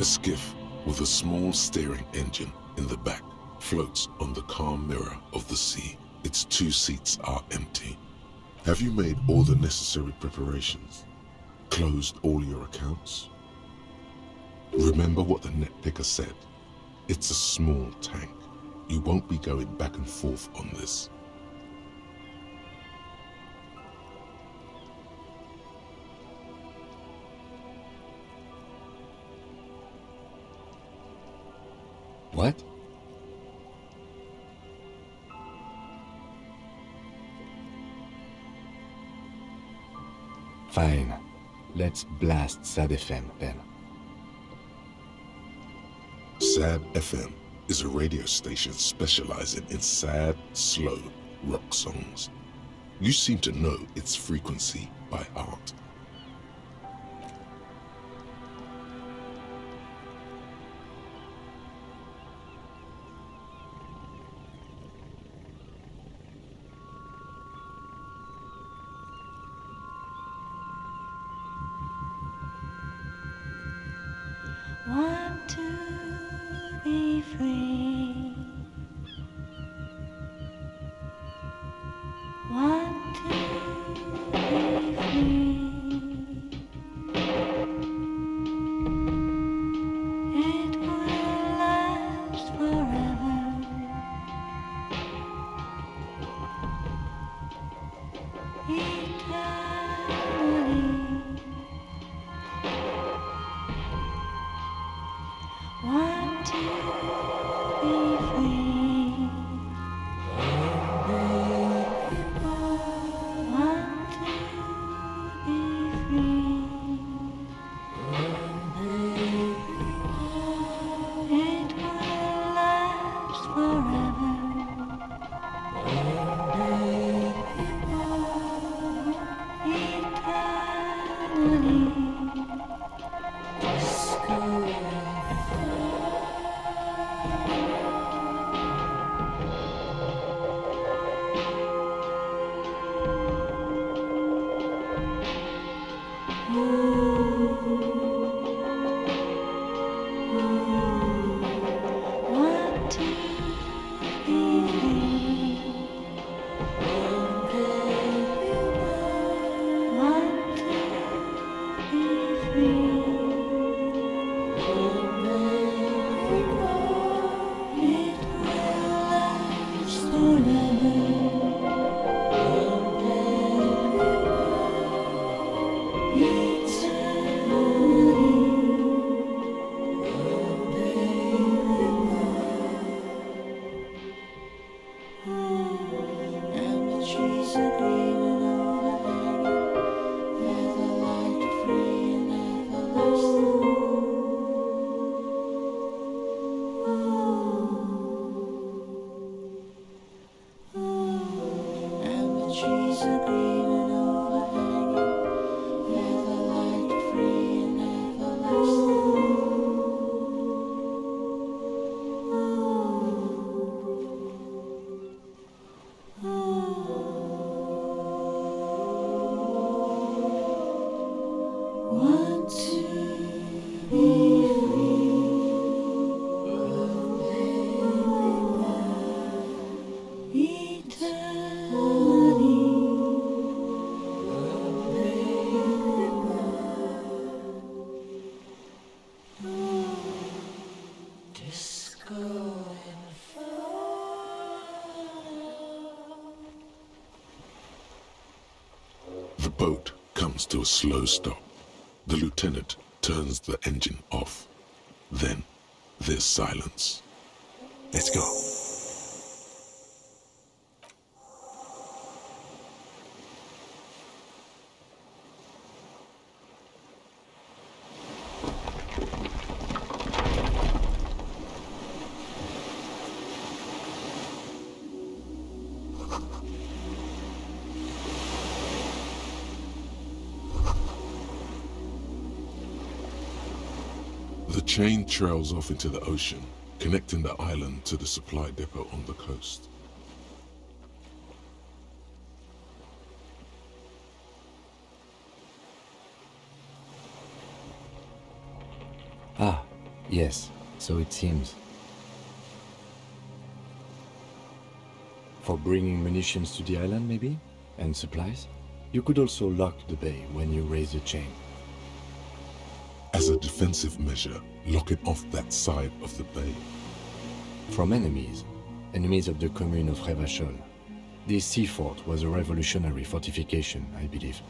A skiff with a small steering engine in the back floats on the calm mirror of the sea. Its 2 seats are empty. Have you made all the necessary preparations? Closed all your accounts? Remember what the net picker said. It's a small tank. You won't be going back and forth on this. What? Fine. Let's blast SAD FM then. SAD FM is a radio station specializing in sad, slow rock songs. You seem to know its frequency by heart. Want to be free. Want to be free. It will last forever. Eternally. Want to be free. Want to be free. It will last forever. Eternally. Want to be free. Want to be free. It will last forever. And the trees are green and overhanging, never light free and everlasting. And the trees are green and overhanging, never light free and everlasting. Want to be free. Eternally. Disco The boat comes to a slow stop. The lieutenant turns the engine off. Then there's silence. Let's go. The chain trails off into the ocean, connecting the island to the supply depot on the coast. Ah, Yes, so it seems. For bringing munitions to the island, maybe? And supplies? You could also lock the bay when you raise the chain. As a defensive measure, lock it off that side of the bay. From enemies. Enemies of the commune of Revachol. This sea fort was a revolutionary fortification, I believe.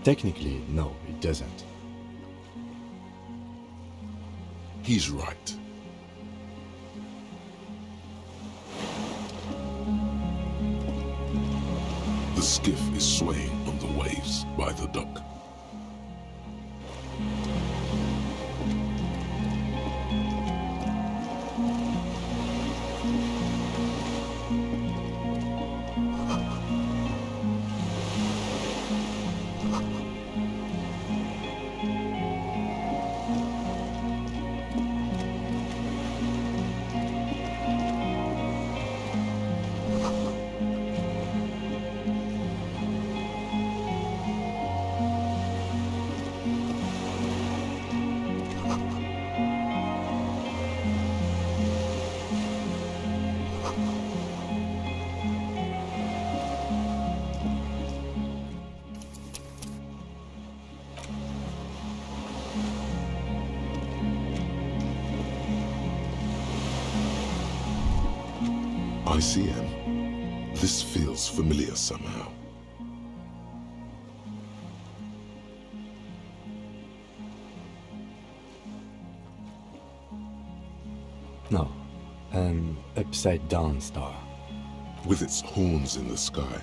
Technically, no, it doesn't. He's right. The skiff is swaying on the waves by the dock. ICM. This feels familiar somehow. No, an upside-down star. With its horns in the sky,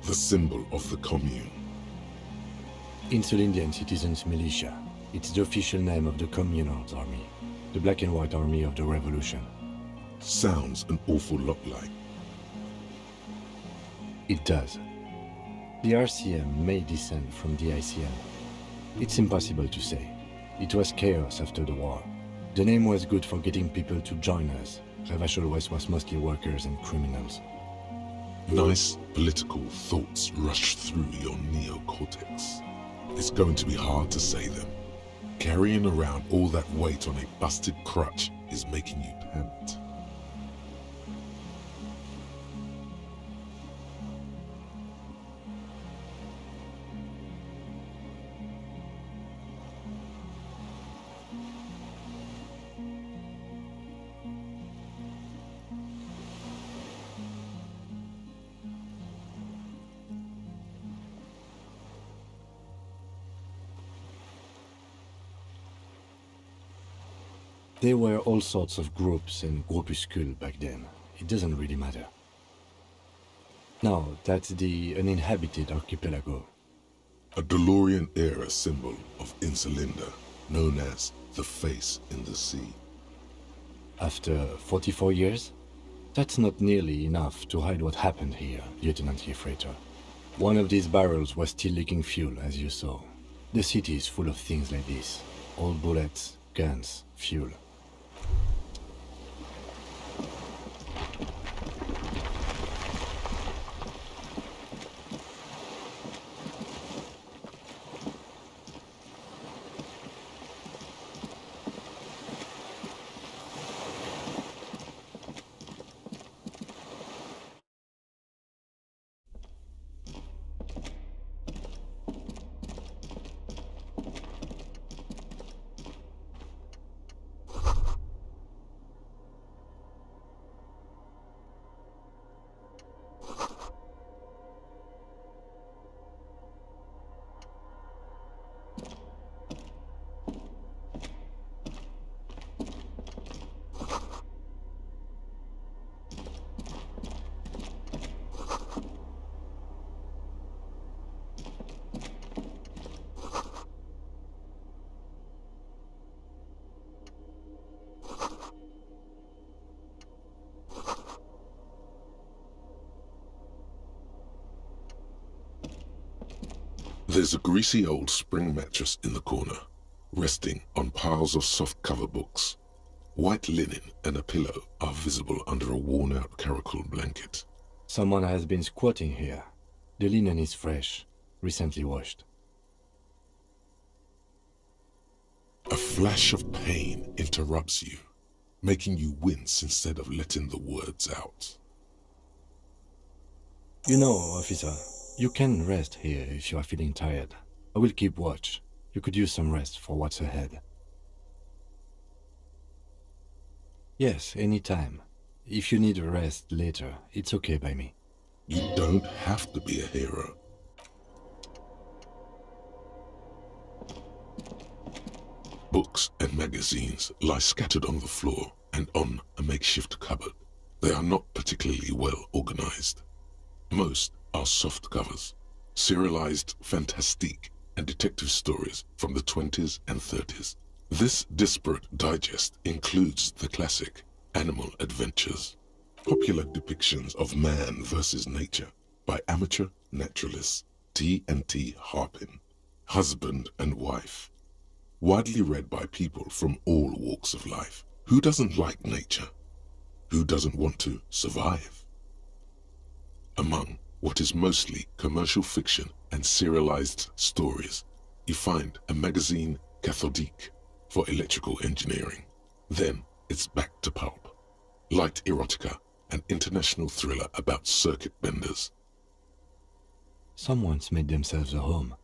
the symbol of the commune. Insulindian Citizens Militia. It's the official name of the Communards Army, the black and white army of the revolution. Sounds an awful lot like. It does. The RCM may descend from the ICM. It's impossible to say. It was chaos after the war. The name was good for getting people to join us. Revachol West was mostly workers and criminals. Nice political thoughts rush through your neocortex. It's going to be hard to say them. Carrying around all that weight on a busted crutch is making you pant. There were all sorts of groups and groupuscules back then. It doesn't really matter. Now, that's the uninhabited archipelago. A DeLorean-era symbol of Insulinda, known as the face in the sea. After 44 years? That's not nearly enough to hide what happened here, Lieutenant Yefreiter. One of these barrels was still leaking fuel, as you saw. The city is full of things like this. Old bullets, guns, fuel. There's a greasy old spring mattress in the corner, resting on piles of soft cover books. White linen and a pillow are visible under a worn-out caracal blanket. Someone has been squatting here. The linen is fresh, recently washed. A flash of pain interrupts you, making you wince instead of letting the words out. You know, officer, you can rest here if you are feeling tired. I will keep watch. You could use some rest for what's ahead. Yes, anytime. If you need a rest later, it's okay by me. You don't have to be a hero. Books and magazines lie scattered on the floor and on a makeshift cupboard. They are not particularly well organized. Most are soft covers, serialized fantastique and detective stories from the 20s and 30s. This disparate digest includes the classic Animal Adventures, popular depictions of man versus nature by amateur naturalists T&T Harpin, husband and wife, widely read by people from all walks of life. Who doesn't like nature? Who doesn't want to survive? Among what is mostly commercial fiction and serialized stories, you find a magazine cathodique for electrical engineering. Then it's back to pulp, light erotica, an international thriller about circuit benders. Someone's made themselves a home.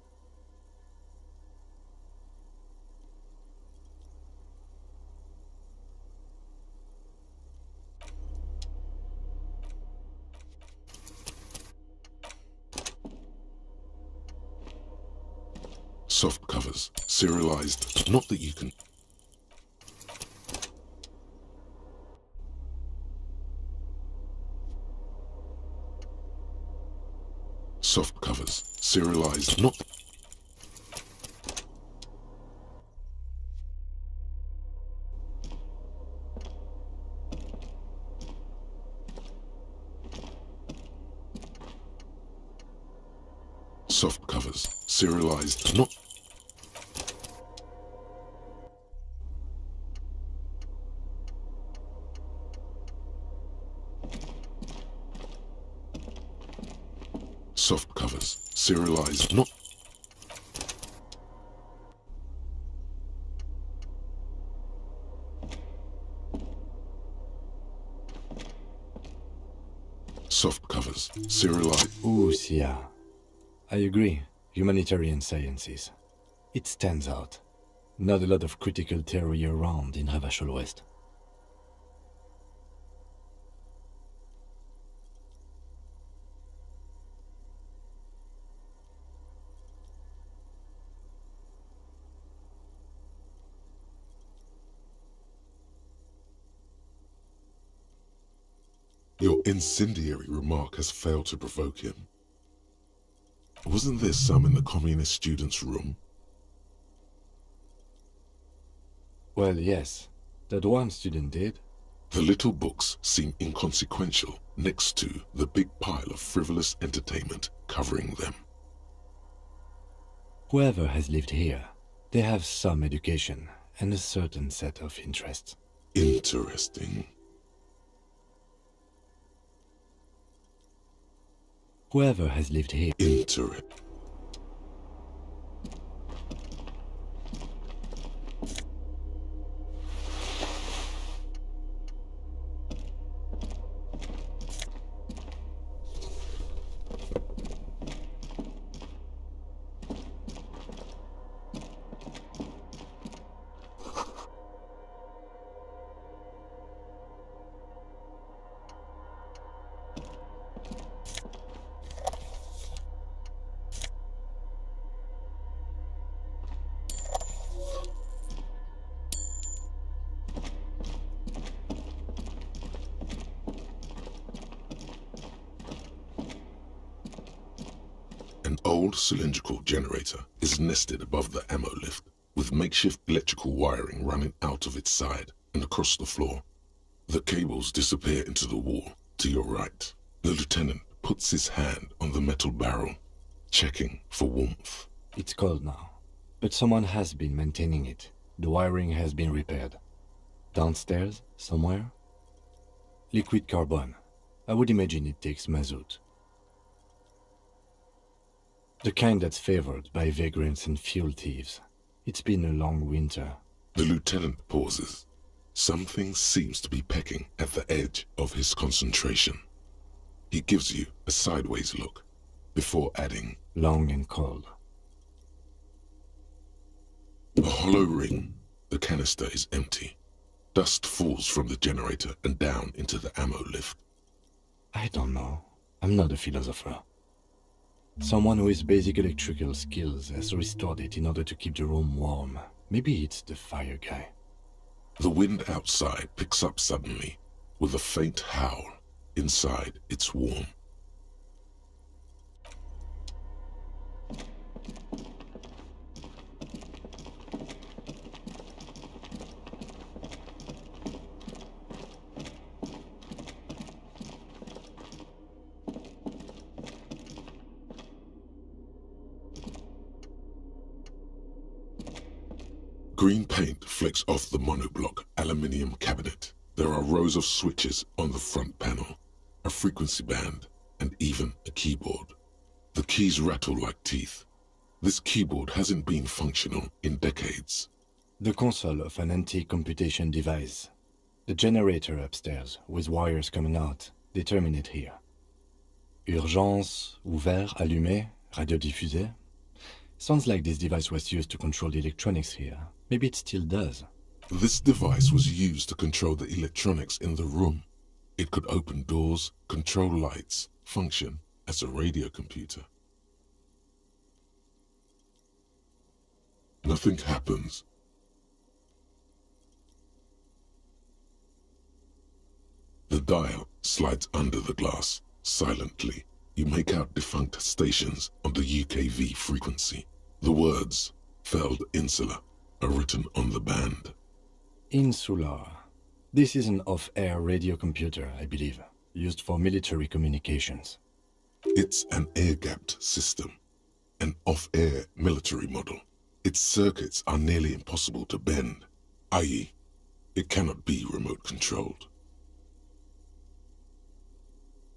Soft covers, serialized, not that you can... Soft covers, serialized, not... Soft covers, serialized, not... Soft covers, serialized, not... Soft covers, serialized... Ooh, yeah. I agree. Humanitarian sciences. It stands out. Not a lot of critical theory around in Ravachol West. Your incendiary remark has failed to provoke him. Wasn't there some in the communist students' room? Well, yes. That one student did. The little books seem inconsequential next to the big pile of frivolous entertainment covering them. Whoever has lived here, they have some education and a certain set of interests. Interesting. Whoever has lived here... An old cylindrical generator is nested above the ammo lift, with makeshift electrical wiring running out of its side and across the floor. The cables disappear into the wall to your right. The lieutenant puts his hand on the metal barrel, checking for warmth. It's cold now, but someone has been maintaining it. The wiring has been repaired. Downstairs, somewhere? Liquid carbon. I would imagine it takes mazout. The kind that's favored by vagrants and fuel thieves. It's been a long winter. The lieutenant pauses. Something seems to be pecking at the edge of his concentration. He gives you a sideways look before adding, Long and cold. a hollow ring. The canister is empty. Dust falls from the generator and down into the ammo lift. I don't know. I'm not a philosopher. Someone with basic electrical skills has restored it in order to keep the room warm. Maybe it's the fire guy. The wind outside picks up suddenly with a faint howl. Inside, it's warm. Green paint flecks off the monoblock aluminium cabinet. There are rows of switches on the front panel, a frequency band, and even a keyboard. The keys rattle like teeth. This keyboard hasn't been functional in decades. The console of an anti-computation device. The generator upstairs, with wires coming out, they terminate here. Urgence, ouvert, allumé, radiodiffusé. Sounds like this device was used to control the electronics here. Maybe it still does. This device was used to control the electronics in the room. It could open doors, control lights, function as a radio computer. Nothing happens. The dial slides under the glass. Silently, you make out defunct stations on the UKV frequency. The words, Feld Insula, are written on the band. Insular. This is an off-air radio computer, I believe, used for military communications. It's an air-gapped system, an off-air military model. Its circuits are nearly impossible to bend, i.e., it cannot be remote-controlled.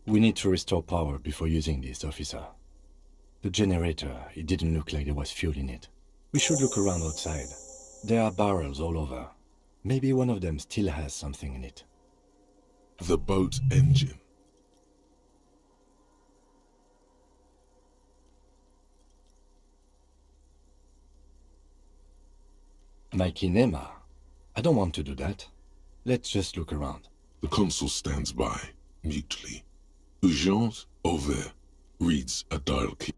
We need to restore power before using this, officer. The generator, it didn't look like there was fuel in it. We should look around outside. There are barrels all over. Maybe one of them still has something in it. The boat engine. My kinema. I don't want to do that. Let's just look around. The consul stands by, mutely. Urgence, ouvert, reads a dial key.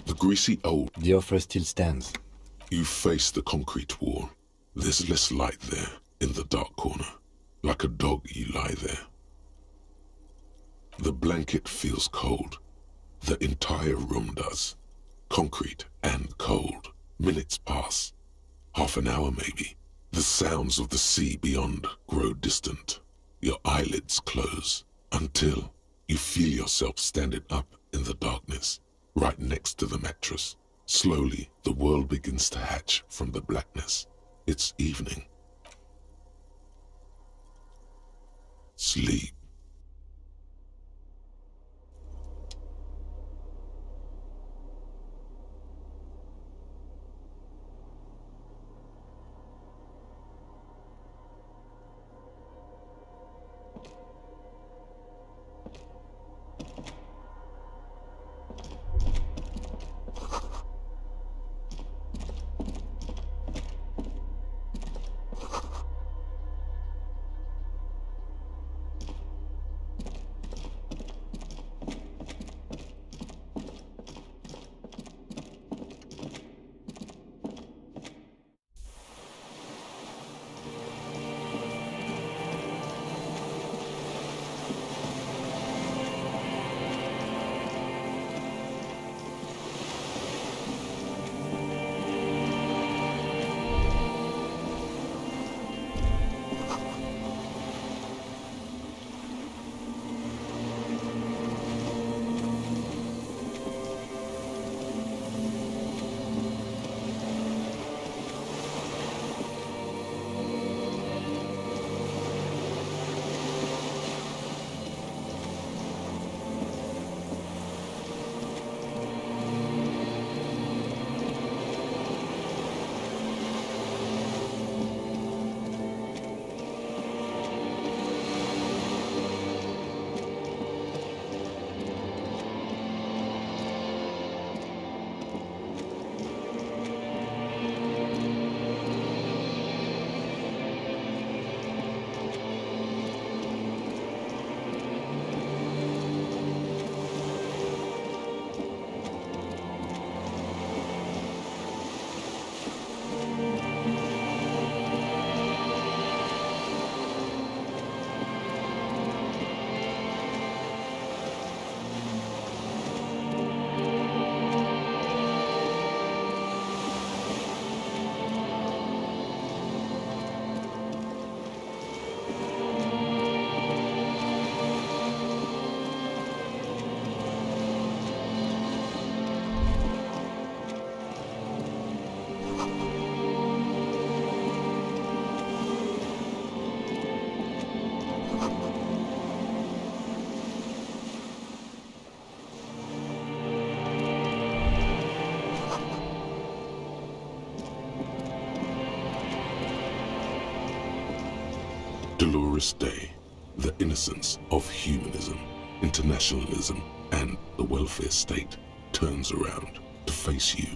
The greasy old. The offer still stands. You face the concrete wall. There's less light there, in the dark corner. Like a dog, you lie there. The blanket feels cold. The entire room does. Concrete and cold. Minutes pass. Half an hour, maybe. The sounds of the sea beyond grow distant. Your eyelids close until you feel yourself standing up in the darkness, right next to the mattress. Slowly, the world begins to hatch from the blackness. It's evening. Sleep. Dolorous Day, the innocence of humanism, internationalism, and the welfare state turns around to face you.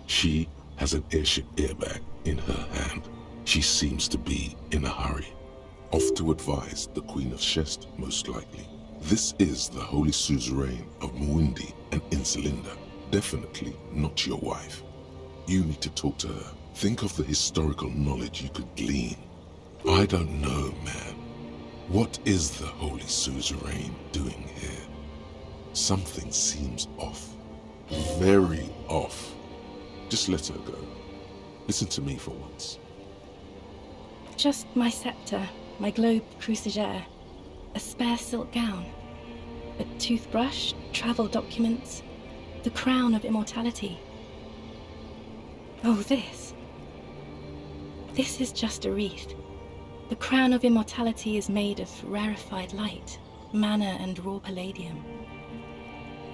She has an airship airbag in her hand. She seems to be in a hurry. Off to advise the Queen of Shest, most likely. This is the Holy Suzerain of Mwindi and Insulinda. Definitely not your wife. You need to talk to her. Think of the historical knowledge you could glean. I don't know, man. What is the Holy Suzerain doing here? Something seems off. Very off. Just let her go. Listen to me for once. Just my scepter, my globe cruciger, a spare silk gown, a toothbrush, travel documents, the crown of immortality. Oh, this. This is just a wreath. The crown of immortality is made of rarefied light, mana and raw palladium.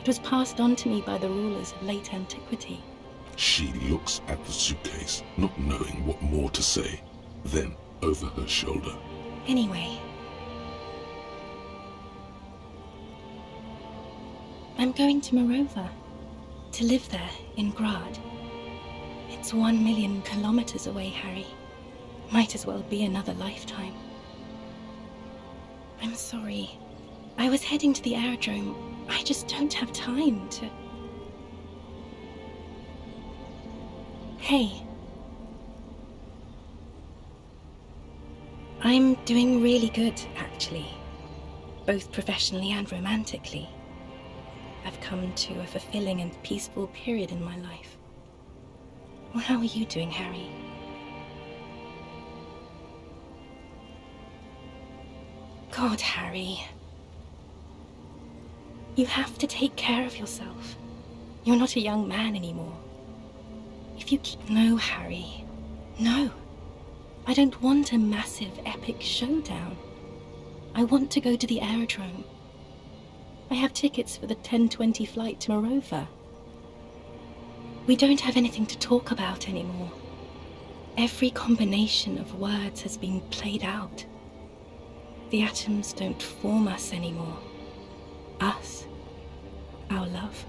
It was passed on to me by the rulers of late antiquity. She looks at the suitcase, not knowing what more to say. Then, over her shoulder. Anyway, I'm going to Morova, to live there in Grad. It's 1 million kilometers away, Harry. Might as well be another lifetime. I'm sorry. I was heading to the aerodrome. I just don't have time to... Hey. I'm doing really good, actually. Both professionally and romantically. I've come to a fulfilling and peaceful period in my life. Well, how are you doing, Harry? God, Harry. You have to take care of yourself. You're not a young man anymore. If you keep... No, Harry. No. I don't want a massive, epic showdown. I want to go to the aerodrome. I have tickets for the 10:20 flight to Morova. We don't have anything to talk about anymore. Every combination of words has been played out. The atoms don't form us anymore. Us. Our love.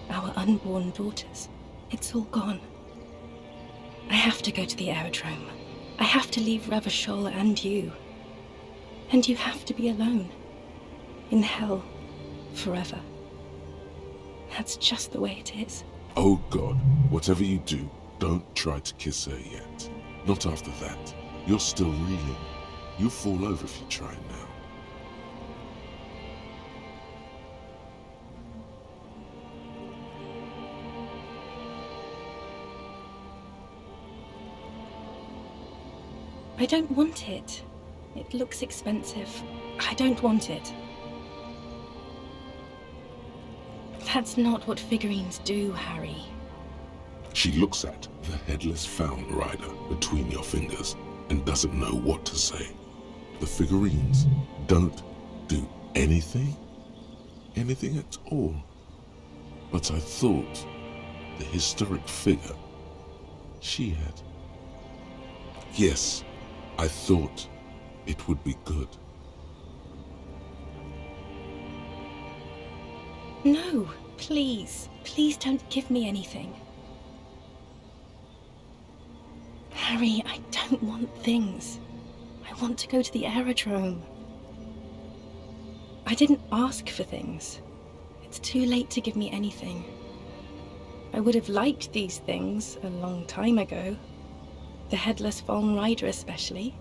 Our unborn daughters. It's all gone. I have to go to the aerodrome. I have to leave Ravachol and you. And you have to be alone. In hell. Forever. That's just the way it is. Oh God, whatever you do, don't try to kiss her yet. Not after that. You're still reeling. You'll fall over if you try now. I don't want it. It looks expensive. I don't want it. That's not what figurines do, Harry. She looks at the headless Found Rider between your fingers and doesn't know what to say. The figurines don't do anything? Anything at all? But I thought the historic figure she had. Yes, I thought it would be good. No, please. Please don't give me anything. Harry, I don't want things. I want to go to the aerodrome. I didn't ask for things. It's too late to give me anything. I would have liked these things a long time ago. The headless Fallen Rider especially.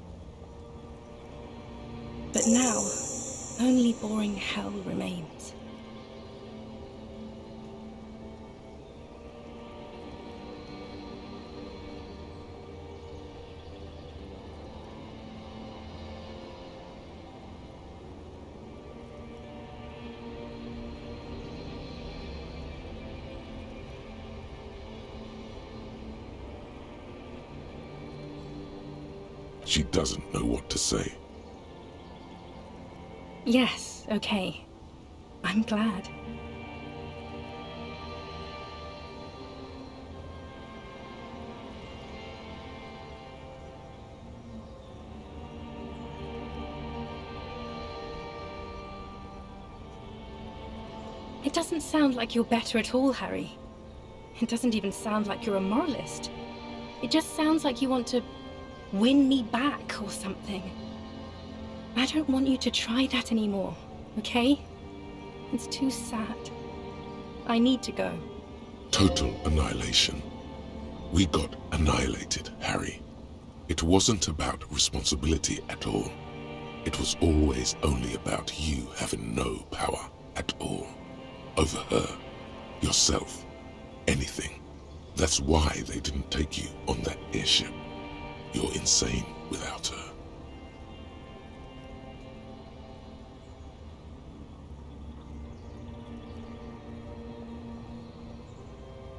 But now, only boring hell remains. She doesn't know what to say. Yes, okay. I'm glad. It doesn't sound like you're better at all, Harry. It doesn't even sound like you're a moralist. It just sounds like you want to win me back or something. I don't want you to try that anymore, okay? It's too sad. I need to go. Total annihilation. We got annihilated, Harry. It wasn't about responsibility at all. It was always only about you having no power at all. Over her, yourself, anything. That's why they didn't take you on that airship. You're insane without her.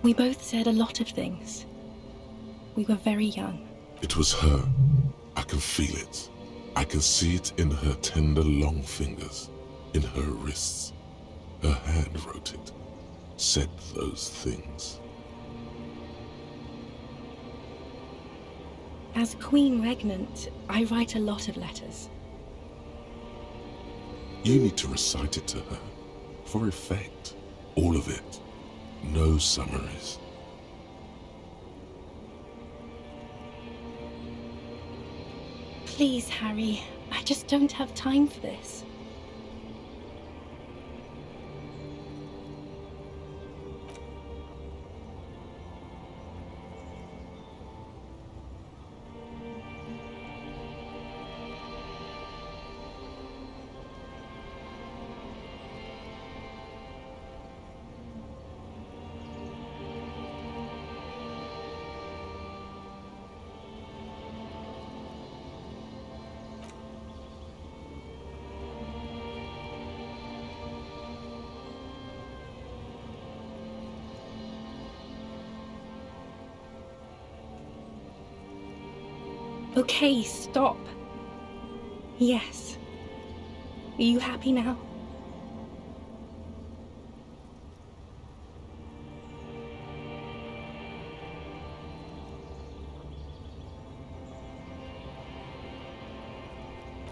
We both said a lot of things. We were very young. It was her. I can feel it. I can see it in her tender long fingers, in her wrists. Her hand wrote it, said those things. As Queen Regnant, I write a lot of letters. You need to recite it to her, for effect. All of it. No summaries. Please, Harry, I just don't have time for this. Okay, stop. Yes. Are you happy now?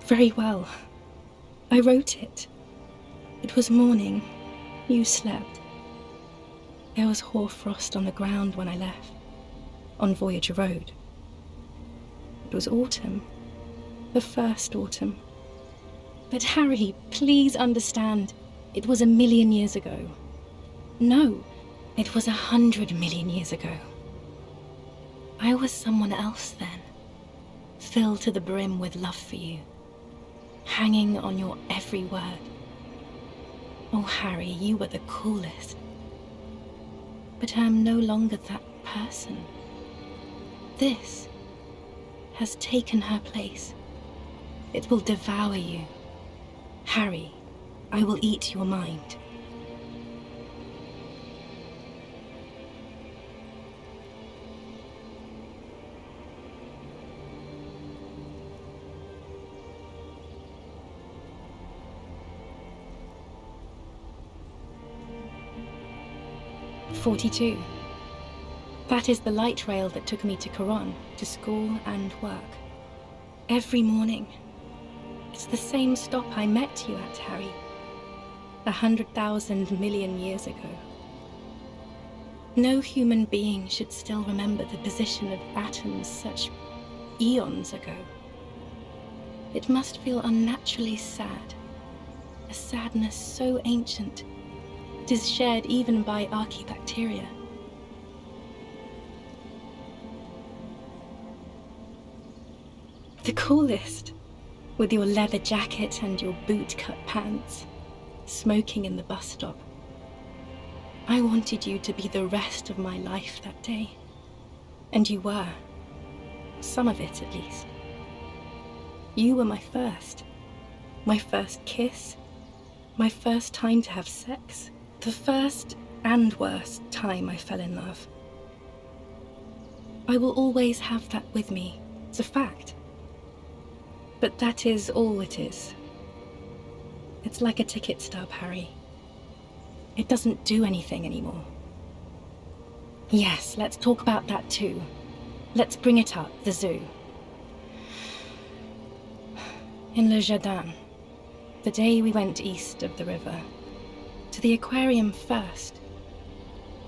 Very well. I wrote it. It was morning. You slept. There was hoarfrost on the ground when I left, on Voyager Road. It was autumn. The first autumn. But Harry, please understand, it was 1,000,000 years ago. No, it was 100 million years ago. I was someone else then, filled to the brim with love for you, hanging on your every word. Oh, Harry, you were the coolest. But I am no longer that person. This has taken her place. It will devour you. Harry, I will eat your mind. "42. That is the light rail that took me to Coron, to school and work. Every morning. It's the same stop I met you at, Harry. 100,000 million years ago. No human being should still remember the position of atoms such eons ago. It must feel unnaturally sad. A sadness so ancient, it is shared even by archaebacteria. The coolest, with your leather jacket and your boot-cut pants, smoking in the bus stop. I wanted you to be the rest of my life that day. And you were. Some of it, at least. You were my first kiss, my first time to have sex, the first and worst time I fell in love. I will always have that with me, it's a fact. But that is all it is. It's like a ticket stub, Harry. It doesn't do anything anymore. Yes, let's talk about that too. Let's bring it up, the zoo. In Le Jardin, the day we went east of the river, To the aquarium first.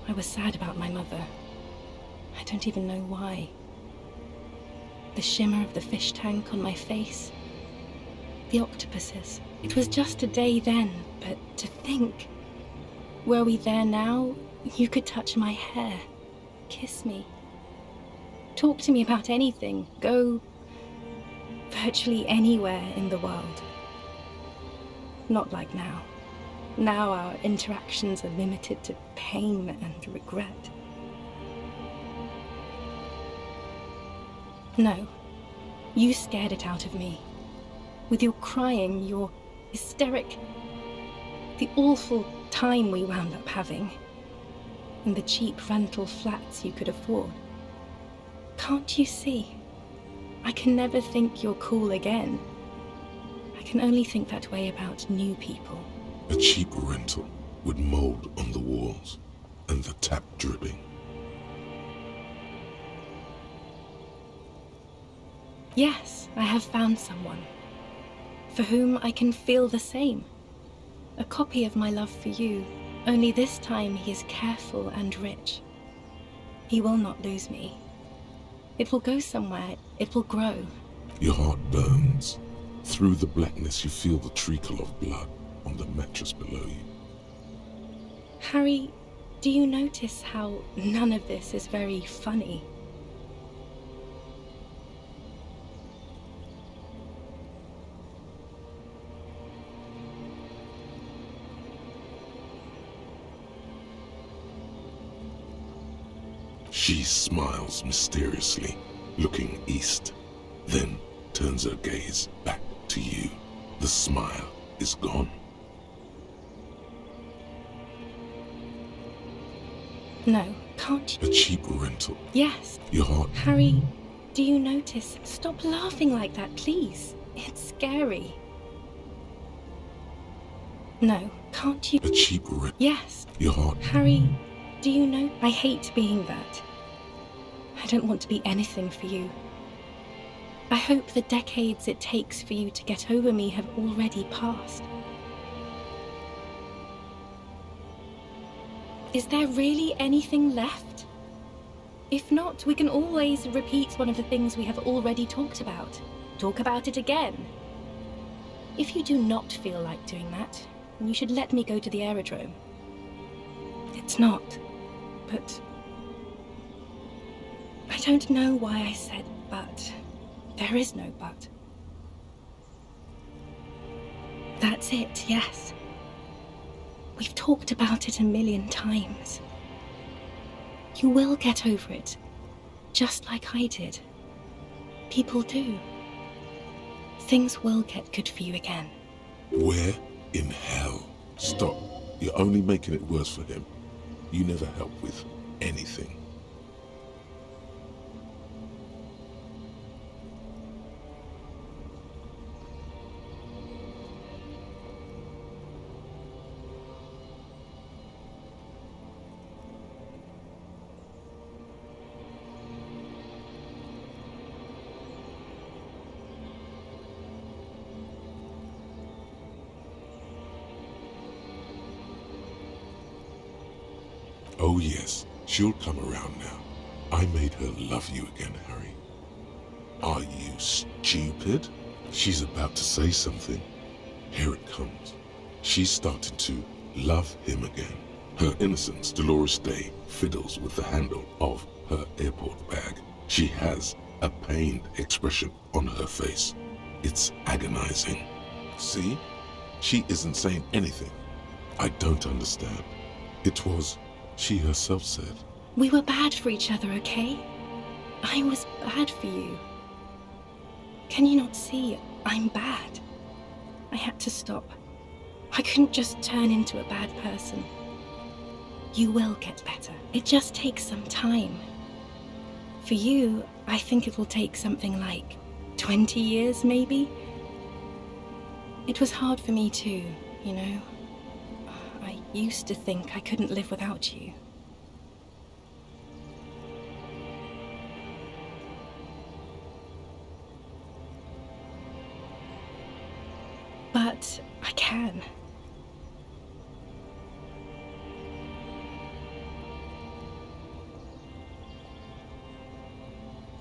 I was sad about my mother. I don't even know why. The shimmer of the fish tank on my face. The octopuses. It was just a day then, but to think. Were we there now, you could touch my hair, kiss me, talk to me about anything, go virtually anywhere in the world. Not like now. Now our interactions are limited to pain and regret. No, you scared it out of me. With your crying, your hysteric, the awful time we wound up having, and the cheap rental flats you could afford. Can't you see? I can never think you're cool again. I can only think that way about new people. A cheap rental with mold on the walls and the tap dripping. Yes, I have found someone for whom I can feel the same. A copy of my love for you, only this time he is careful and rich. He will not lose me. It will go somewhere, it will grow. Your heart burns. Through the blackness you feel the trickle of blood on the mattress below you. Harry, do you notice how none of this is very funny? She smiles mysteriously, looking east, then turns her gaze back to you. The smile is gone. No, can't you? A cheap rental. Yes. Your heart. Harry, do you notice? Stop laughing like that, please. It's scary. No, can't you? A cheap rent. Yes. Your heart. Harry, do you know? I hate being that. I don't want to be anything for you. I hope the decades it takes for you to get over me have already passed. Is there really anything left? If not, we can always repeat one of the things we have already talked about. Talk about it again. If you do not feel like doing that, then you should let me go to the aerodrome. It's not, but... I don't know why I said but. There is no but. That's it, yes. We've talked about it a million times. You will get over it, just like I did. People do. Things will get good for you again. Where in hell? Stop. You're only making it worse for him. You never help with anything. Oh yes, she'll come around now. I made her love you again, Harry. Are you stupid? She's about to say something. Here it comes. She's starting to love him again. Her innocence, Dolores Day, fiddles with the handle of her airport bag. She has a pained expression on her face. It's agonizing. See? She isn't saying anything. I don't understand. It was... she herself said. We were bad for each other, okay? I was bad for you. Can you not see? I'm bad. I had to stop. I couldn't just turn into a bad person. You will get better. It just takes some time. For you, I think it will take something like 20 years, maybe? It was hard for me too, you know? I used to think I couldn't live without you. But I can.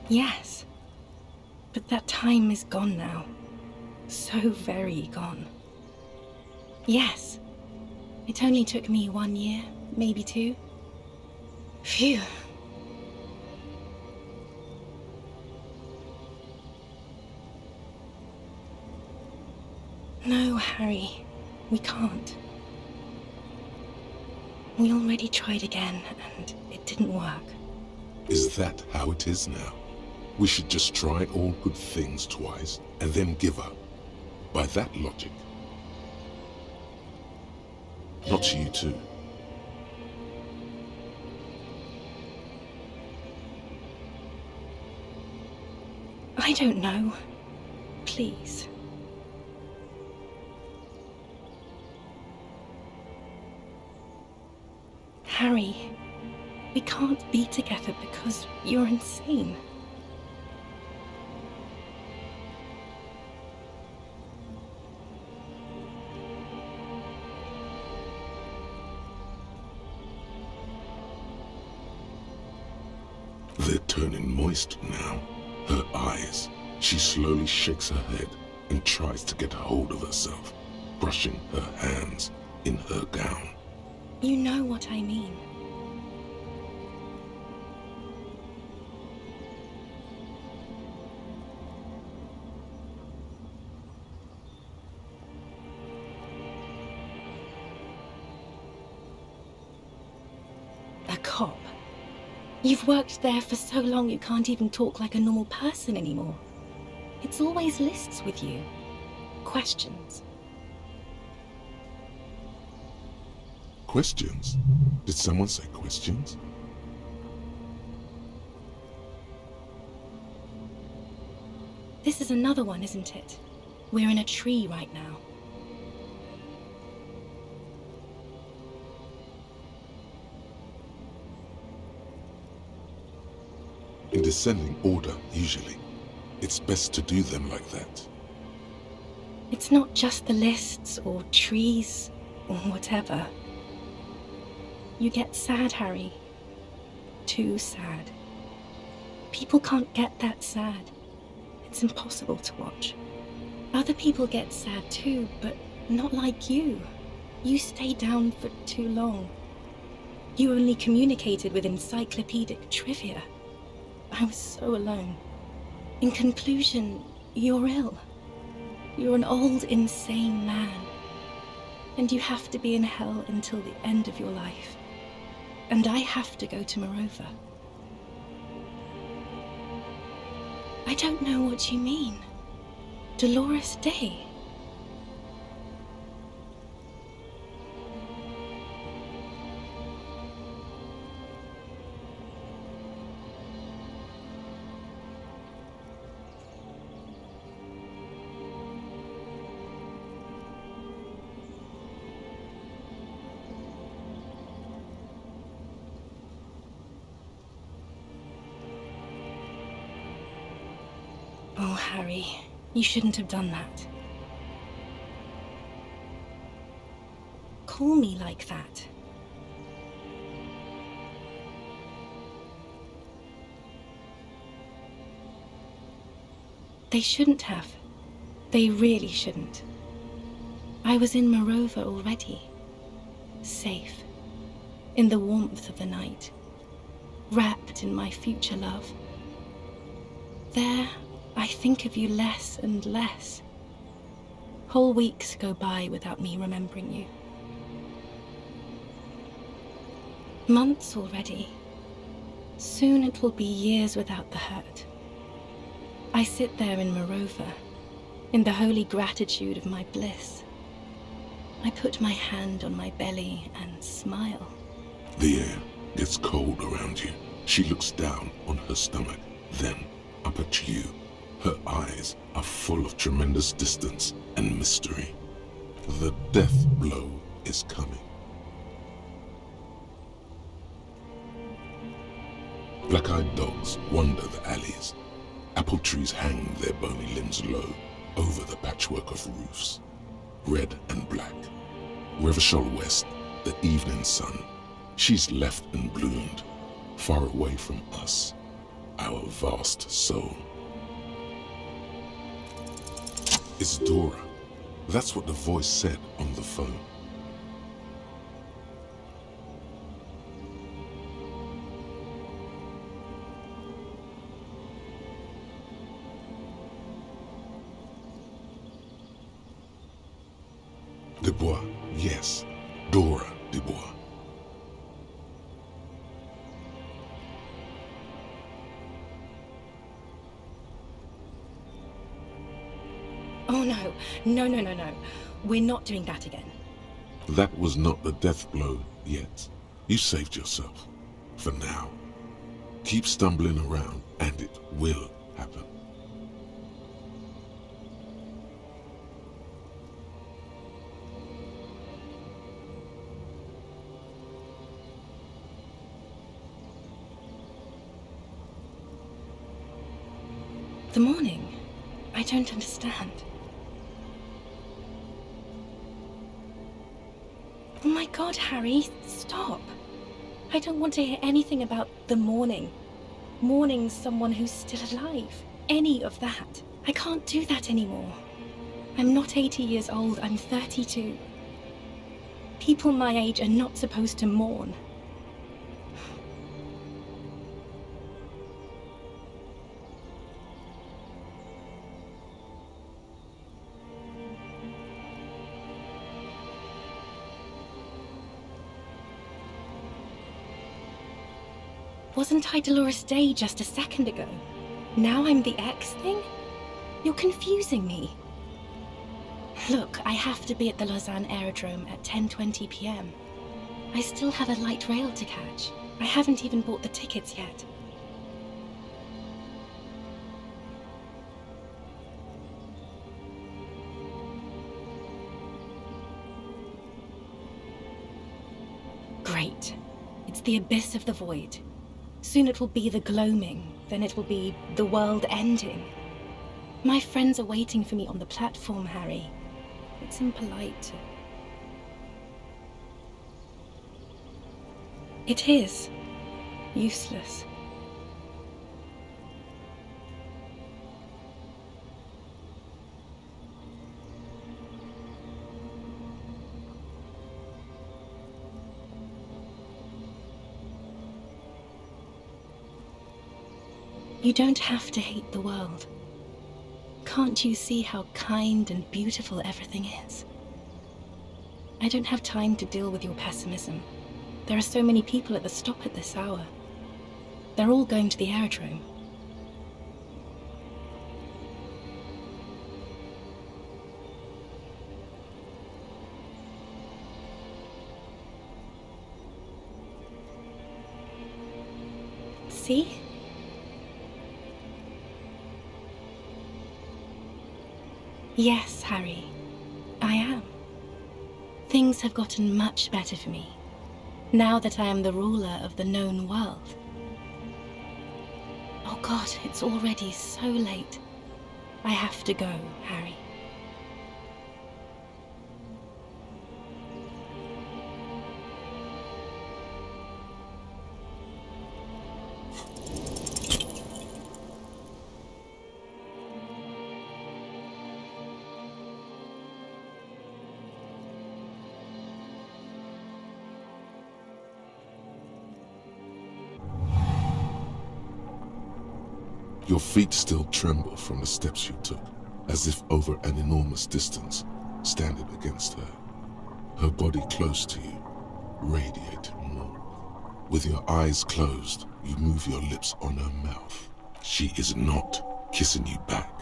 Yes. But that time is gone now. So very gone. Yes. It only took me 1 year, maybe 2. Phew. No, Harry. We can't. We already tried again, and it didn't work. Is that how it is now? We should just try all good things twice and then give up. By that logic. Not you too. I don't know. Please. Harry, we can't be together because you're insane. They're turning moist now. Her eyes. She slowly shakes her head and tries to get a hold of herself, brushing her hands in her gown. You know what I mean. A cop. You've worked there for so long you can't even talk like a normal person anymore. It's always lists with you. Questions. Questions? Did someone say questions? This is another one, isn't it? We're in a tree right now. In descending order, usually. It's best to do them like that. It's not just the lists or trees or whatever. You get sad, Harry. Too sad. People can't get that sad. It's impossible to watch. Other people get sad too, but not like you. You stay down for too long. You only communicated with encyclopedic trivia. I was so alone. In conclusion, you're ill. You're an old, insane man. And you have to be in hell until the end of your life. And I have to go to Morova. I don't know what you mean. Dolores Day. Oh, Harry, you shouldn't have done that. Call me like that. They shouldn't have. They really shouldn't. I was in Morova already. Safe. In the warmth of the night. Wrapped in my future love. There, I think of you less and less. Whole weeks go by without me remembering you. Months already. Soon it will be years without the hurt. I sit there in Morova, in the holy gratitude of my bliss. I put my hand on my belly and smile. The air gets cold around you. She looks down on her stomach, then up at you. Her eyes are full of tremendous distance and mystery. The death blow is coming. Black-eyed dogs wander the alleys. Apple trees hang their bony limbs low over the patchwork of roofs. Red and black. Revachol West, the evening sun. She's left and bloomed, far away from us. our vast soul. It's Dora. That's what the voice said on the phone. Dubois, yes, Dora Dubois. Oh no, no. We're not doing that again. That was not the death blow yet. You saved yourself. For now. Keep stumbling around and it will happen. The morning? I don't understand. Oh my God, Harry, stop. I don't want to hear anything about the morning. Mourning someone who's still alive. Any of that. I can't do that anymore. I'm not 80 years old, I'm 32. People my age are not supposed to mourn. Wasn't I Dolores Day just a second ago? Now I'm the X thing? You're confusing me. Look, I have to be at the Lausanne Aerodrome at 10:20 p.m. I still have a light rail to catch. I haven't even bought the tickets yet. Great. It's the abyss of the void. Soon it will be the gloaming, then it will be the world ending. My friends are waiting for me on the platform, Harry. It's impolite to... It is. Useless. You don't have to hate the world. Can't you see how kind and beautiful everything is? I don't have time to deal with your pessimism. There are so many people at the stop at this hour. They're all going to the aerodrome. See? Yes, Harry, I am. Things have gotten much better for me, now that I am the ruler of the known world. Oh God, it's already so late. I have to go, Harry. Your feet still tremble from the steps you took, as if over an enormous distance, standing against her. Her body close to you, radiating more. With your eyes closed, you move your lips on her mouth. She is not kissing you back.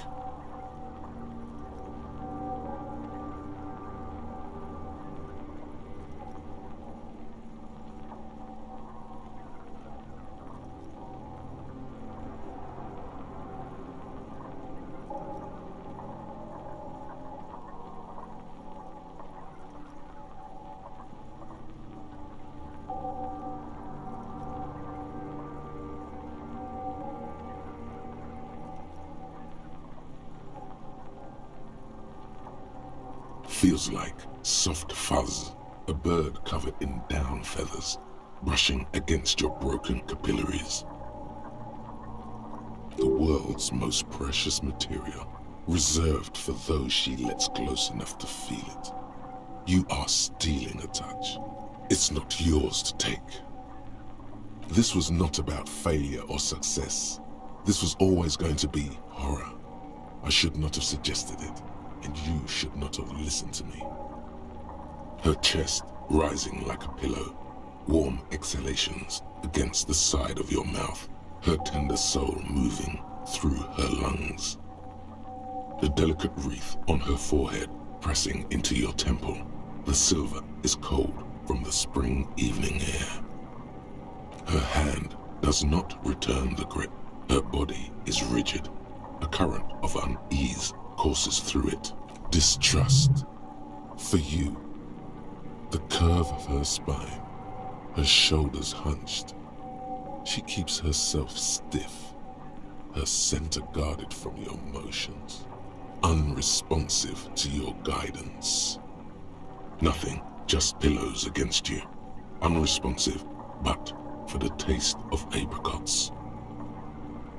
Feels like soft fuzz, a bird covered in down feathers, brushing against your broken capillaries. the world's most precious material, reserved for those she lets close enough to feel it. You are stealing a touch. It's not yours to take. This was not about failure or success. This was always going to be horror. I should not have suggested it, and you should not have listened to me. Her chest rising like a pillow, warm exhalations against the side of your mouth, her tender soul moving through her lungs. The delicate wreath on her forehead pressing into your temple, the silver is cold from the spring evening air. Her hand does not return the grip. Her body is rigid. A current of unease courses through it. Distrust. For you. The curve of her spine, her shoulders hunched. She keeps herself stiff, her center guarded from your motions, unresponsive to your guidance. Nothing, just pillows against you. Unresponsive, but for the taste of apricots.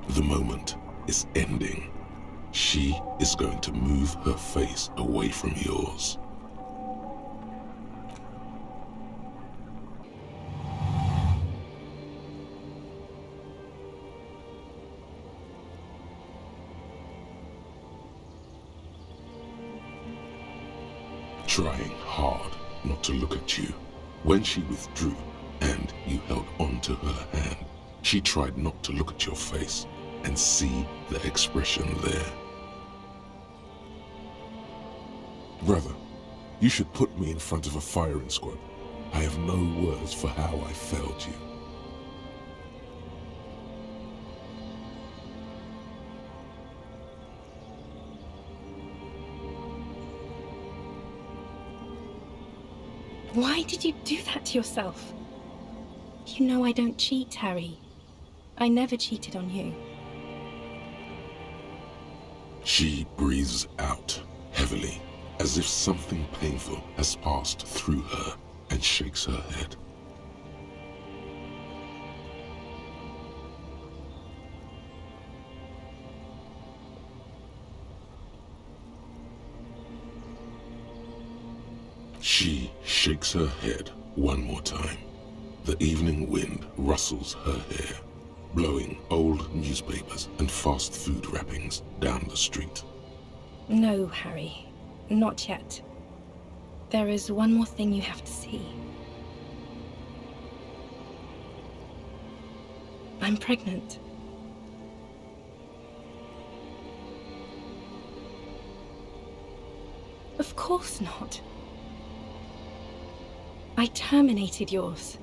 The moment is ending. She is going to move her face away from yours. Trying hard not to look at you. When she withdrew and you held on to her hand, she tried not to look at your face and see the expression there. Brother, you should put me in front of a firing squad. I have no words for how I failed you. Why did you do that to yourself? You know I don't cheat, Harry. I never cheated on you. She breathes out heavily, as if something painful has passed through her, and shakes her head. She shakes her head one more time. The evening wind rustles her hair, blowing old newspapers and fast food wrappings down the street. No, Harry. Not yet. There is one more thing you have to see. I'm pregnant. Of course not. I terminated yours.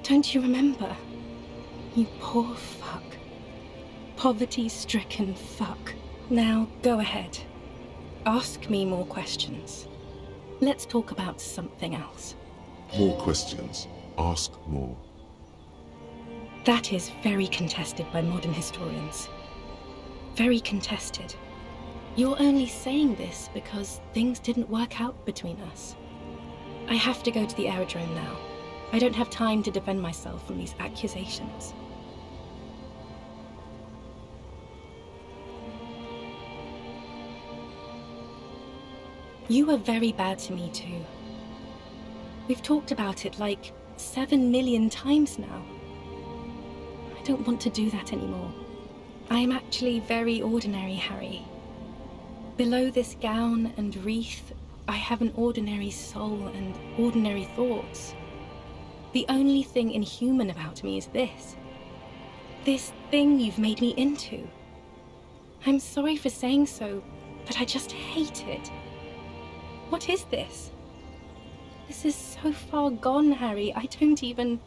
Don't you remember? You poor fuck. Poverty-stricken fuck. Now, go ahead. Ask me more questions. Let's talk about something else. More questions. Ask more. That is very contested by modern historians. Very contested. You're only saying this because things didn't work out between us. I have to go to the aerodrome now. I don't have time to defend myself from these accusations. You were very bad to me too. We've talked about it like 7 million times now. I don't want to do that anymore. I am actually very ordinary, Harry. Below this gown and wreath, I have an ordinary soul and ordinary thoughts. The only thing inhuman about me is this. This thing you've made me into. I'm sorry for saying so, but I just hate it. What is this? This is so far gone, Harry. I don't even...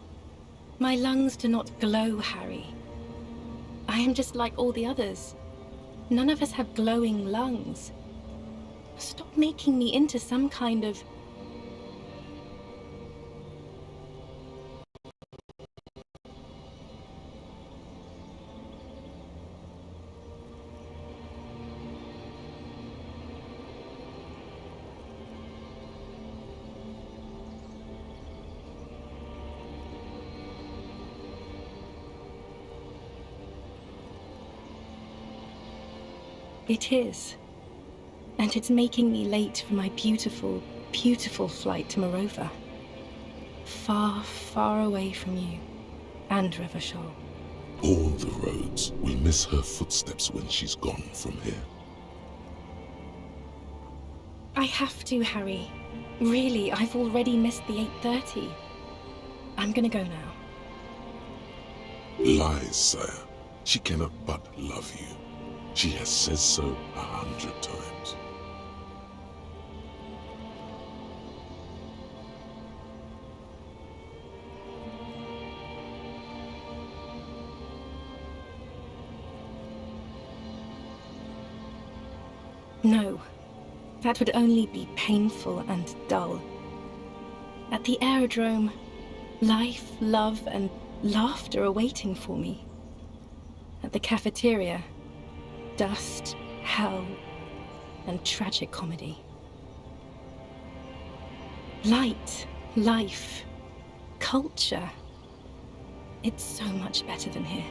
My lungs do not glow, Harry. I am just like all the others. None of us have glowing lungs. Stop making me into some kind of... It is. And it's making me late for my beautiful, beautiful flight to Morova. Far, far away from you and Revachol. All the roads will miss her footsteps when she's gone from here. I have to, Harry. Really, I've already missed the 8:30. I'm gonna go now. Lies, sire. She cannot but love you. She has said so 100 times. No, that would only be painful and dull. At the aerodrome, life, love, and laughter are waiting for me. At the cafeteria, dust, hell, and tragic comedy. Light, life, culture. It's so much better than here.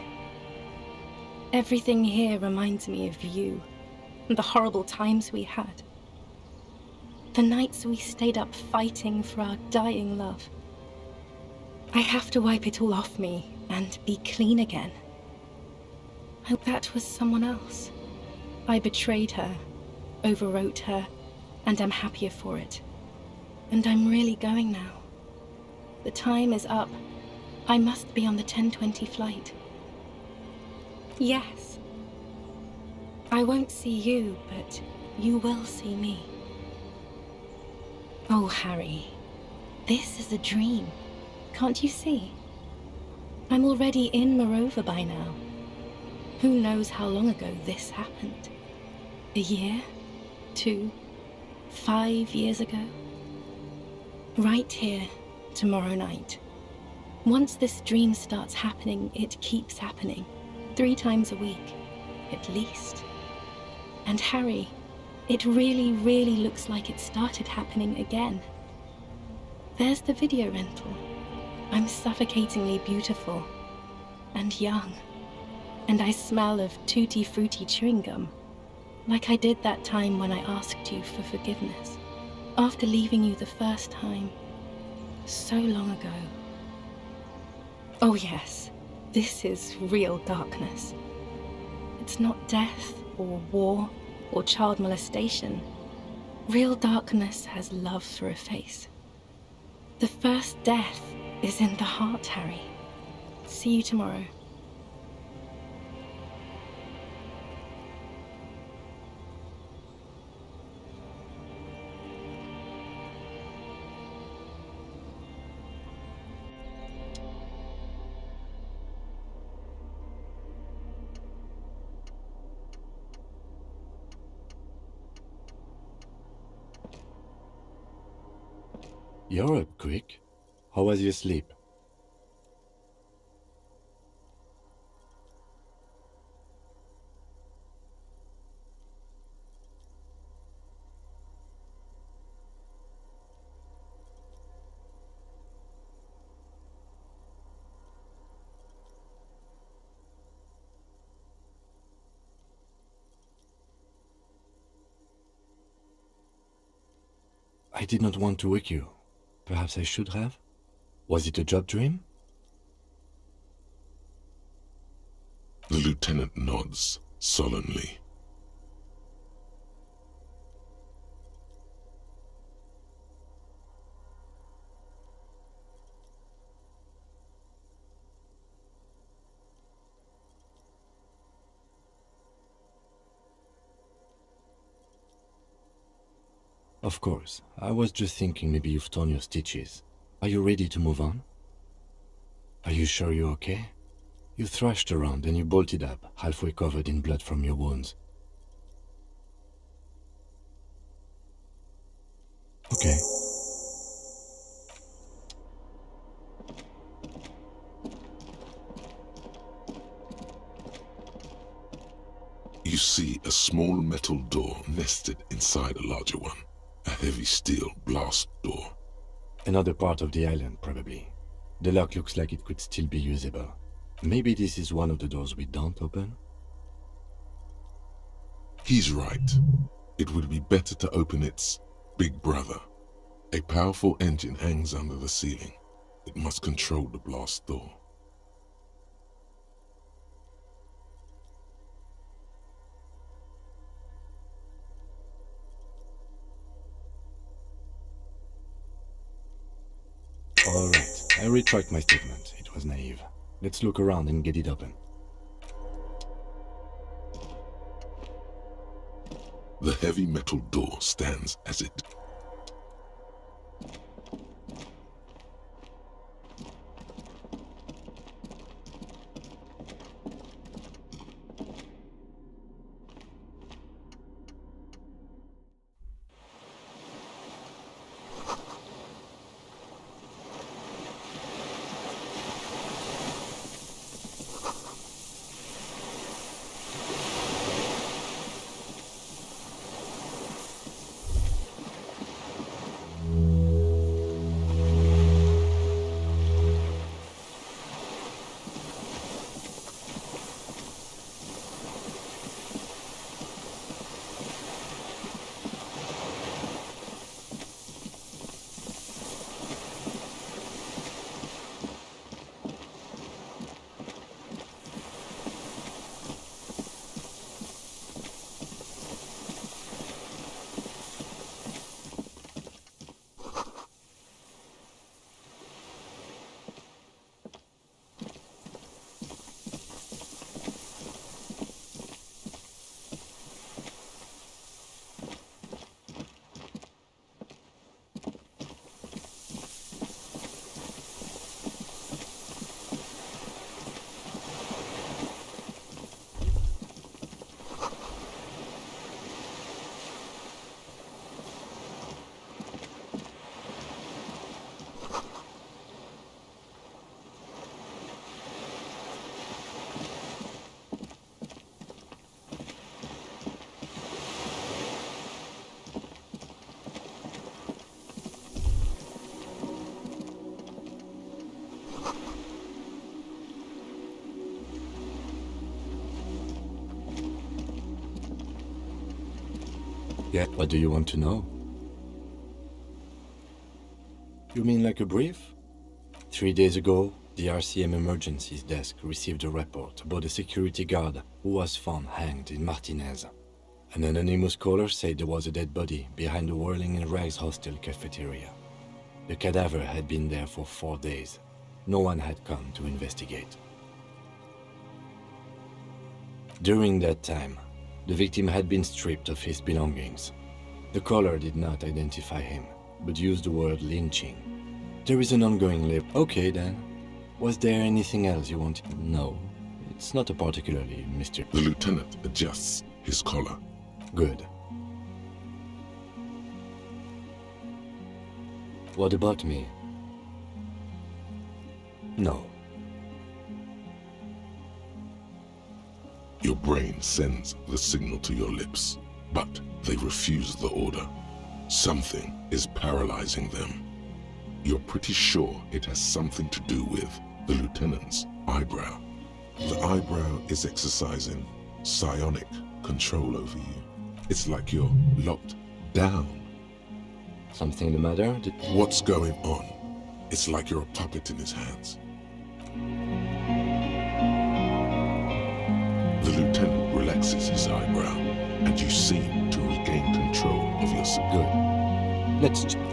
Everything here reminds me of you. The horrible times we had. The nights we stayed up fighting for our dying love. I have to wipe it all off me and be clean again. Oh, that was someone else. I betrayed her, overwrote her, and am happier for it. And I'm really going now. The time is up. I must be on the 10:20 flight. Yes. I won't see you, but you will see me. Oh, Harry, this is a dream. Can't you see? I'm already in Morova by now. Who knows how long ago this happened? A year? 2? 5 years ago? Right here, tomorrow night. Once this dream starts happening, it keeps happening. 3 times a week, at least. And Harry, it really, really looks like it started happening again. There's the video rental. I'm suffocatingly beautiful and young. And I smell of tutti frutti chewing gum, like I did that time when I asked you for forgiveness, after leaving you the first time, so long ago. Oh yes, this is real darkness. It's not death or war or child molestation. Real darkness has love for a face. The first death is in the heart, Harry. See you tomorrow. You're up quick. How was your sleep? I did not want to wake you. Perhaps I should have? Was it a job dream? The lieutenant nods sullenly. Of course. I was just thinking maybe you've torn your stitches. Are you ready to move on? Are you sure you're okay? You thrashed around and you bolted up, halfway covered in blood from your wounds. Okay. You see a small metal door nested inside a larger one. A heavy steel blast door. Another part of the island, probably. The lock looks like it could still be usable. Maybe this is one of the doors we don't open? He's right. It would be better to open its big brother. A powerful engine hangs under the ceiling. It must control the blast door. Alright, I retract my statement. It was naive. Let's look around and get it open. The heavy metal door stands as it. Yeah, what do you want to know? You mean like a brief? 3 days ago, the RCM Emergencies Desk received a report about a security guard who was found hanged in Martinez. An anonymous caller said there was a dead body behind the Whirling in Rags hostel cafeteria. The cadaver had been there for 4 days. No one had come to investigate. During that time, the victim had been stripped of his belongings. The caller did not identify him, but used the word lynching. There is an ongoing lab. Okay then. Was there anything else you wanted? No, it's not a particularly mystery. The lieutenant adjusts his collar. Good. What about me? No. Your brain sends the signal to your lips, but they refuse the order. Something is paralyzing them. You're pretty sure it has something to do with the lieutenant's eyebrow. The eyebrow is exercising psionic control over you. It's like you're locked down. Something the matter? What's going on? It's like you're a puppet in his hands. The lieutenant relaxes his eyebrow, and you seem to regain control of yourself. Good. Let's check.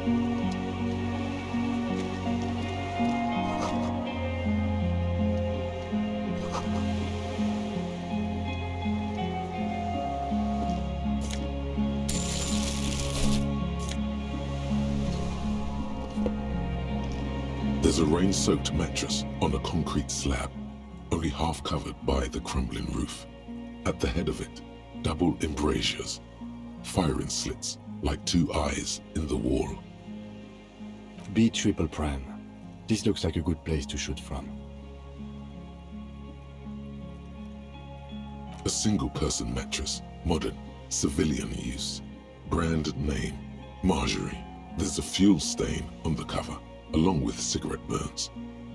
There's a rain-soaked mattress on a concrete slab, only half covered by the crumbling roof. At the head of it, double embrasures, firing slits like two eyes in the wall. B triple prime. This looks like a good place to shoot from. A single-person mattress, modern, civilian use. Brand name, Marjorie. There's a fuel stain on the cover, along with cigarette burns.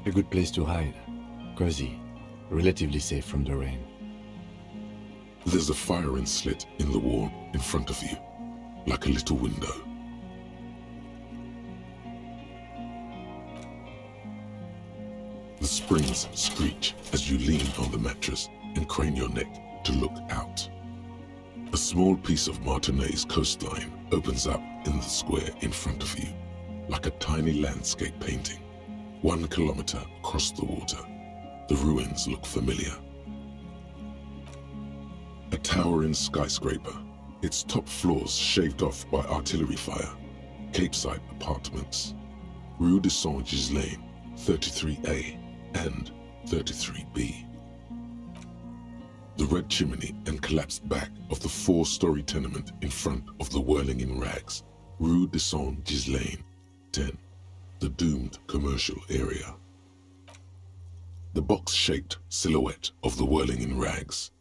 A good place to hide. Cozy. Relatively safe from the rain. There's a firing slit in the wall in front of you, like a little window. The springs screech as you lean on the mattress and crane your neck to look out. A small piece of Martinez coastline opens up in the square in front of you, like a tiny landscape painting. 1 kilometer across the water, the ruins look familiar. A towering skyscraper, its top floors shaved off by artillery fire. Capeside apartments. Rue de Saint-Ghislain, 33A and 33B. The red chimney and collapsed back of the 4-story tenement in front of the whirling in rags. Rue de Saint-Ghislain, 10. The doomed commercial area. The box-shaped silhouette of the whirling in rags.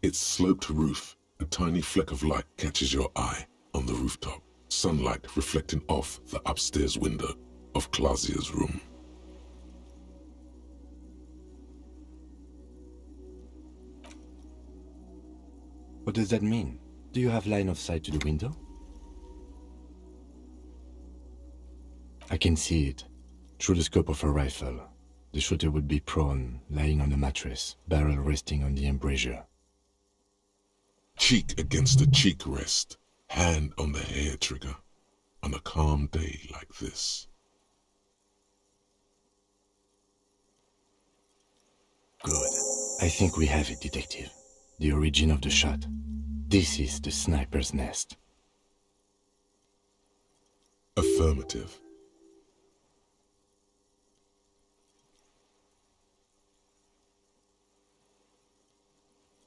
Its sloped roof, a tiny fleck of light catches your eye on the rooftop, sunlight reflecting off the upstairs window of Clausia's room. What does that mean? Do you have line of sight to the window? I can see it. Through the scope of a rifle. The shooter would be prone, lying on a mattress, barrel resting on the embrasure. Cheek against a cheek rest, hand on the hair trigger, on a calm day like this. Good. I think we have it, Detective. The origin of the shot. This is the sniper's nest. Affirmative.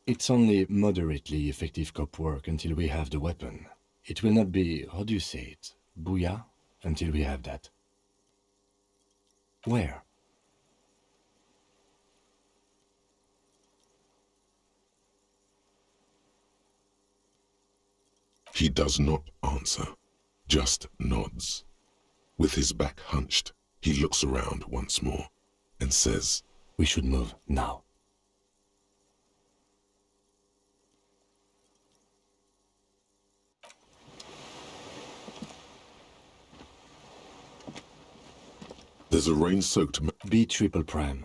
It's only moderately effective cop work until we have the weapon. It will not be, how do you say it, booyah, until we have that. Where? He does not answer, just nods. With his back hunched, he looks around once more and says, We should move now. There's a rain-soaked B triple prime.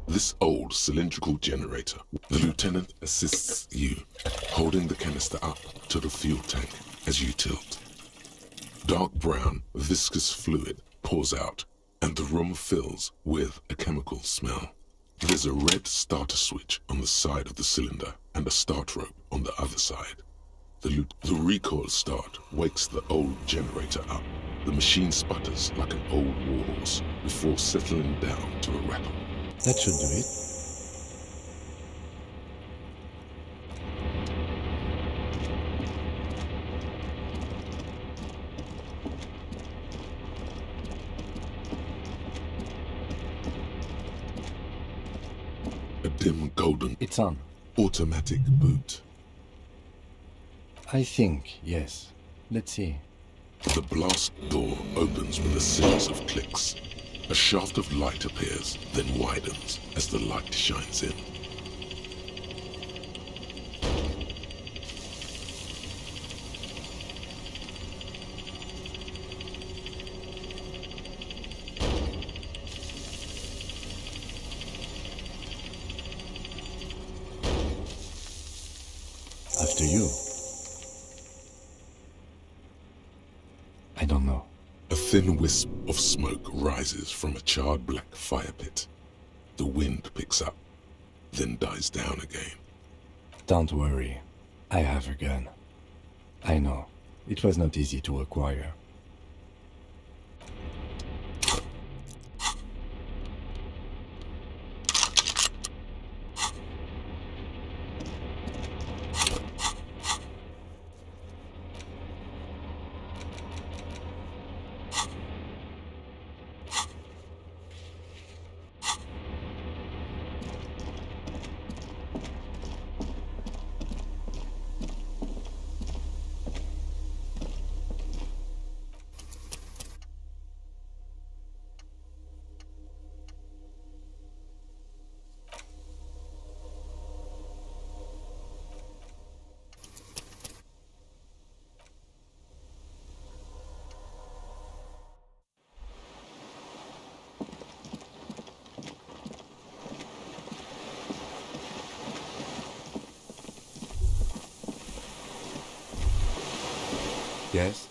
This old cylindrical generator. The lieutenant assists you, holding the canister up to the fuel tank as you tilt. Dark brown, viscous fluid pours out, and the room fills with a chemical smell. There's a red starter switch on the side of the cylinder and a start rope on the other side. The recoil start wakes the old generator up. The machine sputters like an old warhorse before settling down to a rattle. That should do it. A dim golden It's on. automatic boot. I think, yes. Let's see. The blast door opens with a series of clicks. A shaft of light appears, then widens as the light shines in. After you. I don't know. A thin wisp of smoke rises from a charred black fire pit. The wind picks up, then dies down again. Don't worry. I have a gun. I know. It was not easy to acquire. Yes?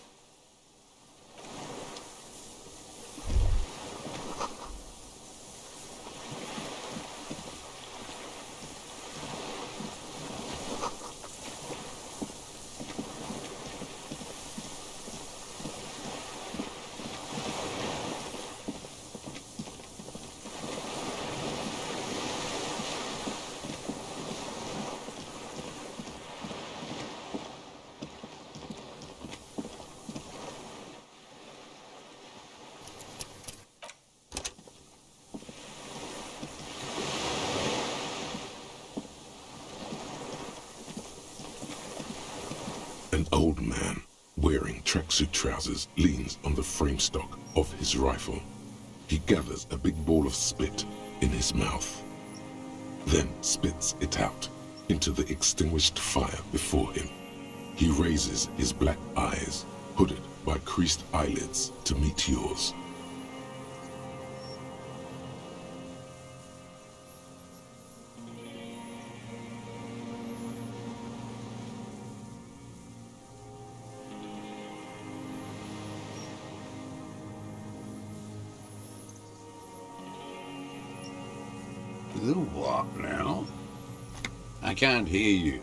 An old man, wearing tracksuit trousers, leans on the frame stock of his rifle. He gathers a big ball of spit in his mouth, then spits it out into the extinguished fire before him. He raises his black eyes, hooded by creased eyelids, to meet yours. The what now? I can't hear you.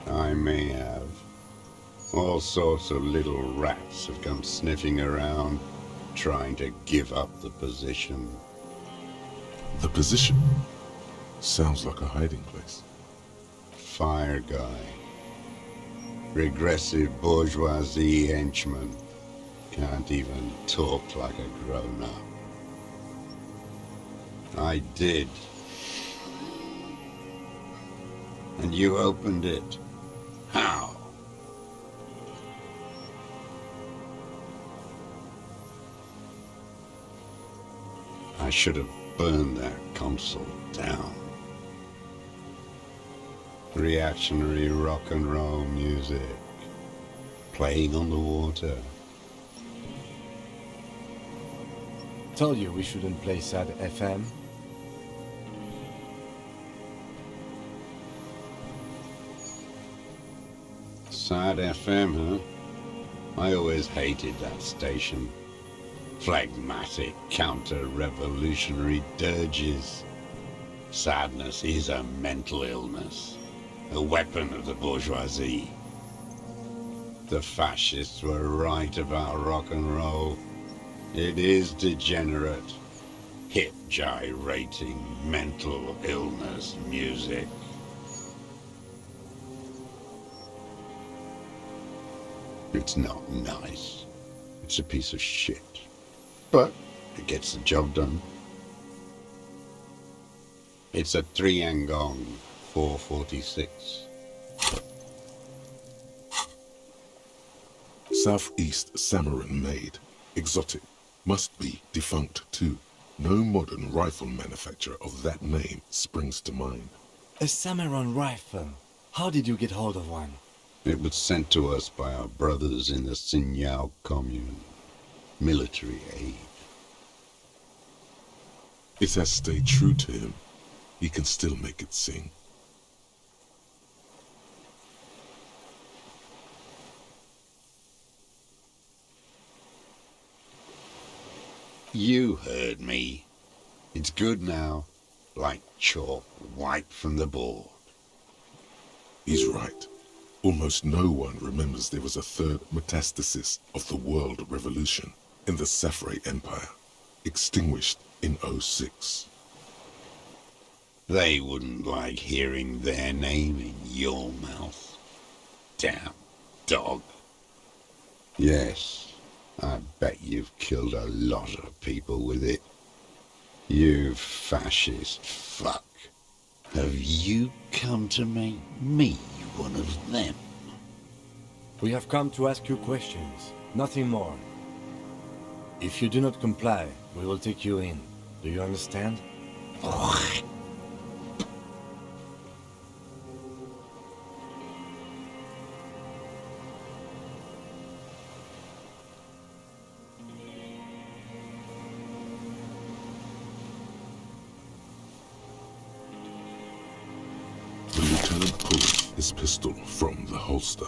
I may have. All sorts of little rats have come sniffing around, trying to give up the position. The position sounds like a hiding place. Fire guy. Regressive bourgeoisie henchman. Can't even talk like a grown-up. I did. And you opened it. How? I should have burned that console down. Reactionary rock and roll music. Playing on the water. Told you we shouldn't play sad FM. Sad FM, huh? I always hated that station. Phlegmatic, counter-revolutionary dirges. Sadness is a mental illness, a weapon of the bourgeoisie. The fascists were right about rock and roll. It is degenerate, hip gyrating, mental illness music. It's not nice. It's a piece of shit. But it gets the job done. It's a 3-Angong 446. Southeast Samaran made, exotic, must be defunct too. No modern rifle manufacturer of that name springs to mind. A Samaran rifle. How did you get hold of one? It was sent to us by our brothers in the Sinyao commune. Military aid. It has stayed true to him. He can still make it sing. You heard me. It's good now, like chalk wiped from the board. He's right. Almost no one remembers there was a third metastasis of the world revolution in the Safre Empire, extinguished in '06. They wouldn't like hearing their name in your mouth. Damn dog. Yes, I bet you've killed a lot of people with it. You fascist fuck. Have you come to make me one of them? We have come to ask you questions, nothing more. If you do not comply, we will take you in. Do you understand? The lieutenant pulled his pistol from the holster.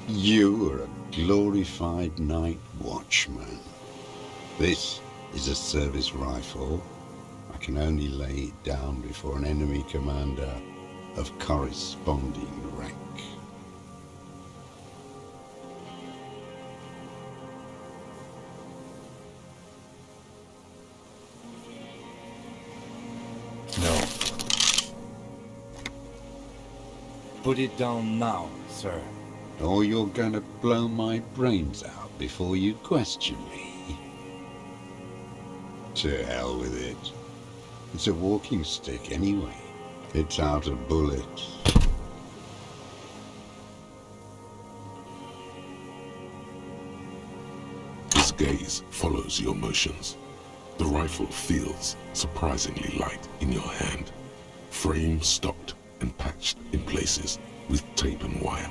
You are a glorified night watchman. This is a service rifle. I can only lay it down before an enemy commander of corresponding rank. No. Put it down now, sir. Or you're gonna blow my brains out before you question me. To hell with it. It's a walking stick anyway. It's out of bullets. His gaze follows your motions. The rifle feels surprisingly light in your hand. Frame stocked and patched in places with tape and wire.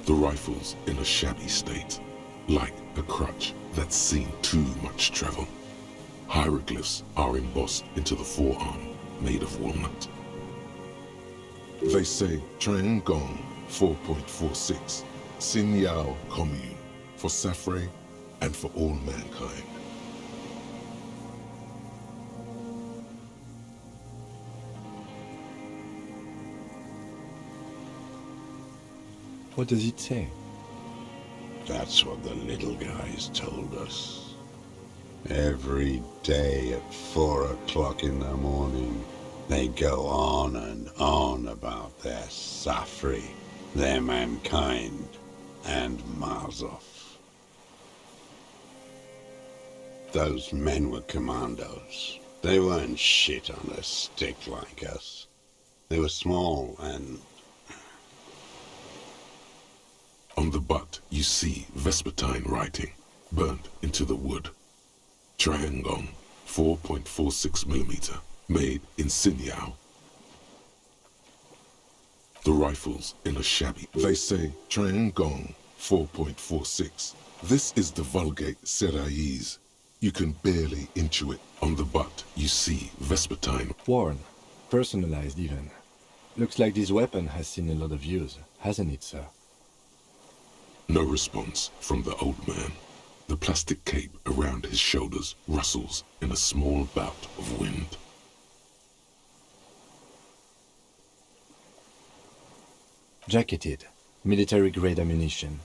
The rifle's in a shabby state, like a crutch that's seen too much travel. Hieroglyphs are embossed into the forearm, made of walnut. They say Triangong 4.46, Sin Yao Commune, for Safre and for all mankind. What does it say? That's what the little guys told us. Every day at 4 o'clock in the morning, they go on and on about their Safri, their mankind, and Mazov. Those men were commandos. They weren't shit on a stick like us. They were small and... On the butt, you see Vespertine writing, burnt into the wood. Triangong 4.46mm, made in Sinyao. The rifle's in a shabby. They say Triangong 4.46. This is the Vulgate Seraïs. You can barely intuit. On the butt, you see Vespertine. Worn. Personalized even. Looks like this weapon has seen a lot of use, hasn't it, sir? No response from the old man. The plastic cape around his shoulders rustles in a small bout of wind. Jacketed. Military-grade ammunition.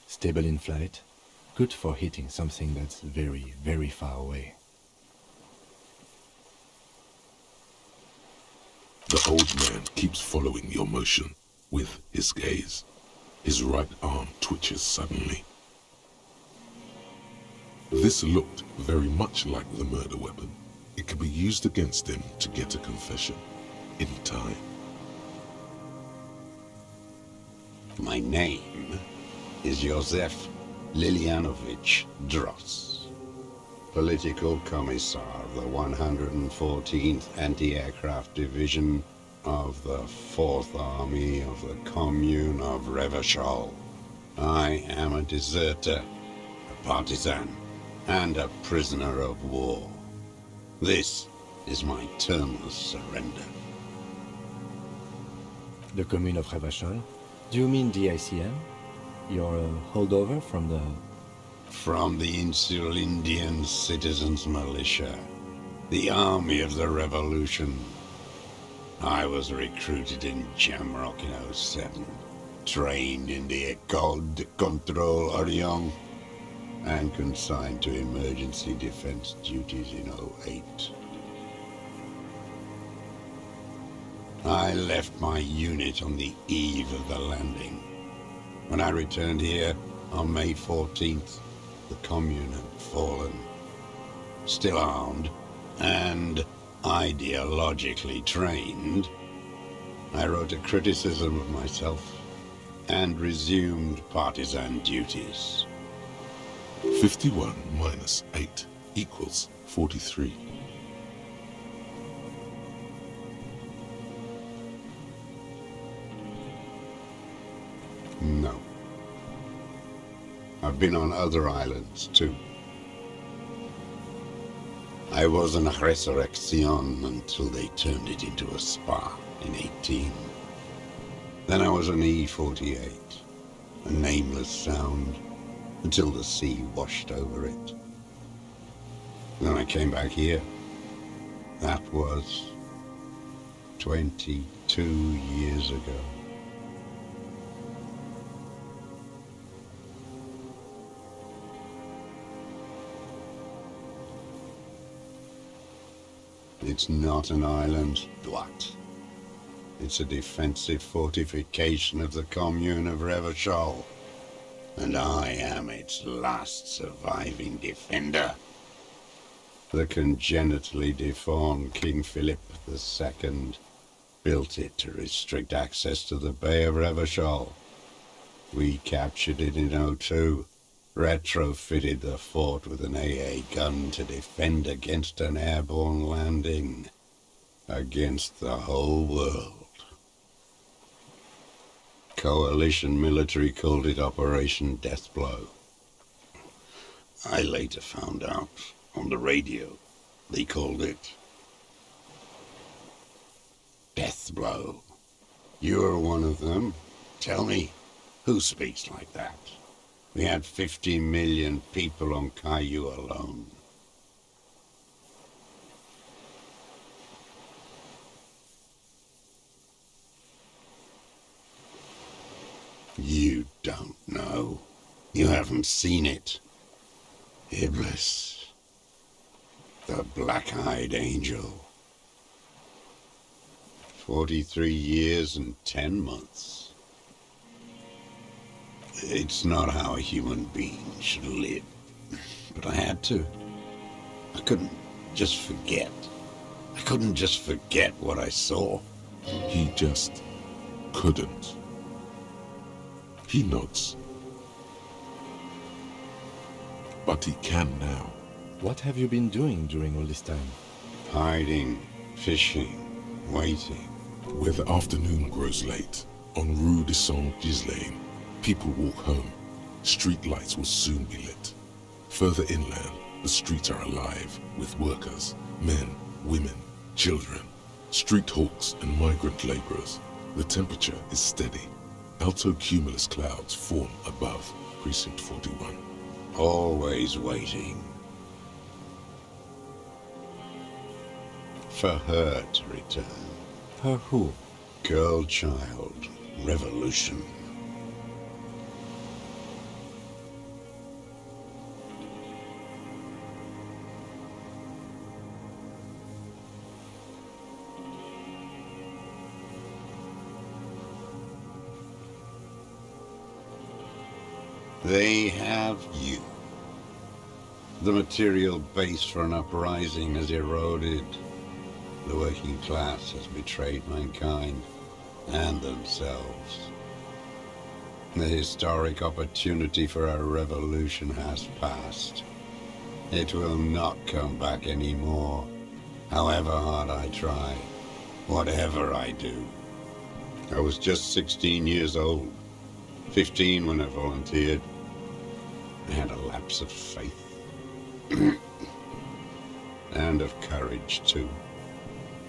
Stable in flight. Good for hitting something that's very, very far away. The old man keeps following your motion with his gaze. His right arm twitches suddenly. This looked very much like the murder weapon. It could be used against him to get a confession in time. My name is Josef Lilianovich Dross, Political Commissar of the 114th Anti-Aircraft Division of the 4th Army of the Commune of Revachol. I am a deserter, a partisan, and a prisoner of war. This is my termless surrender. The commune of Revachol? Do you mean the ICM? You're a holdover from the... From the Insular Indian Citizens Militia, the army of the revolution. I was recruited in Jamrock in '07, trained in the École de Contrôle Orient, and consigned to emergency defense duties in '08. I left my unit on the eve of the landing. When I returned here on May 14th, the Commune had fallen. Still armed and ideologically trained, I wrote a criticism of myself and resumed partisan duties. 51 minus 8 equals 43. No. I've been on other islands, too. I was an Resurrection until they turned it into a spa in '18. Then I was an E-48, a nameless sound, until the sea washed over it. Then I came back here. That was 22 years ago. It's not an island, Dwight. It's a defensive fortification of the Commune of Revachol. And I am its last surviving defender. The congenitally deformed King Philip II built it to restrict access to the Bay of Revachol. We captured it in '02. Retrofitted the fort with an AA gun to defend against an airborne landing. Against the whole world. Coalition military called it Operation Deathblow. I later found out on the radio they called it Deathblow. You're one of them. Tell me, who speaks like that? We had 50 million people on Caillou alone. You don't know. You haven't seen it. Iblis. The black-eyed angel. 43 years and 10 months. It's not how a human being should live. But I had to. I couldn't just forget. I couldn't just forget what I saw. He just couldn't. He nods. But he can now. What have you been doing during all this time? Hiding, fishing, waiting. Where the afternoon grows late, on Rue de Saint-Ghislain, people walk home. Street lights will soon be lit. Further inland, the streets are alive with workers, men, women, children, street hawks and migrant laborers. The temperature is steady. Alto cumulus clouds form above Precinct 41. Always waiting. For her to return. Her who? Girl, child, revolution. They have you. The material base for an uprising has eroded. The working class has betrayed mankind and themselves. The historic opportunity for a revolution has passed. It will not come back anymore, however hard I try, whatever I do. I was just 16 years old, 15 when I volunteered. I had a lapse of faith. And of courage, too.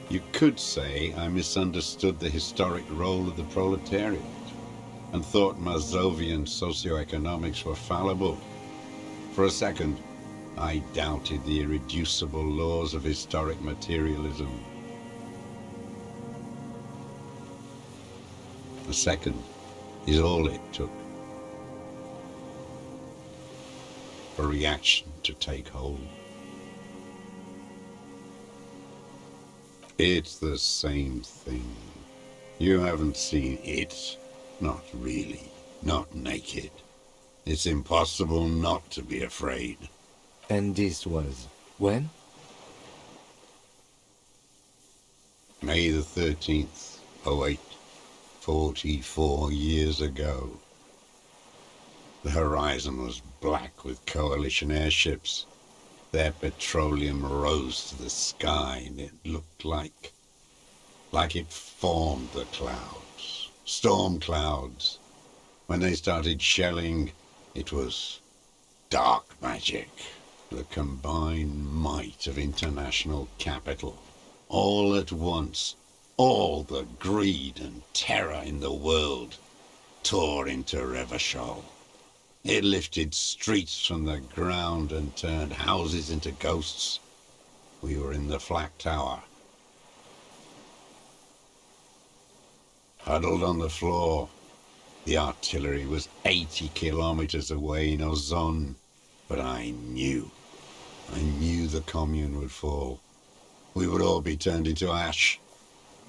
You could say I misunderstood the historic role of the proletariat. and thought Mazovian socioeconomics were fallible. For a second, I doubted the irreducible laws of historic materialism. A second is all it took for reaction to take hold. It's the same thing. You haven't seen it. Not really. Not naked. It's impossible not to be afraid. And this was when? May the 13th, 08, 44 years ago. The horizon was black with coalition airships. Their petroleum rose to the sky, and it looked like it formed the clouds, storm clouds. When they started shelling, it was dark magic, the combined might of international capital. All at once, all the greed and terror in the world tore into Revachol. It lifted streets from the ground and turned houses into ghosts. We were in the flak tower, huddled on the floor. The artillery was 80 kilometers away in Ozon, but I knew the commune would fall. We would all be turned into ash.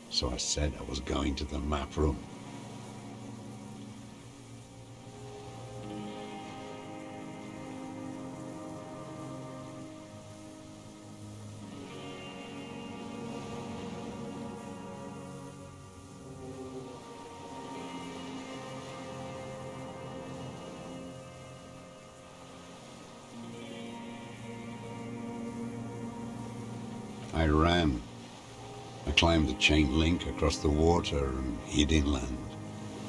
So I said I was going to the map room. I ran. I climbed the chain link across the water and hid inland,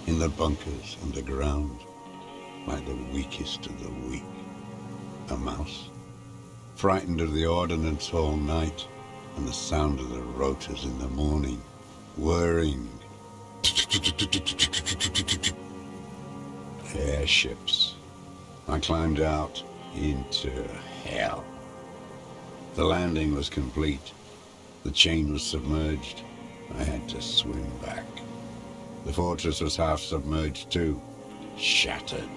in the bunkers underground, like the weakest of the weak. A mouse, frightened of the ordnance all night and the sound of the rotors in the morning, whirring. Airships. I climbed out into hell. The landing was complete. The chain was submerged. I had to swim back. The fortress was half submerged too, shattered.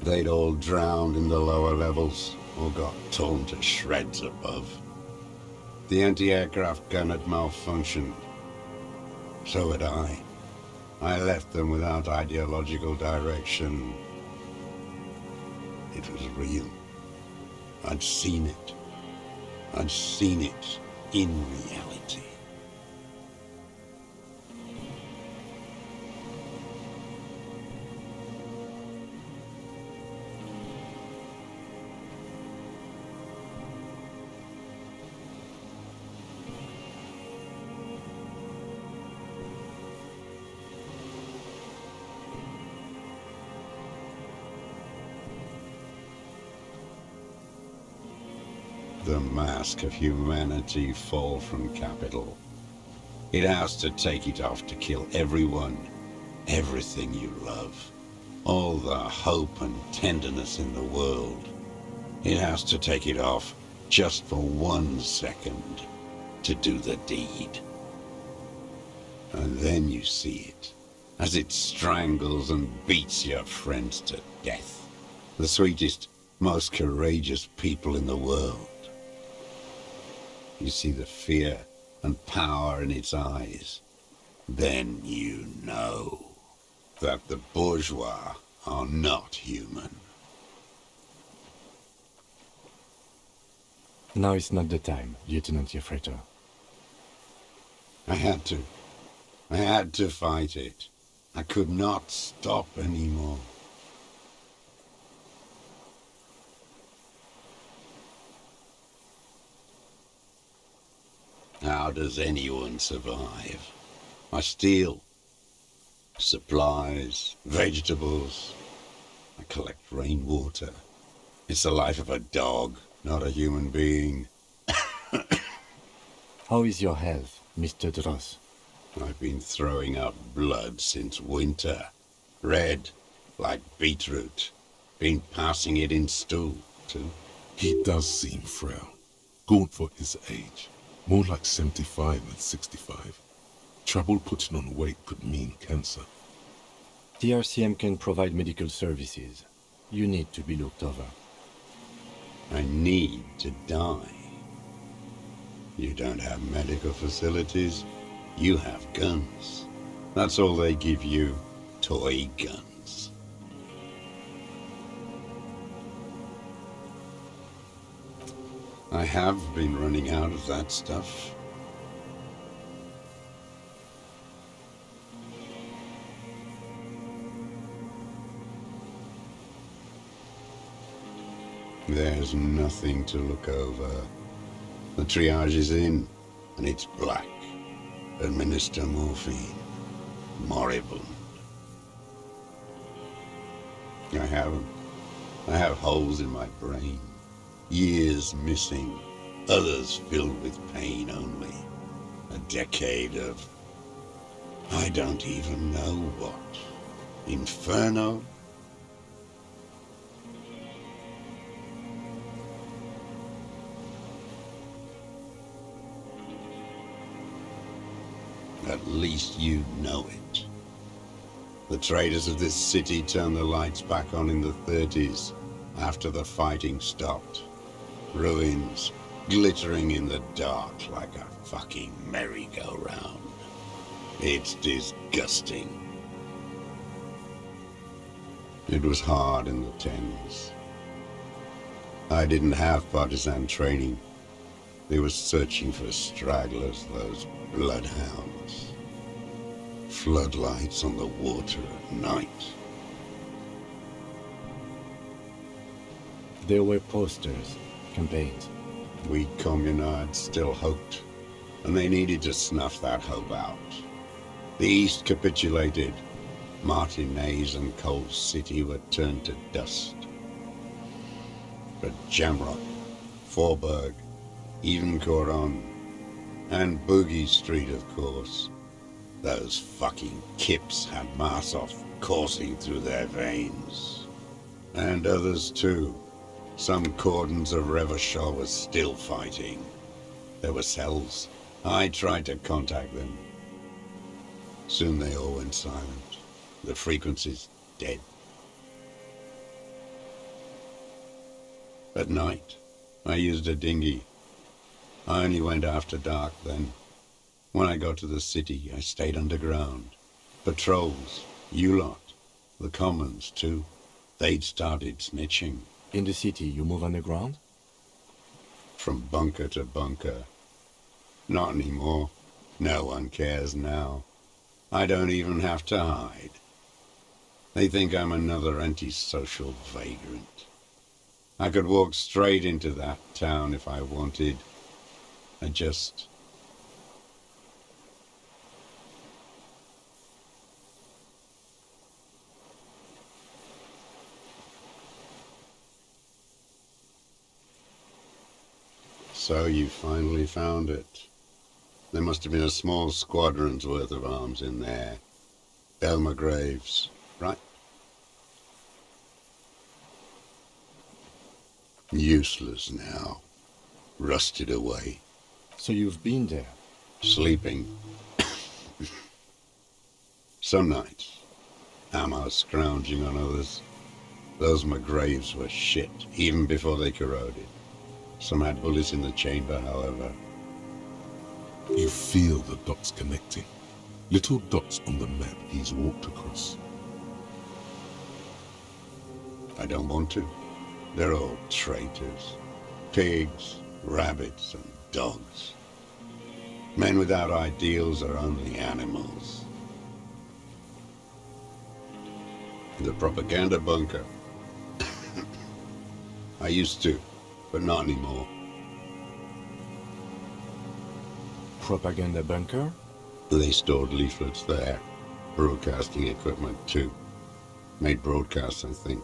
They'd all drowned in the lower levels or got torn to shreds above. The anti-aircraft gun had malfunctioned. So had I. I left them without ideological direction. It was real. I'd seen it. I'd seen it in reality. The mask of humanity fall from capital. It has to take it off to kill everyone, everything you love, all the hope and tenderness in the world. It has to take it off just for 1 second to do the deed. And then you see it, as it strangles and beats your friends to death. The sweetest, most courageous people in the world. You see the fear and power in its eyes. Then you know that the bourgeois are not human. Now is not the time, Lieutenant Jeffreter. I had to fight it. I could not stop anymore. How does anyone survive? I steal supplies, vegetables. I collect rainwater. It's the life of a dog, not a human being. How is your health, Mr. Dross? I've been throwing up blood since winter. Red, like beetroot. Been passing it in stool, too. He does seem frail, gaunt for his age, more like 75 than 65. Trouble putting on weight could mean cancer. TRCM can provide medical services. You need to be looked over. I need to die. You don't have medical facilities. You have guns. That's all they give you. Toy guns. I have been running out of that stuff. There's nothing to look over. The triage is in, and it's black. Administer morphine. Moribund. I have holes in my brain. Years missing. Others filled with pain only. A decade of... I don't even know what. Inferno? At least you know it. The traders of this city turned the lights back on in the 30s, after the fighting stopped. Ruins, glittering in the dark like a fucking merry-go-round. It's disgusting. It was hard in the 10s. I didn't have partisan training. They were searching for stragglers, those bloodhounds. Floodlights on the water at night. There were posters, campaigns. We communards still hoped, and they needed to snuff that hope out. The East capitulated. Martinez and Cold City were turned to dust. But Jamrock, Forburg, even Coron, and Boogie Street, of course. Those fucking kips had Marsov coursing through their veins. And others too. Some cordons of Revachol was still fighting. There were cells. I tried to contact them. Soon they all went silent. The frequencies dead. At night, I used a dinghy. I only went after dark then. When I got to the city, I stayed underground. Patrols, you lot, the commons too. They'd started snitching. In the city, you move underground? From bunker to bunker. Not anymore. No one cares now. I don't even have to hide. They think I'm another antisocial vagrant. I could walk straight into that town if I wanted. I just... So you finally found it. There must have been a small squadron's worth of arms in there. Belmer Graves, right? Useless now. Rusted away. So you've been there? Sleeping. Some nights. Ammo scrounging on others. Those McGraves were shit, even before they corroded. Some had bullets in the chamber, however. You feel the dots connecting. Little dots on the map he's walked across. I don't want to. They're all traitors. Pigs, rabbits, and dogs. Men without ideals are only animals. The propaganda bunker. I used to, but not anymore. Propaganda bunker? They stored leaflets there. Broadcasting equipment, too. Made broadcasts, I think.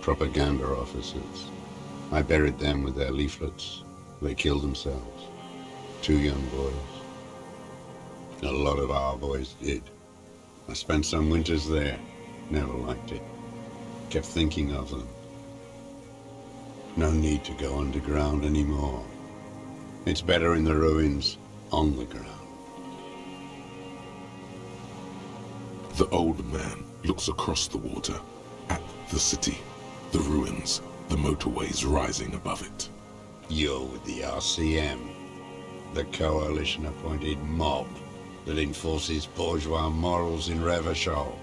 Propaganda officers. I buried them with their leaflets. They killed themselves. 2 young boys. A lot of our boys did. I spent some winters there. Never liked it. Kept thinking of them. No need to go underground anymore. It's better in the ruins, on the ground. The old man looks across the water, at the city, the ruins, the motorways rising above it. You're with the RCM, the coalition-appointed mob that enforces bourgeois morals in Revachol.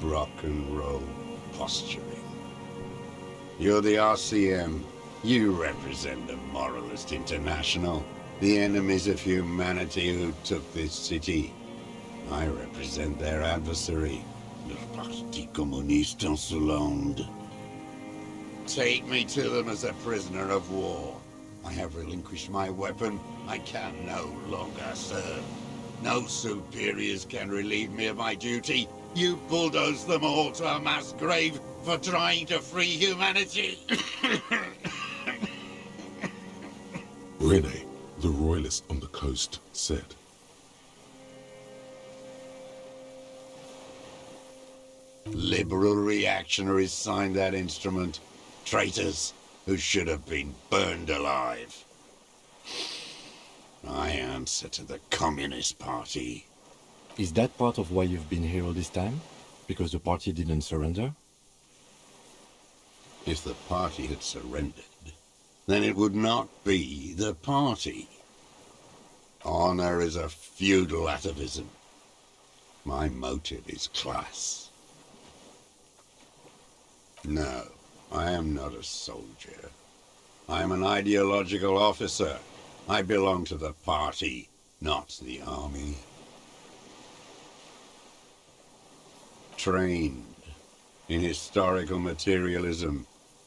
Rock and roll posturing. You're the RCM. You represent the Moralist International, the enemies of humanity who took this city. I represent their adversary, le Parti Communiste Insolente. Take me to them as a prisoner of war. I have relinquished my weapon. I can no longer serve. No superiors can relieve me of my duty. You bulldoze them all to a mass grave for trying to free humanity. Rene, the royalist on the coast, said, Liberal reactionaries signed that instrument. Traitors who should have been burned alive. I answer to the Communist Party. Is that part of why you've been here all this time? Because the party didn't surrender? If the party had surrendered, then it would not be the party. Honor is a feudal atavism. My motive is class. No, I am not a soldier. I am an ideological officer. I belong to the party, not the army. Trained in historical materialism,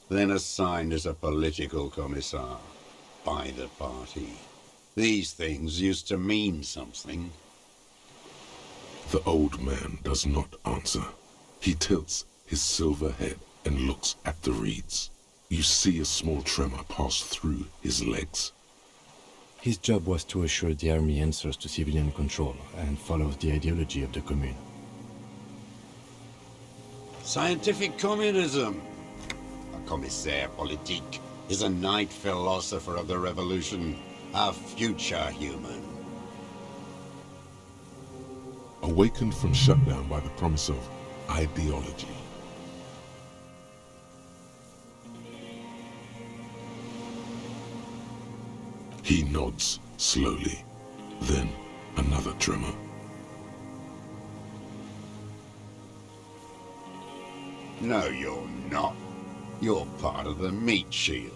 then assigned as a political commissar by the party. These things used to mean something. The old man does not answer. He tilts his silver head and looks at the reeds. You see a small tremor pass through his legs. His job was to assure the army answers to civilian control and follows the ideology of the Commune. Scientific communism. A commissaire politique is a night philosopher of the revolution, a future human. Awakened from shutdown by the promise of ideology. He nods slowly, then another tremor. No, you're not. You're part of the meat shield.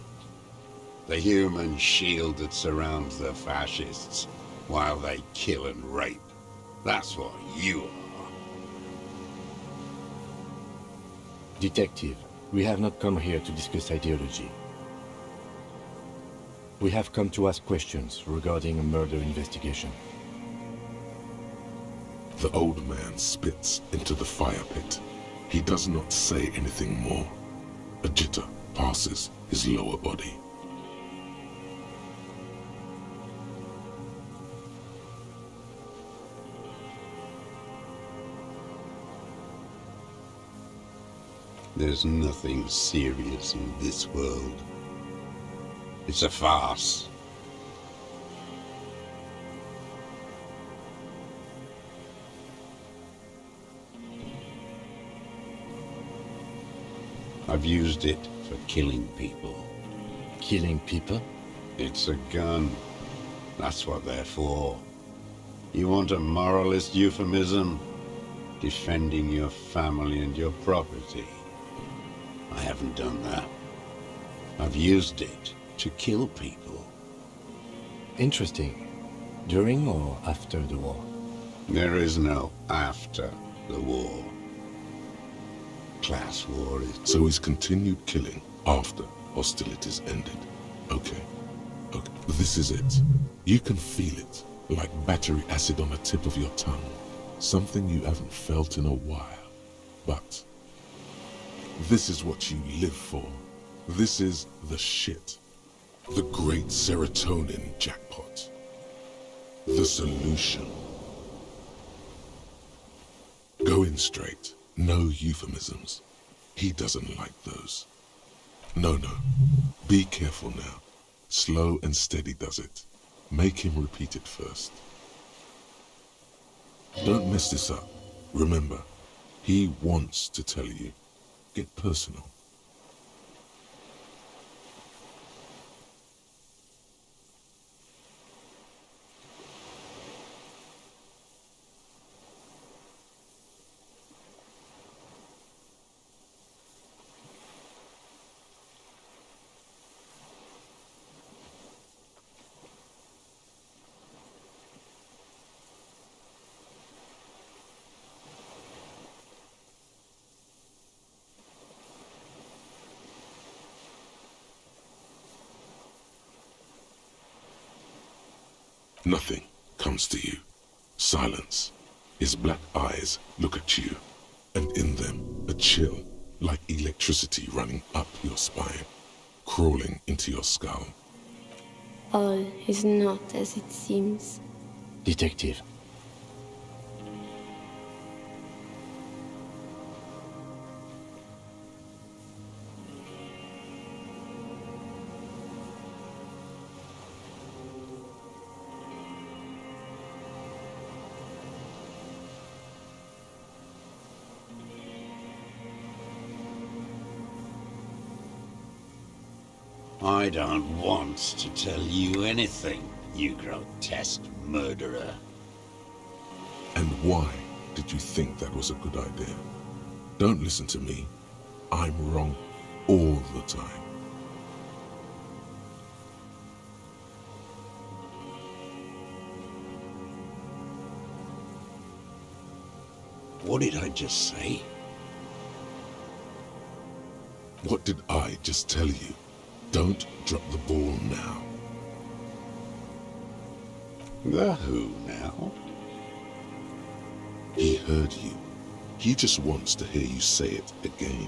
The human shield that surrounds the fascists while they kill and rape. That's what you are. Detective, we have not come here to discuss ideology. We have come to ask questions regarding a murder investigation. The old man spits into the fire pit. He does not say anything more. A jitter passes his lower body. There's nothing serious in this world. It's a farce. I've used it for killing people. Killing people? It's a gun. That's what they're for. You want a moralist euphemism? Defending your family and your property. I haven't done that. I've used it to kill people. Interesting. During or after the war? There is no after the war. Class war is... So he's continued killing after hostilities ended. Okay. This is it. You can feel it. like battery acid on the tip of your tongue, something you haven't felt in a while. But this is what you live for. This is the shit. The great serotonin jackpot. The solution. Go in straight. No euphemisms. He doesn't like those. No. Be careful now. Slow and steady does it. Make him repeat it first. Don't mess this up. Remember, he wants to tell you. Get personal. Nothing comes to you. Silence. His black eyes look at you, and in them a chill, like electricity running up your spine, crawling into your skull. All is not as it seems. Detective. I don't want to tell you anything, you grotesque murderer. And why did you think that was a good idea? Don't listen to me. I'm wrong all the time. What did I just say? What did I just tell you? Don't drop the ball now. The who now? He heard you. He just wants to hear you say it again.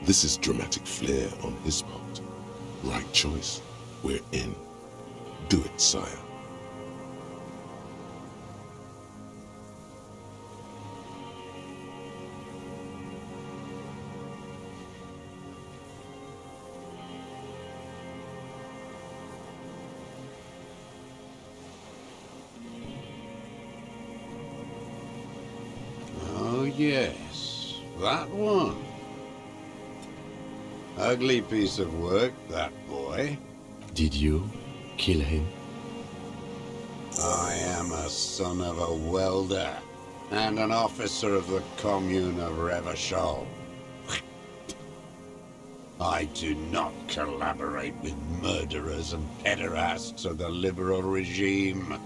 This is dramatic flair on his part. Right choice. We're in. Do it, sire. Oh yes, that one. Ugly piece of work, that boy. Did you kill him? I am a son of a welder and an officer of the commune of Revachol. I do not collaborate with murderers and pederasts of the liberal regime.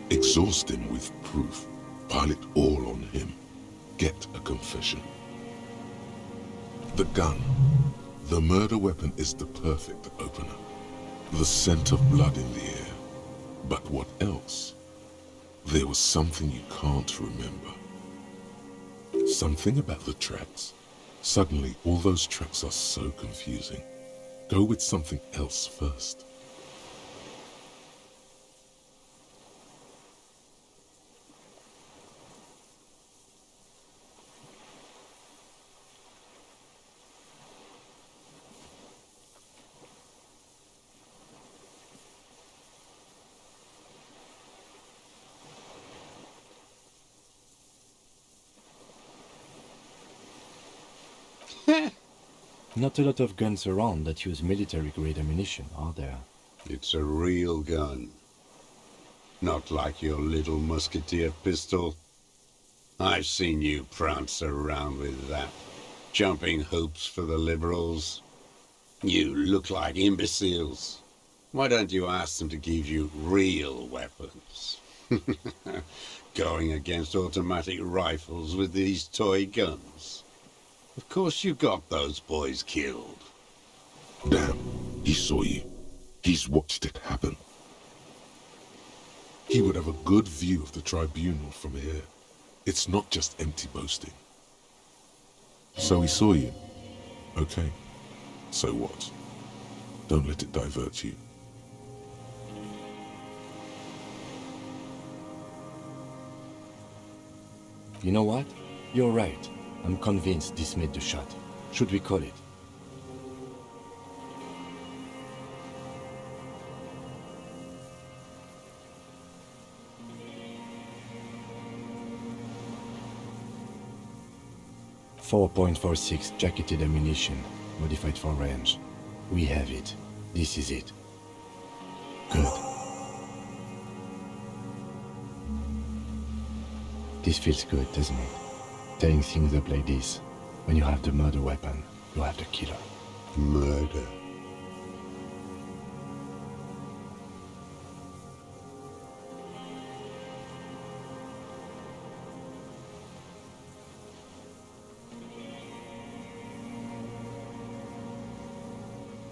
Exhaust him with proof. Pile it all on him. Get a confession. The gun. The murder weapon is the perfect opener. The scent of blood in the air. But what else? There was something you can't remember. Something about the tracks. Suddenly, all those tracks are so confusing. Go with something else first. Not a lot of guns around that use military-grade ammunition, are there? It's a real gun. Not like your little musketeer pistol. I've seen you prance around with that, jumping hoops for the liberals. You look like imbeciles. Why don't you ask them to give you real weapons? Going against automatic rifles with these toy guns. Of course you got those boys killed. Damn, he saw you. He's watched it happen. He would have a good view of the tribunal from here. It's not just empty boasting. So he saw you. Okay. So what? Don't let it divert you. You know what? You're right. I'm convinced this made the shot. Should we call it? .46 jacketed ammunition, modified for range. We have it. This is it. Good. This feels good, doesn't it? Tearing things up like this. When you have the murder weapon, you have the killer. Murder.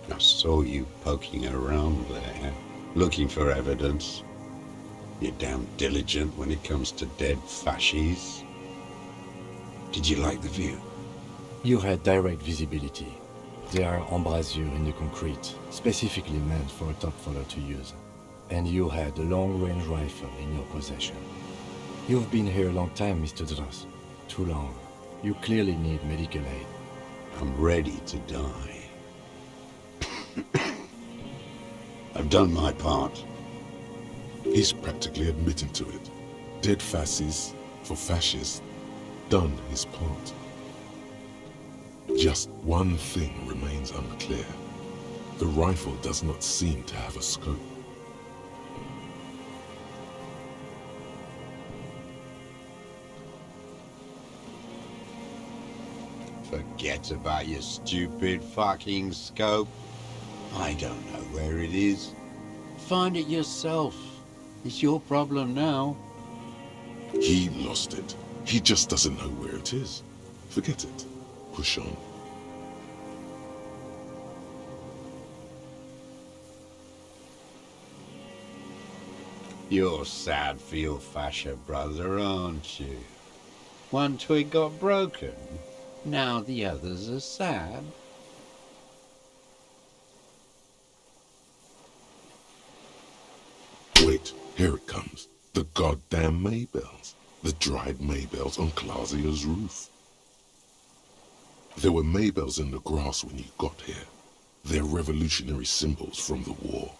I saw you poking around there, looking for evidence. You're damn diligent when it comes to dead fascies. Did you like the view? You had direct visibility. There are embrasures in the concrete, specifically meant for a top follower to use. And you had a long-range rifle in your possession. You've been here a long time, Mr. Dross. Too long. You clearly need medical aid. I'm ready to die. I've done my part. He's practically admitting to it. Dead fascists for fascists. Done his part. Just one thing remains unclear. The rifle does not seem to have a scope. Forget about your stupid fucking scope. I don't know where it is. Find it yourself. It's your problem now. He lost it. He just doesn't know where it is. Forget it. Push on. You're sad for your fascia brother, aren't you? One twig got broken. Now the others are sad. Wait, here it comes. The goddamn Maybells. The dried Maybells on Clausia's roof. There were Maybells in the grass when you got here. They're revolutionary symbols from the war.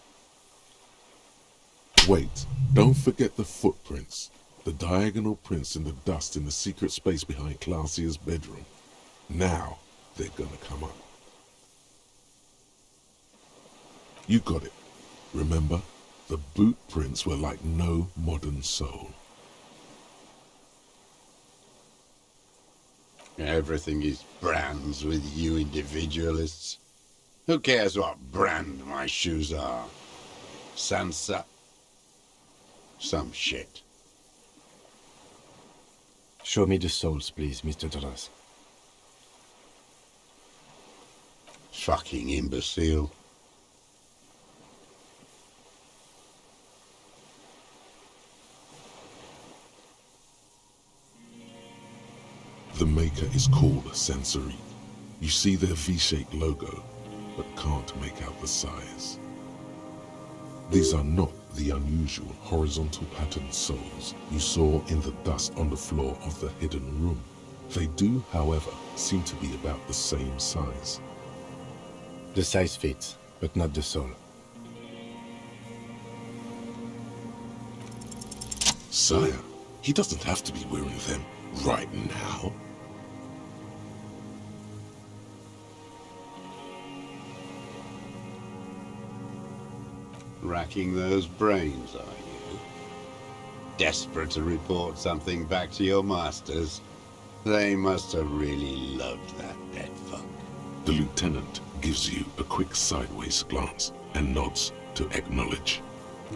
Wait, don't forget the footprints. The diagonal prints in the dust in the secret space behind Clausia's bedroom. Now, they're gonna come up. You got it. Remember? The boot prints were like no modern soul. Everything is brands with you individualists. Who cares what brand my shoes are? Sansa? Some shit. Show me the soles, please, Mr. Dross. Fucking imbecile. The maker is called Sensory. You see their V-shaped logo, but can't make out the size. These are not the unusual horizontal patterned soles you saw in the dust on the floor of the hidden room. They do, however, seem to be about the same size. The size fits, but not the sole. Sire, he doesn't have to be wearing them right now. Racking those brains, are you? Desperate to report something back to your masters? They must have really loved that dead fuck. The lieutenant gives you a quick sideways glance and nods to acknowledge.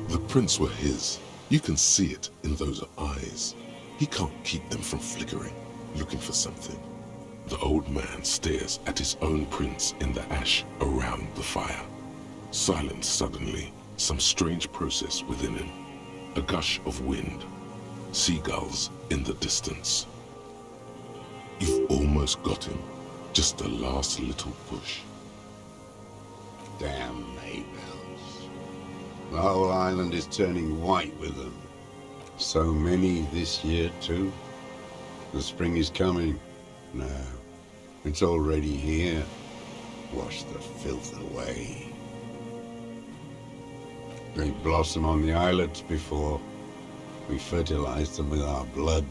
The prints were his. You can see it in those eyes. He can't keep them from flickering, looking for something. The old man stares at his own prints in the ash around the fire. Silent suddenly, some strange process within him. A gush of wind. Seagulls in the distance. You've almost got him. Just a last little push. Damn Maybells. The whole island is turning white with them. So many this year, too. The spring is coming. No, it's already here. Wash the filth away. They blossom on the islets before we fertilize them with our blood.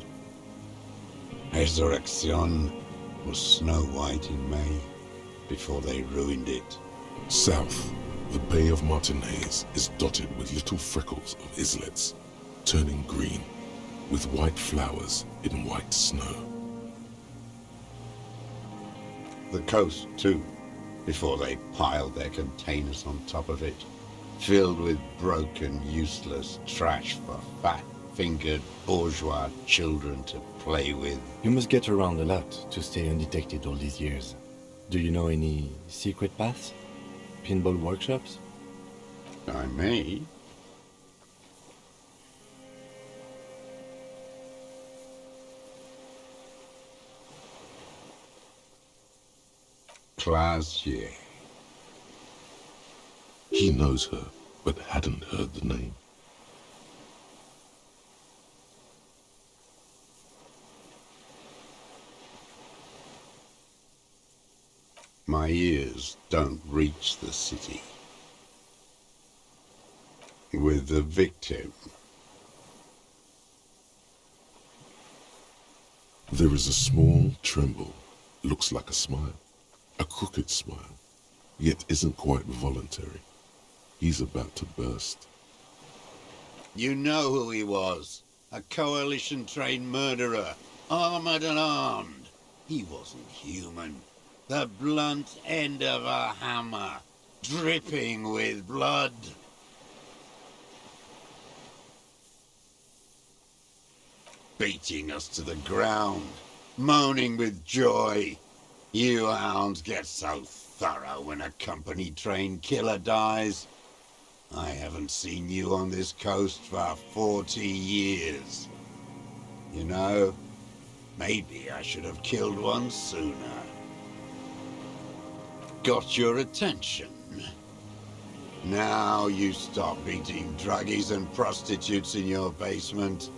Resurrection was snow white in May before they ruined it. South, the Bay of Martinez is dotted with little freckles of islets, turning green, with white flowers in white snow. The coast, too, before they piled their containers on top of it, filled with broken, useless trash for fat-fingered bourgeois children to play with. You must get around a lot to stay undetected all these years. Do you know any secret paths? Pinball workshops? I may. Classier. He knows her, but hadn't heard the name. My ears don't reach the city. With the victim. There is a small tremble, looks like a smile, a crooked smile, yet isn't quite voluntary. He's about to burst. You know who he was. A coalition-trained murderer, armored and armed. He wasn't human. The blunt end of a hammer, dripping with blood. Beating us to the ground, moaning with joy. You hounds get so thorough when a company-trained killer dies. I haven't seen you on this coast for 40 years. You know, maybe I should have killed one sooner. Got your attention. Now you stop beating druggies and prostitutes in your basement.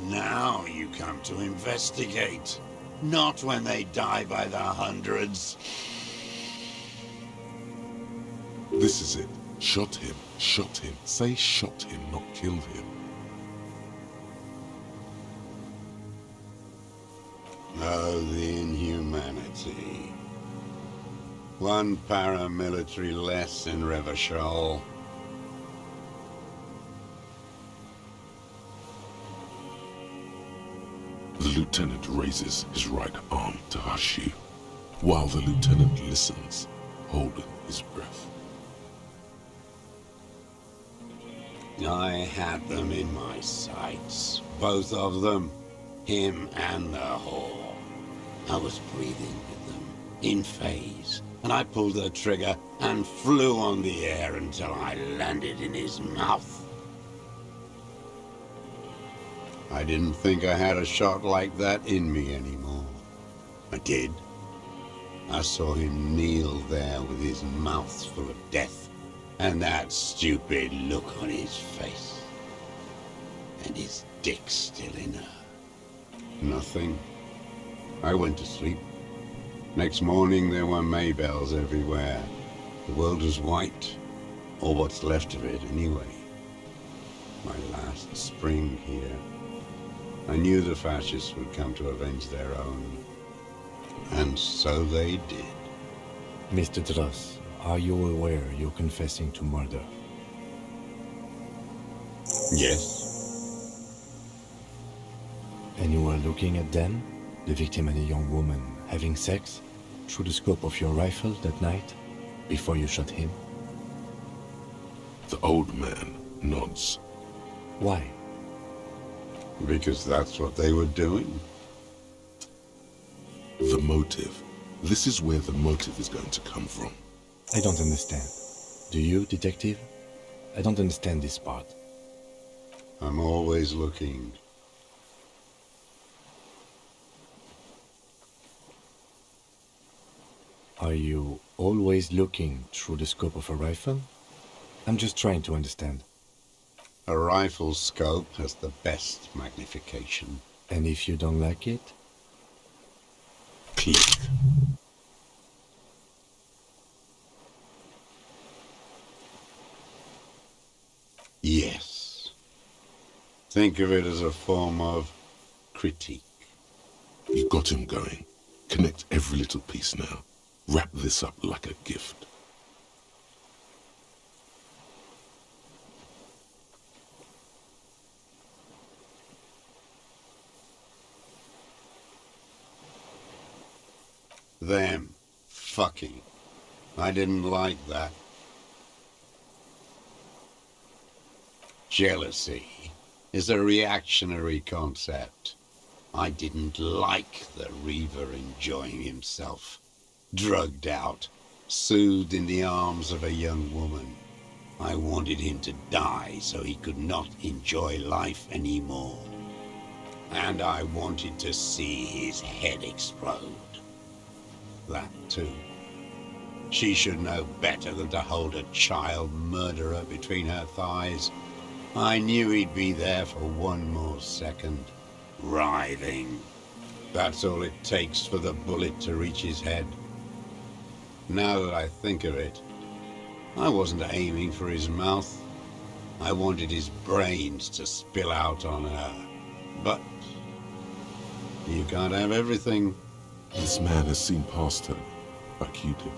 Now you come to investigate. Not when they die by the hundreds. This is it. Shot him. Shot him. Say shot him, not killed him. Oh, the inhumanity. One paramilitary less in Revachol. The lieutenant raises his right arm to hush you, while the lieutenant listens, holding his breath. I had them in my sights, both of them, him and the whore. I was breathing with them, in phase, and I pulled the trigger and flew on the air until I landed in his mouth. I didn't think I had a shot like that in me anymore. I did. I saw him kneel there with his mouth full of death, and that stupid look on his face. And his dick still in her. Nothing. I went to sleep. Next morning there were Maybells everywhere. The world was white, or what's left of it anyway. My last spring here. I knew the fascists would come to avenge their own. And so they did. Mr. Dross, are you aware you're confessing to murder? Yes. And you were looking at them, the victim and a young woman, having sex, through the scope of your rifle that night, before you shot him? The old man nods. Why? Because that's what they were doing. The motive. This is where the motive is going to come from. I don't understand. Do you, detective? I don't understand this part. I'm always looking. Are you always looking through the scope of a rifle? I'm just trying to understand. A rifle scope has the best magnification. And if you don't like it? Click. Yes. Think of it as a form of critique. You've got him going. Connect every little piece now. Wrap this up like a gift. Them fucking. I didn't like that. Jealousy is a reactionary concept. I didn't like the Reaver enjoying himself, drugged out, soothed in the arms of a young woman. I wanted him to die so he could not enjoy life anymore. And I wanted to see his head explode. That too. She should know better than to hold a child murderer between her thighs. I knew he'd be there for one more second, writhing. That's all it takes for the bullet to reach his head. Now that I think of it, I wasn't aiming for his mouth. I wanted his brains to spill out on her. But you can't have everything. This man has seen past her, like you did.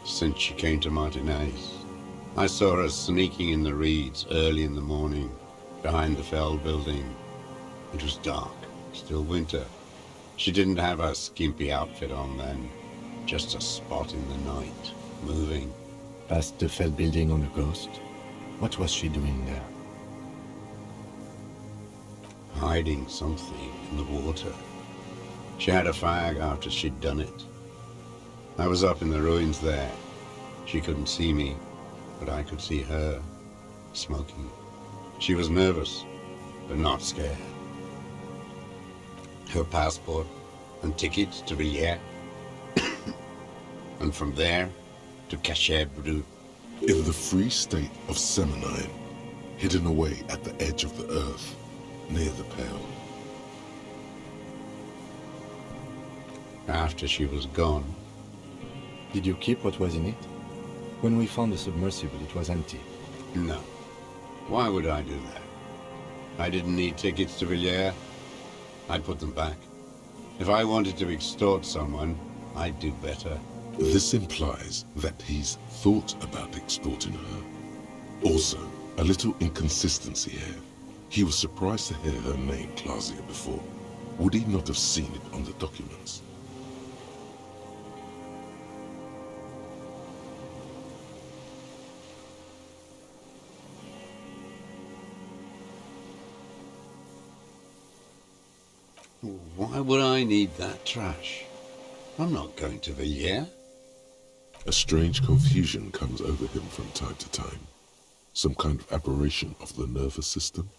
Since she came to Martinez, I saw her sneaking in the reeds early in the morning, behind the Fell building. It was dark, still winter. She didn't have her skimpy outfit on then, just a spot in the night, moving. Past the Fell building on the coast? What was she doing there? Hiding something in the water. She had a fag after she'd done it. I was up in the ruins there. She couldn't see me, but I could see her, smoking. She was nervous, but not scared. Her passport and tickets to Villiers, and from there to Cachet Brut. In the free state of Seminine, hidden away at the edge of the earth, near the Pale. After she was gone, Did you keep what was in it? When we found the submersible, it was empty. no. Why would I do that? I didn't need tickets to Villiers. I'd put them back. If I wanted to extort someone, I'd do better. This implies that he's thought about extorting her. Also, a little inconsistency here. He was surprised to hear her name Clausia before. Would he not have seen it on the documents? Why would I need that trash? I'm not going to Villiers. A strange confusion comes over him from time to time. Some kind of aberration of the nervous system.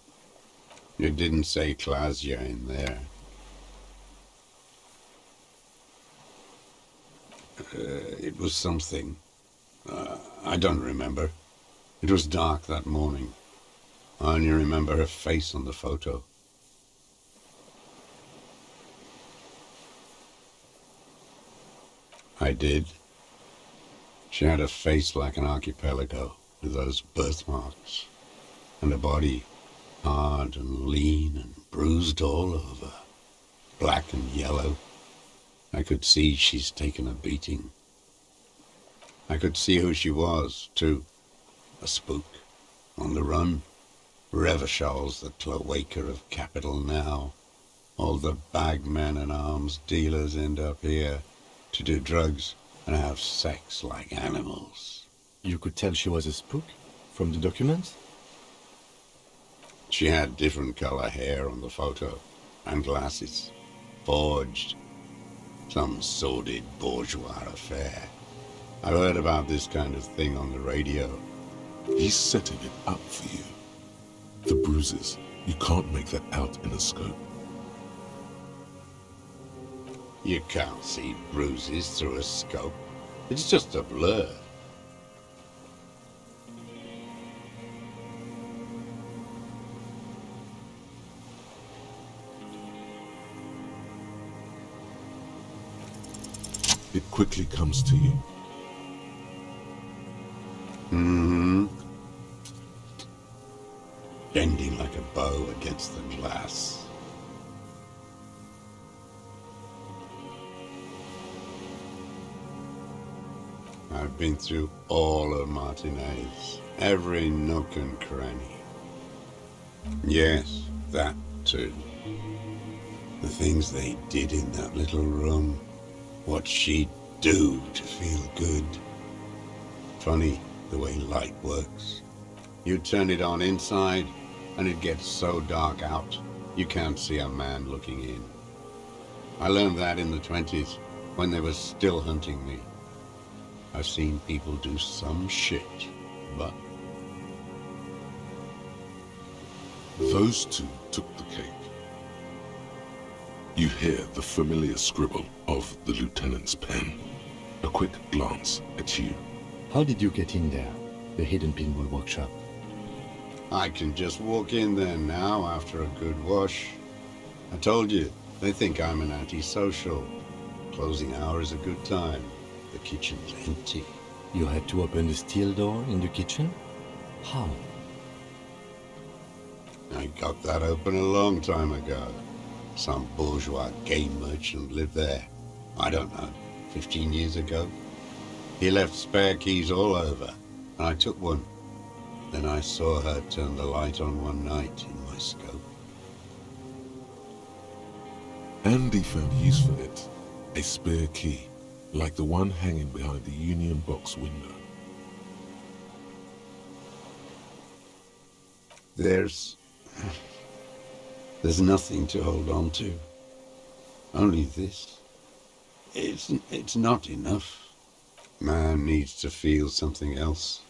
You didn't say Clausia in there. It was something. I don't remember. It was dark that morning. I only remember her face on the photo. I did. She had a face like an archipelago, with those birthmarks, and a body hard and lean and bruised all over, black and yellow. I could see she's taken a beating. I could see who she was, too. A spook, on the run. Revachol's the cloaca of capital now. All the bagmen and arms dealers end up here to do drugs and have sex like animals. You could tell she was a spook? From the documents? She had different color hair on the photo, and glasses. Forged. Some sordid bourgeois affair. I heard about this kind of thing on the radio. He's setting it up for you. The bruises, you can't make that out in a scope. You can't see bruises through a scope. It's just a blur. It quickly comes to you. Mm-hmm. Bending like a bow against the glass. I've been through all of Martinez, every nook and cranny. Yes, that too. The things they did in that little room, what she'd do to feel good. Funny the way light works. You turn it on inside, and it gets so dark out, you can't see a man looking in. I learned that in the 20s, when they were still hunting me. I've seen people do some shit, but... Those two took the cake. You hear the familiar scribble of the lieutenant's pen. A quick glance at you. How did you get in there? The hidden pinball workshop. I can just walk in there now after a good wash. I told you, they think I'm an antisocial. Closing hour is a good time. The kitchen's empty. You had to open the steel door in the kitchen? How? I got that open a long time ago. Some bourgeois game merchant lived there. I don't know, 15 years ago. He left spare keys all over, and I took one. Then I saw her turn the light on one night in my scope. Andy found use for it. A spare key, like the one hanging behind the Union box window. There's nothing to hold on to. Only this. It's not enough. Man needs to feel something else.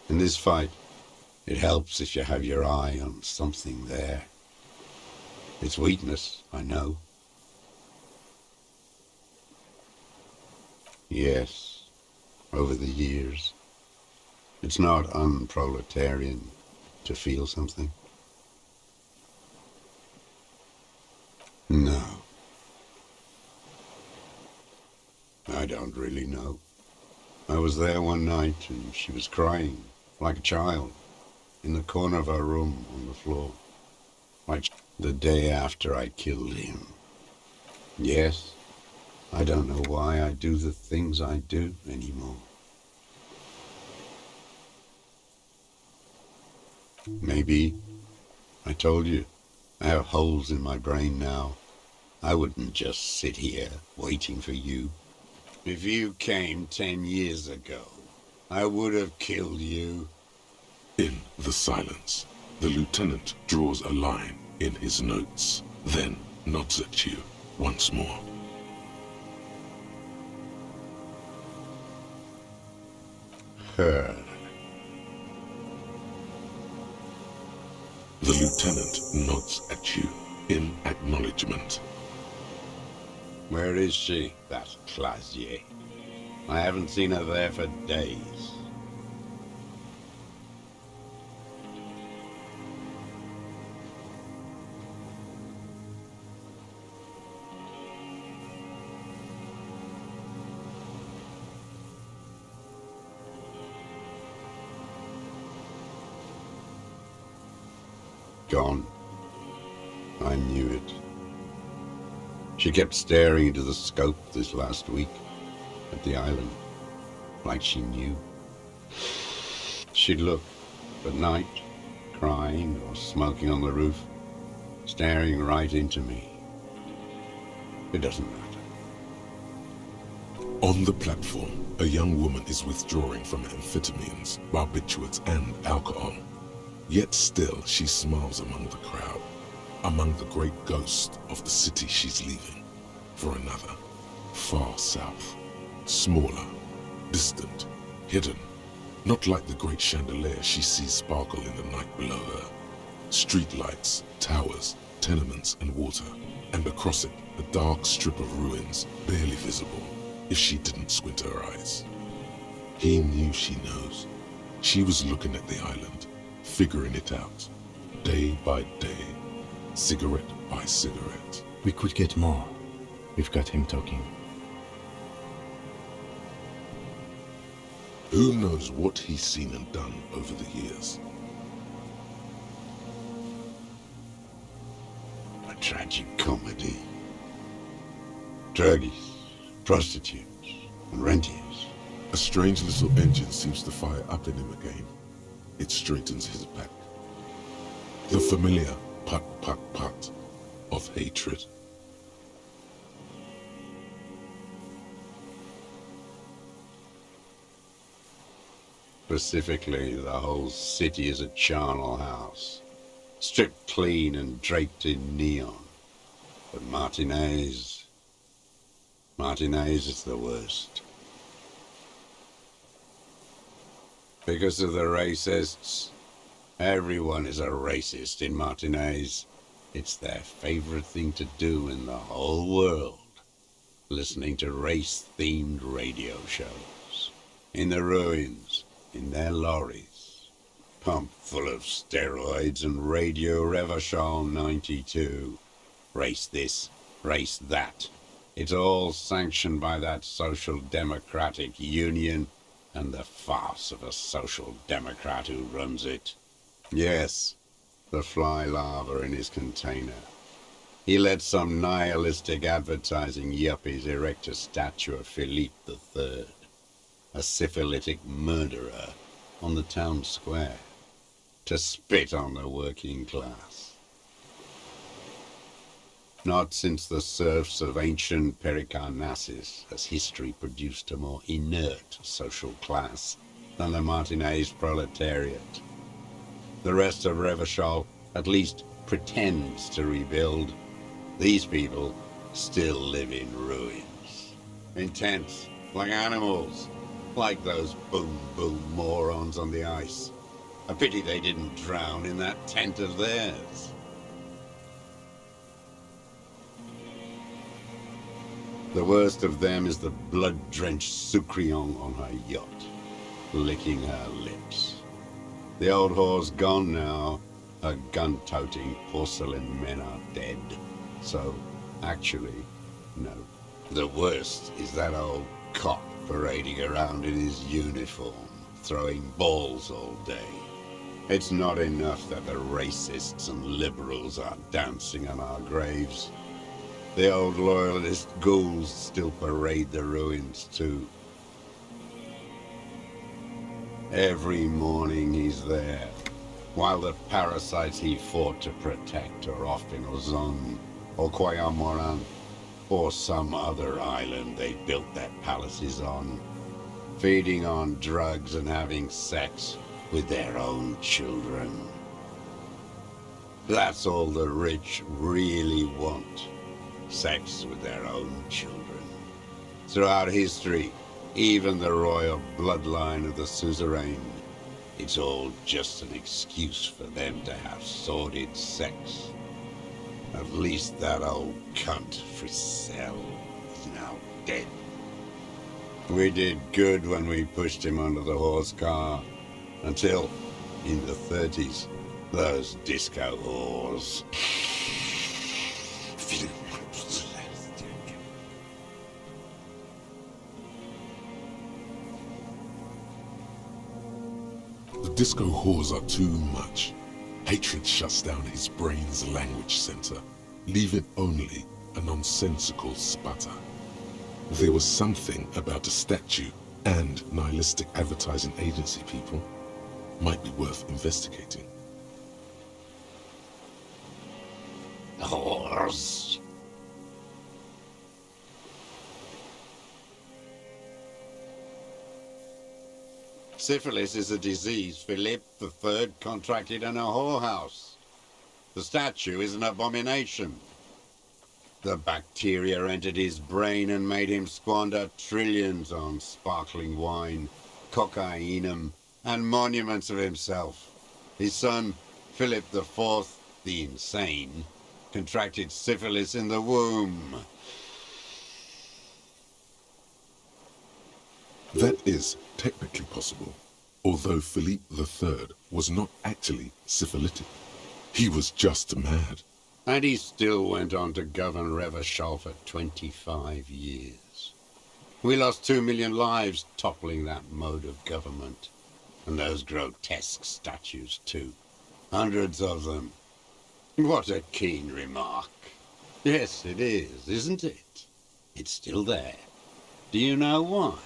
In this fight, it helps if you have your eye on something there. It's weakness, I know. Yes, over the years. It's not unproletarian to feel something. No. I don't really know. I was there one night and she was crying, like a child, in the corner of her room on the floor. Like the day after I killed him. Yes, I don't know why I do the things I do anymore. Maybe, I told you, I have holes in my brain now. I wouldn't just sit here waiting for you. If you came 10 years ago, I would have killed you. In the silence, the lieutenant draws a line in his notes, then nods at you once more. Her. The lieutenant nods at you in acknowledgement. Where is she, that Clasier? I haven't seen her there for days. Gone. I knew it. She kept staring into the scope this last week at the island, like she knew. She'd look at night, crying or smoking on the roof, staring right into me. It doesn't matter. On the platform, a young woman is withdrawing from amphetamines, barbiturates, and alcohol. Yet still she smiles among the crowd, among the great ghost of the city she's leaving, for another, far south, smaller, distant, hidden, Not like the great chandelier she sees sparkle in the night below her. Streetlights, towers, tenements and water, and across it a dark strip of ruins, barely visible if she didn't squint her eyes. He knew she knows. She was looking at the island, figuring it out, day by day, cigarette by cigarette. We could get more. We've got him talking. Who knows what he's seen and done over the years? A tragic comedy. Druggies, prostitutes, and rentiers. A strange little engine seems to fire up in him again. It straightens his back. The familiar put, put, put of hatred. Specifically, the whole city is a charnel house, stripped clean and draped in neon. But Martinez is the worst. Because of the racists, everyone is a racist in Martinez. It's their favorite thing to do in the whole world, listening to race-themed radio shows. In the ruins, in their lorries, pumped full of steroids and Radio Revachol 92. Race this, race that. It's all sanctioned by that social democratic union and the farce of a social democrat who runs it. Yes, the fly larva in his container. He let some nihilistic advertising yuppies erect a statue of Philippe III, a syphilitic murderer, on the town square, to spit on the working class. Not since the serfs of ancient Pericarnassus has history produced a more inert social class than the Martinez proletariat. The rest of Revachol at least pretends to rebuild. These people still live in ruins, in tents, like animals, like those boom-boom morons on the ice. A pity they didn't drown in that tent of theirs. The worst of them is the blood-drenched Sucrion on her yacht, licking her lips. The old whore's gone now. Her gun-toting porcelain men are dead. So, actually, no. The worst is that old cop parading around in his uniform, throwing balls all day. It's not enough that the racists and liberals are dancing on our graves. The old loyalist ghouls still parade the ruins too. Every morning he's there, while the parasites he fought to protect are off in Ozon, or Quayamoran, or some other island they built their palaces on, feeding on drugs and having sex with their own children. That's all the rich really want. Sex with their own children. Throughout history, even the royal bloodline of the suzerain, it's all just an excuse for them to have sordid sex. At least that old cunt Frisell is now dead. We did good when we pushed him under the horse car, until, in the 30s, those disco whores. The disco whores are too much. Hatred shuts down his brain's language center, leaving only a nonsensical sputter. There was something about a statue and nihilistic advertising agency people might be worth investigating. Whores. Syphilis is a disease Philippe III contracted in a whorehouse. The statue is an abomination. The bacteria entered his brain and made him squander trillions on sparkling wine, cocainum, and monuments of himself. His son, Philip IV, the Insane, contracted syphilis in the womb. That is technically possible, although Philippe III was not actually syphilitic. He was just mad. And he still went on to govern Revachol for 25 years. We lost 2 million lives toppling that mode of government. And those grotesque statues, too. Hundreds of them. What a keen remark. Yes, it is, isn't it? It's still there. Do you know why?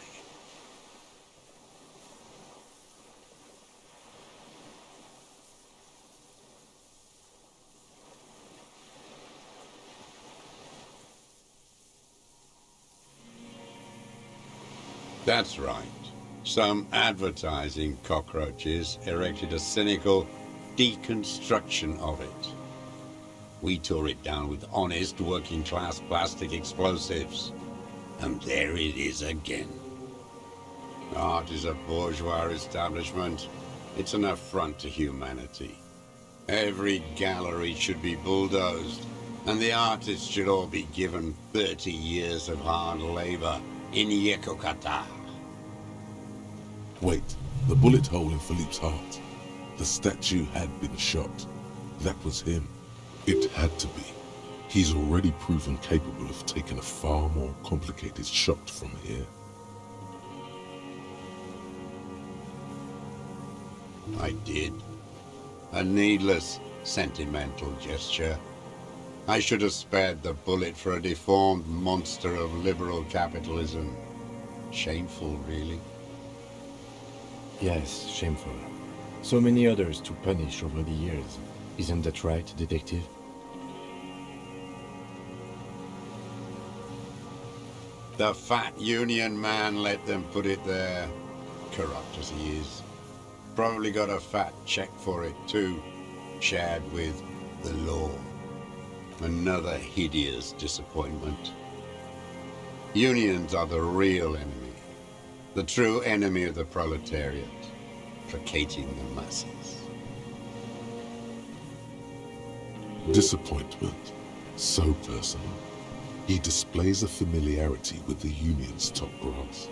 That's right. Some advertising cockroaches erected a cynical deconstruction of it. We tore it down with honest working-class plastic explosives. And there it is again. Art is a bourgeois establishment. It's an affront to humanity. Every gallery should be bulldozed, and the artists should all be given 30 years of hard labor in Yekokata. Wait, the bullet hole in Philippe's heart. The statue had been shot. That was him. It had to be. He's already proven capable of taking a far more complicated shot from here. I did. A needless, sentimental gesture. I should have spared the bullet for a deformed monster of liberal capitalism. Shameful, really. Yes, shameful. So many others to punish over the years. Isn't that right, detective? The fat union man let them put it there. Corrupt as he is. Probably got a fat check for it, too. Shared with the law. Another hideous disappointment. Unions are the real enemy. The true enemy of the proletariat. Placating the masses. Disappointment. So personal. He displays a familiarity with the union's top brass.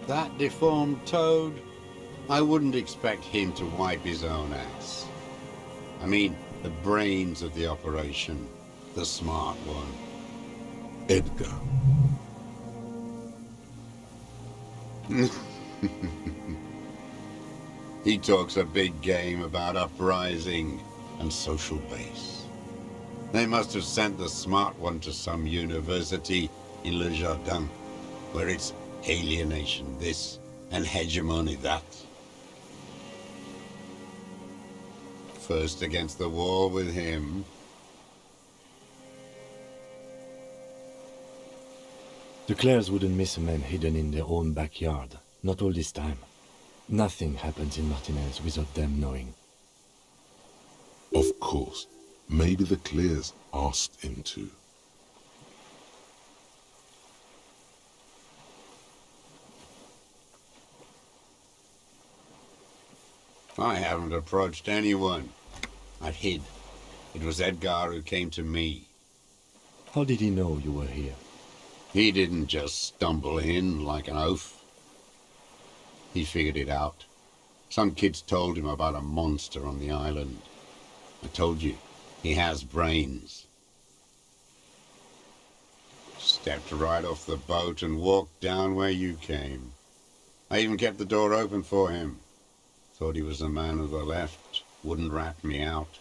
That deformed toad? I wouldn't expect him to wipe his own ass. I mean, the brains of the operation. The smart one. Edgar. He talks a big game about uprising and social base. They must have sent the smart one to some university in Le Jardin, where it's alienation this and hegemony that. First against the wall with him. The Clares wouldn't miss a man hidden in their own backyard. Not all this time. Nothing happens in Martinez without them knowing. Of course. Maybe the Clears asked him to. I haven't approached anyone. I've hid. It was Edgar who came to me. How did he know you were here? He didn't just stumble in like an oaf. He figured it out. Some kids told him about a monster on the island. I told you, he has brains. Stepped right off the boat and walked down where you came. I even kept the door open for him. Thought he was a man of the left, wouldn't rat me out.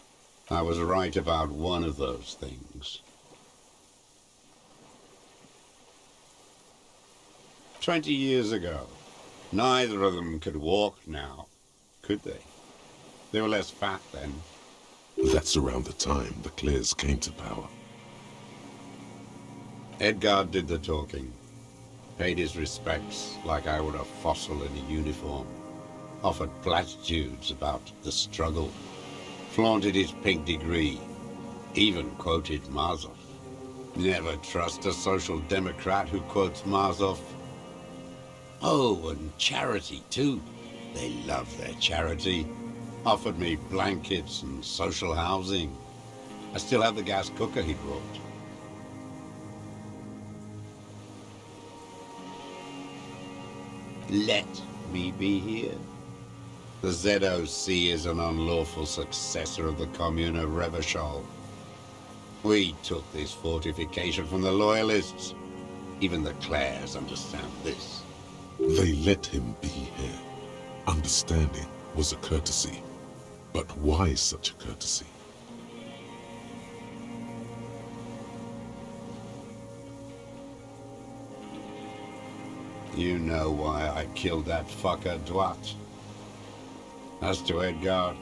I was right about one of those things. 20 years ago, neither of them could walk now, could they? They were less fat then. That's around the time the Clears came to power. Edgar did the talking. Paid his respects like I would a fossil in a uniform. Offered platitudes about the struggle. Flaunted his pink degree. Even quoted Marzoff. Never trust a social democrat who quotes Marzoff. Oh, and charity, too. They love their charity. Offered me blankets and social housing. I still have the gas cooker he brought. Let me be here. The ZOC is an unlawful successor of the Commune of Revachol. We took this fortification from the Loyalists. Even the Clares understand this. They let him be here. Understanding was a courtesy. But why such a courtesy? You know why I killed that fucker Dwat. As to Edgar,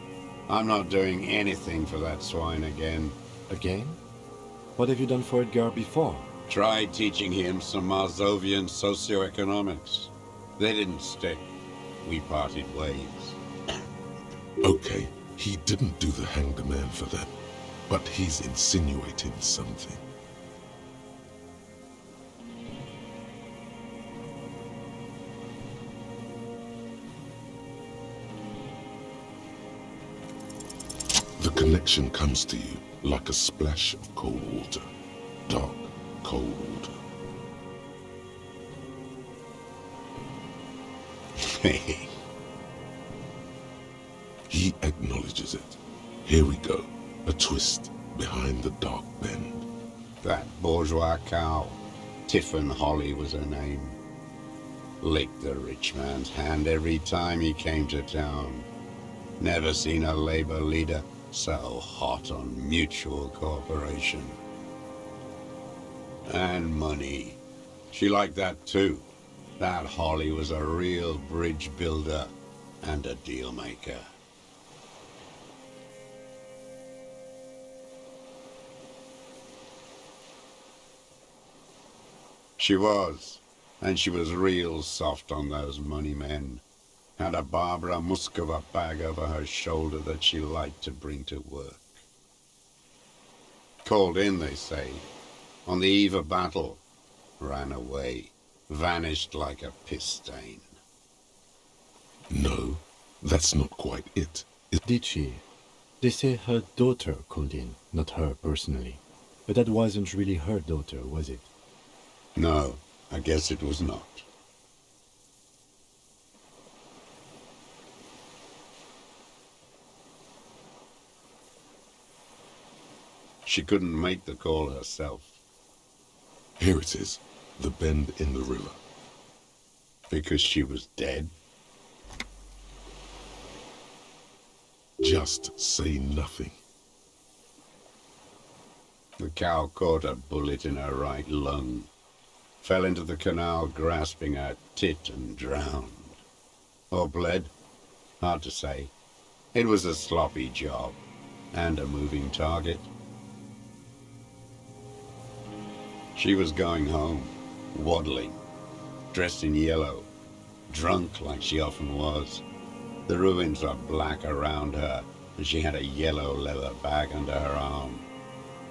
I'm not doing anything for that swine again. Again? What have you done for Edgar before? Tried teaching him some Marzovian socioeconomics. They didn't stick. We parted ways. Okay, he didn't do the hang the man for them, but he's insinuating something. The connection comes to you like a splash of cold water. Dark, cold water. He acknowledges it. Here we go. A twist behind the dark bend. That bourgeois cow, Tiffin Holly was her name. Licked the rich man's hand every time he came to town. Never seen a labor leader so hot on mutual cooperation. And money. She liked that too. That Holly was a real bridge builder and a deal maker. She was, and she was real soft on those money men. Had a Barbara Muscova bag over her shoulder that she liked to bring to work. Called in, they say, on the eve of battle, ran away, vanished like a piss stain. No, that's not quite it. Did she? They say her daughter called in, not her personally. But that wasn't really her daughter, was it? No, I guess it was not. She couldn't make the call herself. Here it is, the bend in the river. Because she was dead? Just say nothing. The cow caught a bullet in her right lung. Fell into the canal grasping her tit and drowned. Or bled? Hard to say. It was a sloppy job. And a moving target. She was going home, waddling, dressed in yellow, drunk like she often was. The ruins are black around her, and she had a yellow leather bag under her arm.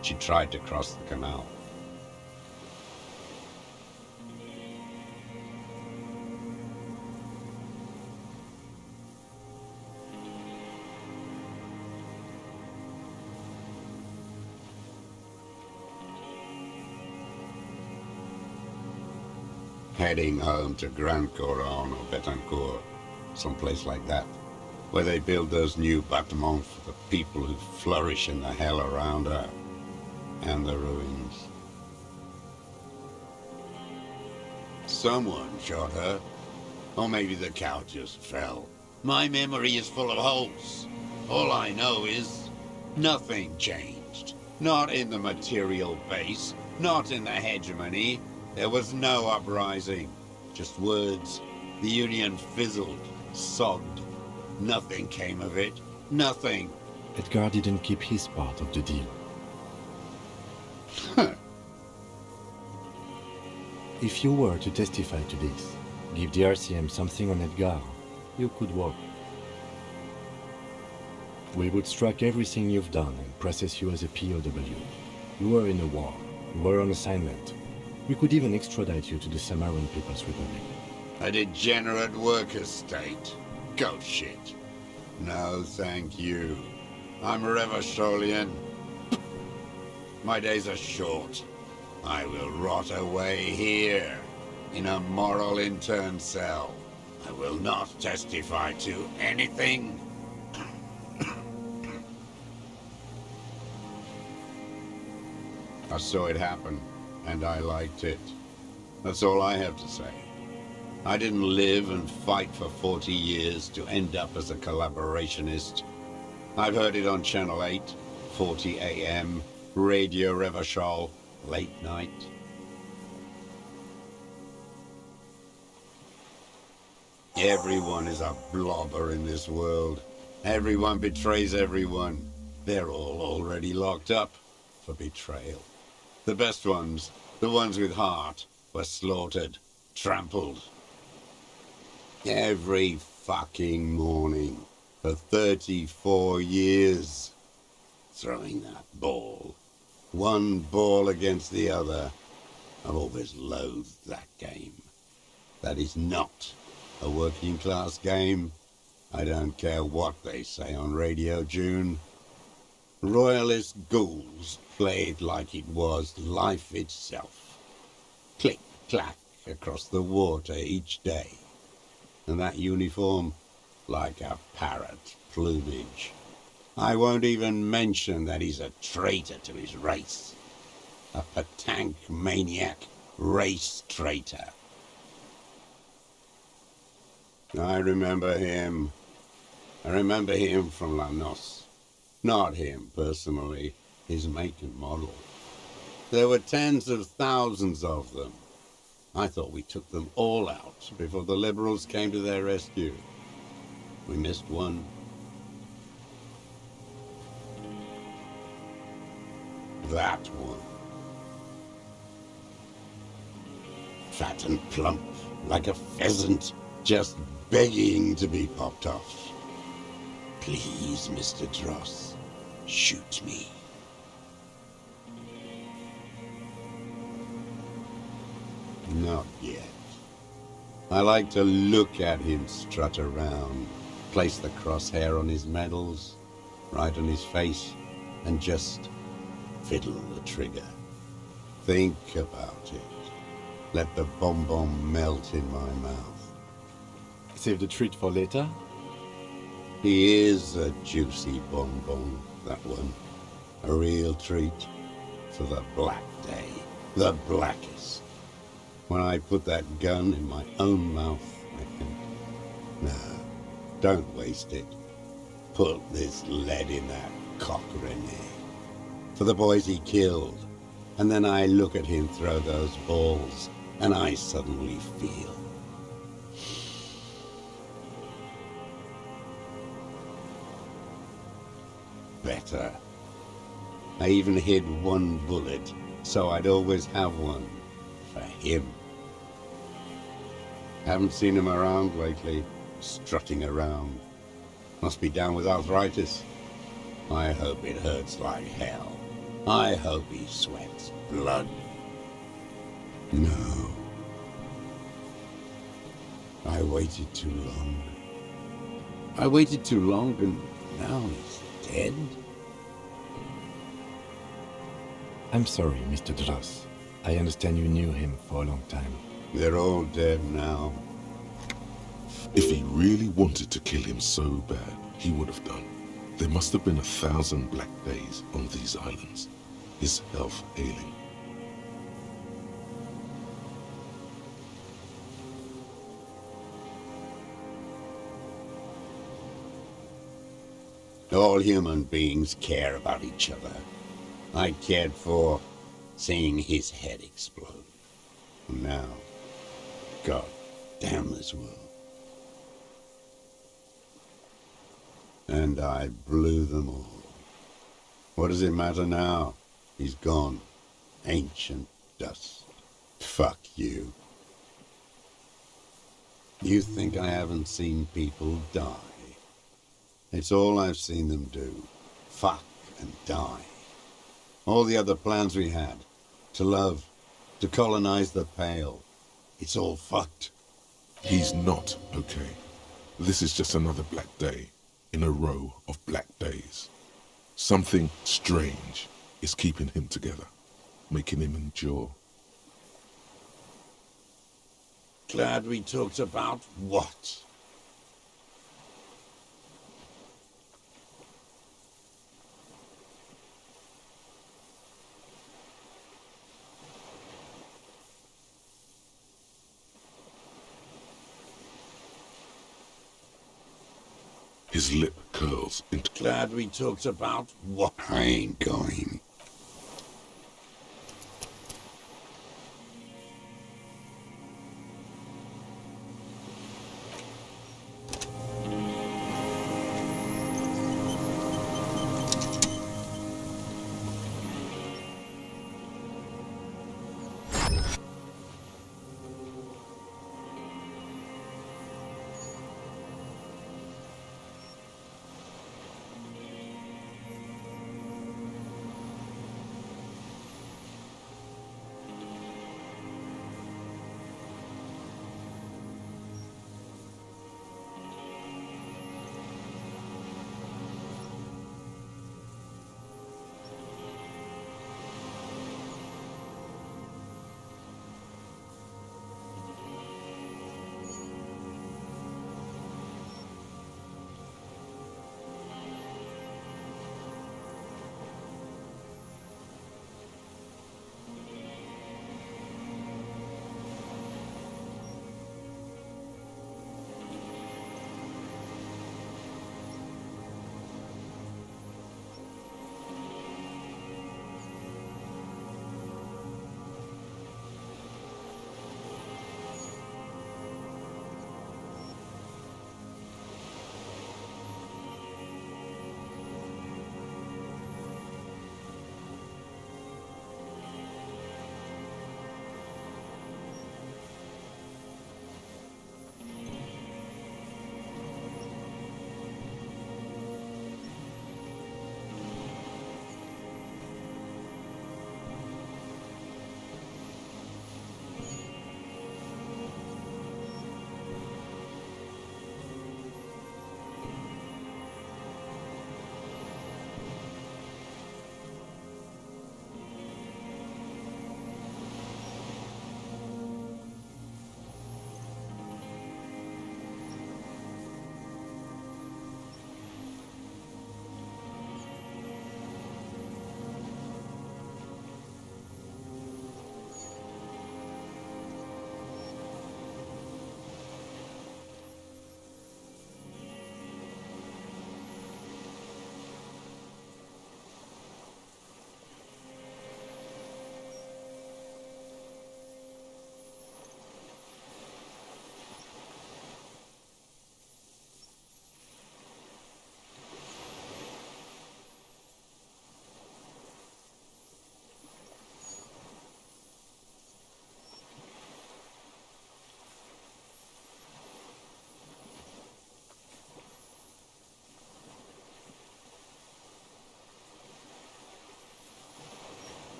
She tried to cross the canal. Heading home to Grand Coron or Betancourt, someplace like that, where they build those new bâtiments for the people who flourish in the hell around her, and the ruins. Someone shot her, or maybe the cow just fell. My memory is full of holes. All I know is nothing changed. Not in the material base, not in the hegemony. There was no uprising, just words. The Union fizzled, sogged. Nothing came of it. Nothing. Edgar didn't keep his part of the deal. If you were to testify to this, give the RCM something on Edgar, you could walk. We would strike everything you've done and process you as a POW. You were in a war. You were on assignment. We could even extradite you to the Samaran People's Republic. A degenerate worker state. Go shit. No, thank you. I'm Revacholian. My days are short. I will rot away here, in a moral intern cell. I will not testify to anything. I saw it happen, and I liked it. That's all I have to say. I didn't live and fight for 40 years to end up as a collaborationist. I've heard it on Channel 8, 40 AM, Radio Revachol, late night. Everyone is a blobber in this world. Everyone betrays everyone. They're all already locked up for betrayal. The best ones, the ones with heart, were slaughtered, trampled. Every fucking morning for 34 years. Throwing that ball. One ball against the other. I've always loathed that game. That is not a working class game. I don't care what they say on Radio June. Royalist ghouls played like it was life itself. Click, clack across the water each day. And that uniform, like a parrot plumage. I won't even mention that he's a traitor to his race. A patank maniac race traitor. I remember him. I remember him from La Noce. Not him personally, his make and model. There were tens of thousands of them. I thought we took them all out before the liberals came to their rescue. We missed one. That one. Fat and plump, like a pheasant, just begging to be popped off. Please, Mr. Dross, shoot me. Not yet. I like to look at him strut around, place the crosshair on his medals, right on his face, and just fiddle the trigger. Think about it. Let the bomb melt in my mouth. Save the treat for later? He is a juicy bonbon, that one. A real treat for the black day. The blackest. When I put that gun in my own mouth, I think, no, don't waste it. Put this lead in that cock, René. For the boys he killed. And then I look at him throw those balls, and I suddenly feel. Better. I even hid one bullet, so I'd always have one. For him. Haven't seen him around lately, strutting around. Must be down with arthritis. I hope it hurts like hell. I hope he sweats blood. No. I waited too long. I waited too long and now he's dead? I'm sorry, Mr. Dross. I understand you knew him for a long time. They're all dead now. If he really wanted to kill him so bad, he would have done. There must have been 1,000 black days on these islands. His health ailing. All human beings care about each other. I cared for seeing his head explode. And now, God damn this world. And I blew them all. What does it matter now? He's gone. Ancient dust. Fuck you. You think I haven't seen people die? It's all I've seen them do. Fuck and die. All the other plans we had. To love. To colonize the Pale. It's all fucked. He's not okay. This is just another black day in a row of black days. Something strange is keeping him together, making him endure. Glad we talked about what? His lip curls into... Glad we talked about what? I ain't going.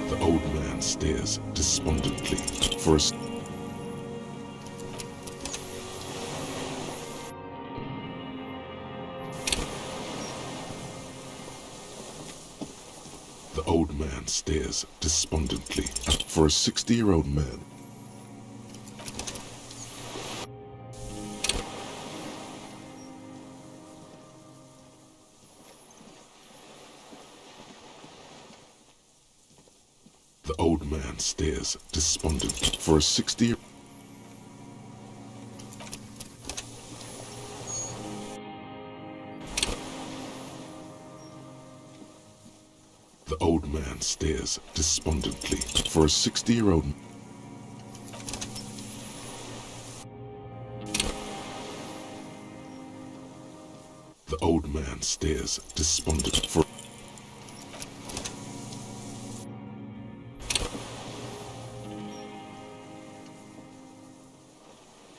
The old man stares despondently for a The old man stares despondently for a 60-year-old man. The old man stares despondent for a 60. The old man stares despondently for a 60-year-old. The old man stares despondent for.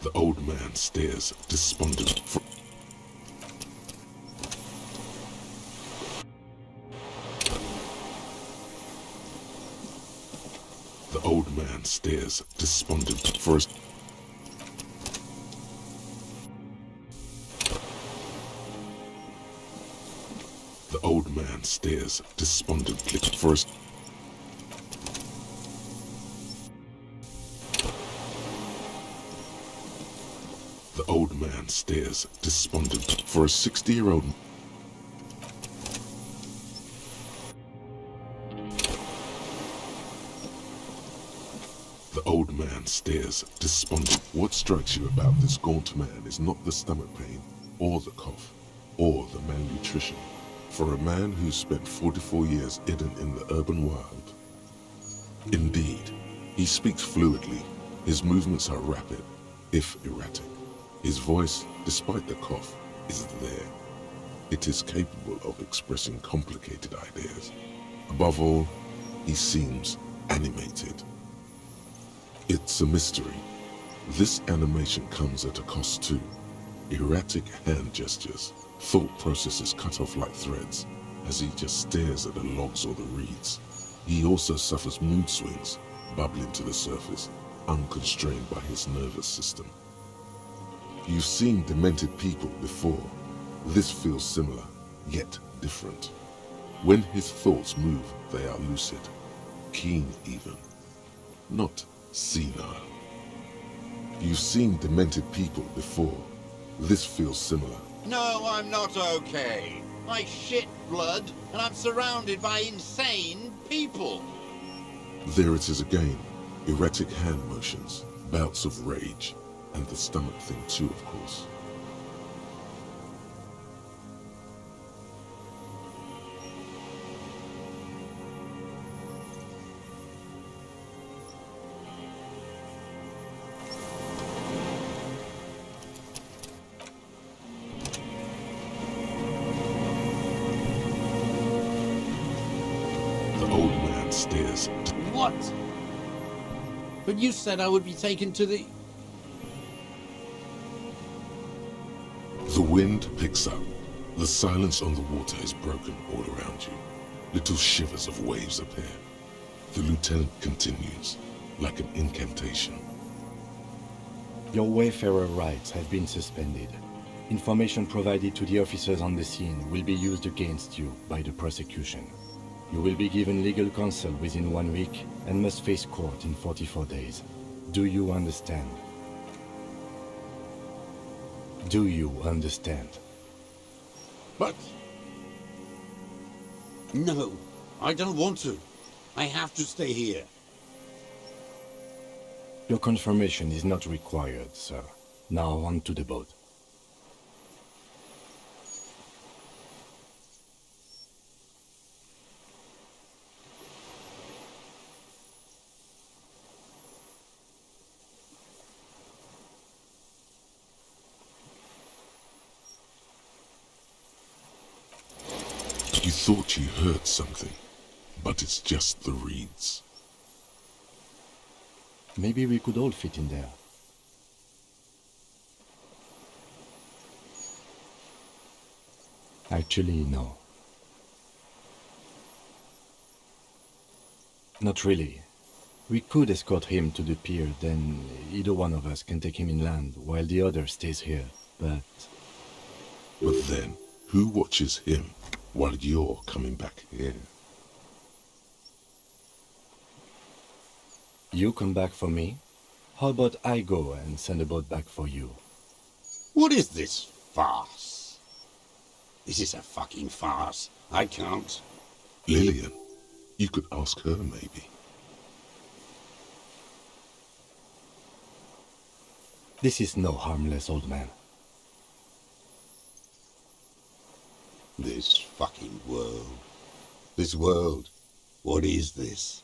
The old man stares despondent for. The old man stares despondent for a. The old man stares despondently for a. The old man stares despondent for a 60-year-old. The old man stares despondent. What strikes you about this gaunt man is not the stomach pain, or the cough, or the malnutrition. For a man who's spent 44 years hidden in the urban wild. Indeed, he speaks fluidly. His movements are rapid, if erratic. His voice, despite the cough, is there. It is capable of expressing complicated ideas. Above all, he seems animated. It's a mystery. This animation comes at a cost too. Erratic hand gestures, thought processes cut off like threads, as he just stares at the logs or the reeds. He also suffers mood swings, bubbling to the surface, unconstrained by his nervous system. You've seen demented people before. This feels similar, yet different. When his thoughts move, they are lucid, keen even, not senile. You've seen demented people before. This feels similar. No, I'm not okay. I shit blood, and I'm surrounded by insane people. There it is again. Erratic hand motions, bouts of rage, and the stomach thing too, of course. The old man stares. What? But you said I would be taken to the... The wind picks up. The silence on the water is broken all around you. Little shivers of waves appear. The lieutenant continues, like an incantation. Your Wayfarer rights have been suspended. Information provided to the officers on the scene will be used against you by the prosecution. You will be given legal counsel within 1 week and must face court in 44 days. Do you understand? Do you understand? But... No, I don't want to. I have to stay here. Your confirmation is not required, sir. Now on to the boat. You thought you heard something, but it's just the reeds. Maybe we could all fit in there. Actually, no. Not really. We could escort him to the pier, then either one of us can take him inland while the other stays here, but... But then, who watches him while you're coming back here? You come back for me? How about I go and send a boat back for you? What is this farce? This is a fucking farce. I can't. Lillian, you could ask her maybe. This is no harmless old man. This fucking world. This world. What is this?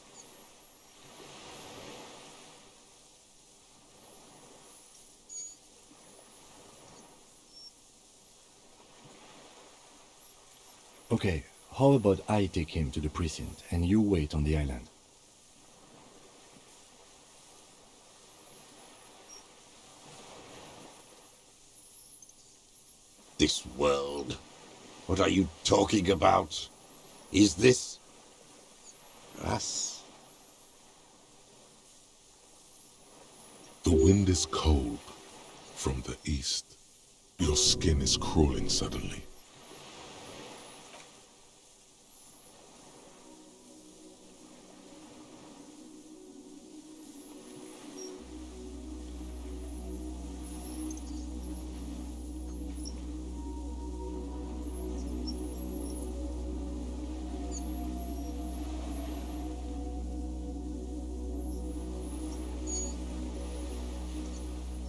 Okay, how about I take him to the precinct and you wait on the island? This world. What are you talking about? Is this... us? The wind is cold from the east. Your skin is crawling suddenly.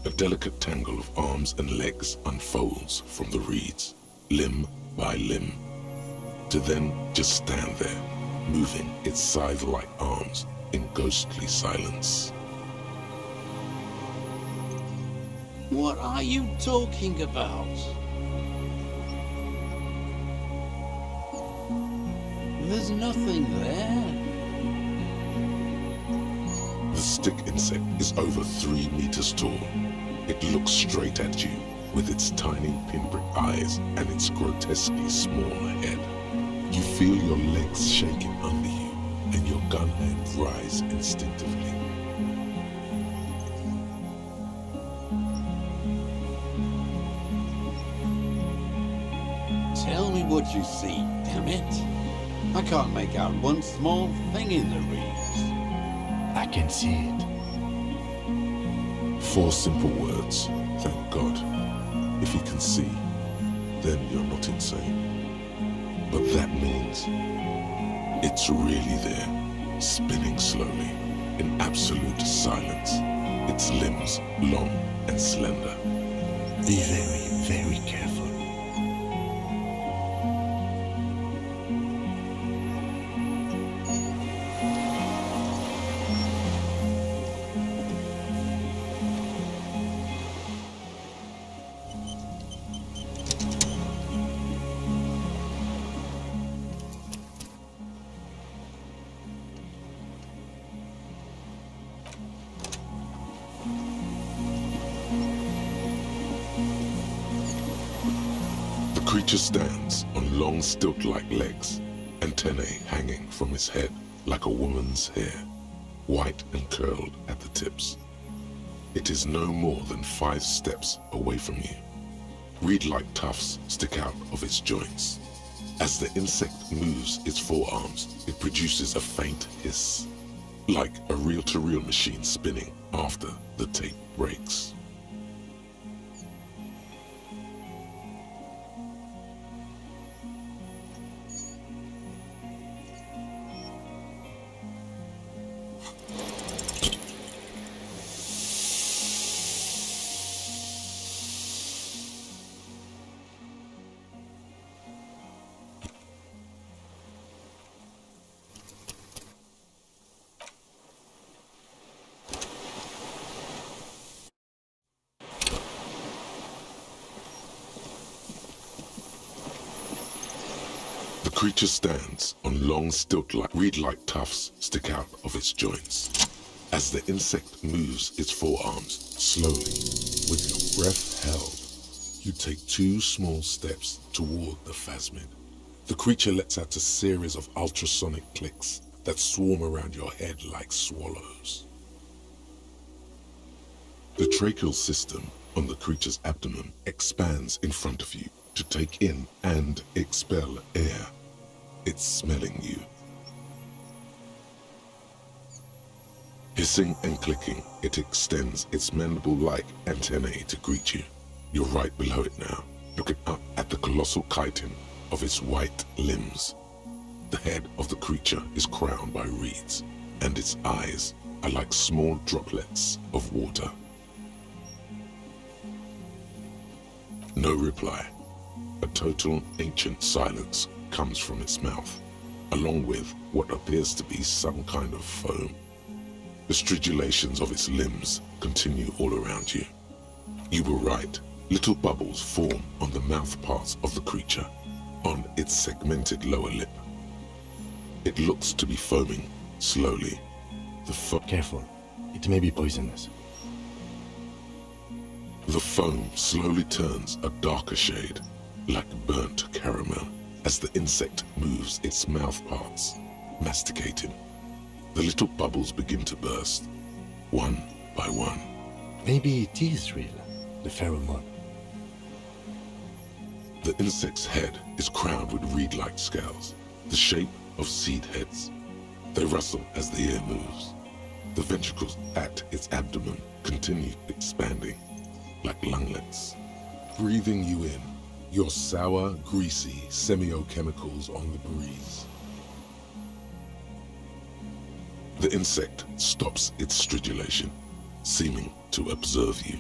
A delicate tangle of arms and legs unfolds from the reeds, limb by limb, to then just stand there, moving its scythe-like arms in ghostly silence. What are you talking about? There's nothing there. The stick insect is over 3 meters tall. It looks straight at you with its tiny pinprick eyes and its grotesquely small head. You feel your legs shaking under you and your gun hand rise instinctively. Tell me what you see, damn it. I can't make out one small thing in the reeds. I can see it. 4 simple words, thank God. If he can see, then you're not insane. But that means it's really there, spinning slowly, in absolute silence, its limbs long and slender. Be very, very careful. The creature stands on long stilt-like legs, antennae hanging from his head like a woman's hair, white and curled at the tips. It is no more than 5 steps away from you. Reed-like tufts stick out of its joints. As the insect moves its forearms, it produces a faint hiss, like a reel-to-reel machine spinning after the tape breaks. The creature stands on long stilt-like, reed-like tufts stick out of its joints. As the insect moves its forearms, slowly, with your breath held, You take 2 small steps toward the phasmid. The creature lets out a series of ultrasonic clicks that swarm around your head like swallows. The tracheal system on the creature's abdomen expands in front of you to take in and expel air. It's smelling you. Hissing and clicking, it extends its mandible-like antennae to greet you. You're right below it now, looking up at the colossal chitin of its white limbs. The head of the creature is crowned by reeds, and its eyes are like small droplets of water. No reply. A total ancient silence comes from its mouth, along with what appears to be some kind of foam. The stridulations of its limbs continue all around you. You were right. Little bubbles form on the mouth parts of the creature, on its segmented lower lip. It looks to be foaming, slowly. Careful. It may be poisonous. The foam slowly turns a darker shade, like burnt caramel, as the insect moves its mouth parts, masticating. The little bubbles begin to burst, one by one. Maybe it is real, the pheromone. The insect's head is crowned with reed-like scales, the shape of seed heads. They rustle as the air moves. The ventricles at its abdomen continue expanding, like lunglets, breathing you in, your sour, greasy semiochemicals on the breeze. The insect stops its stridulation, seeming to observe you.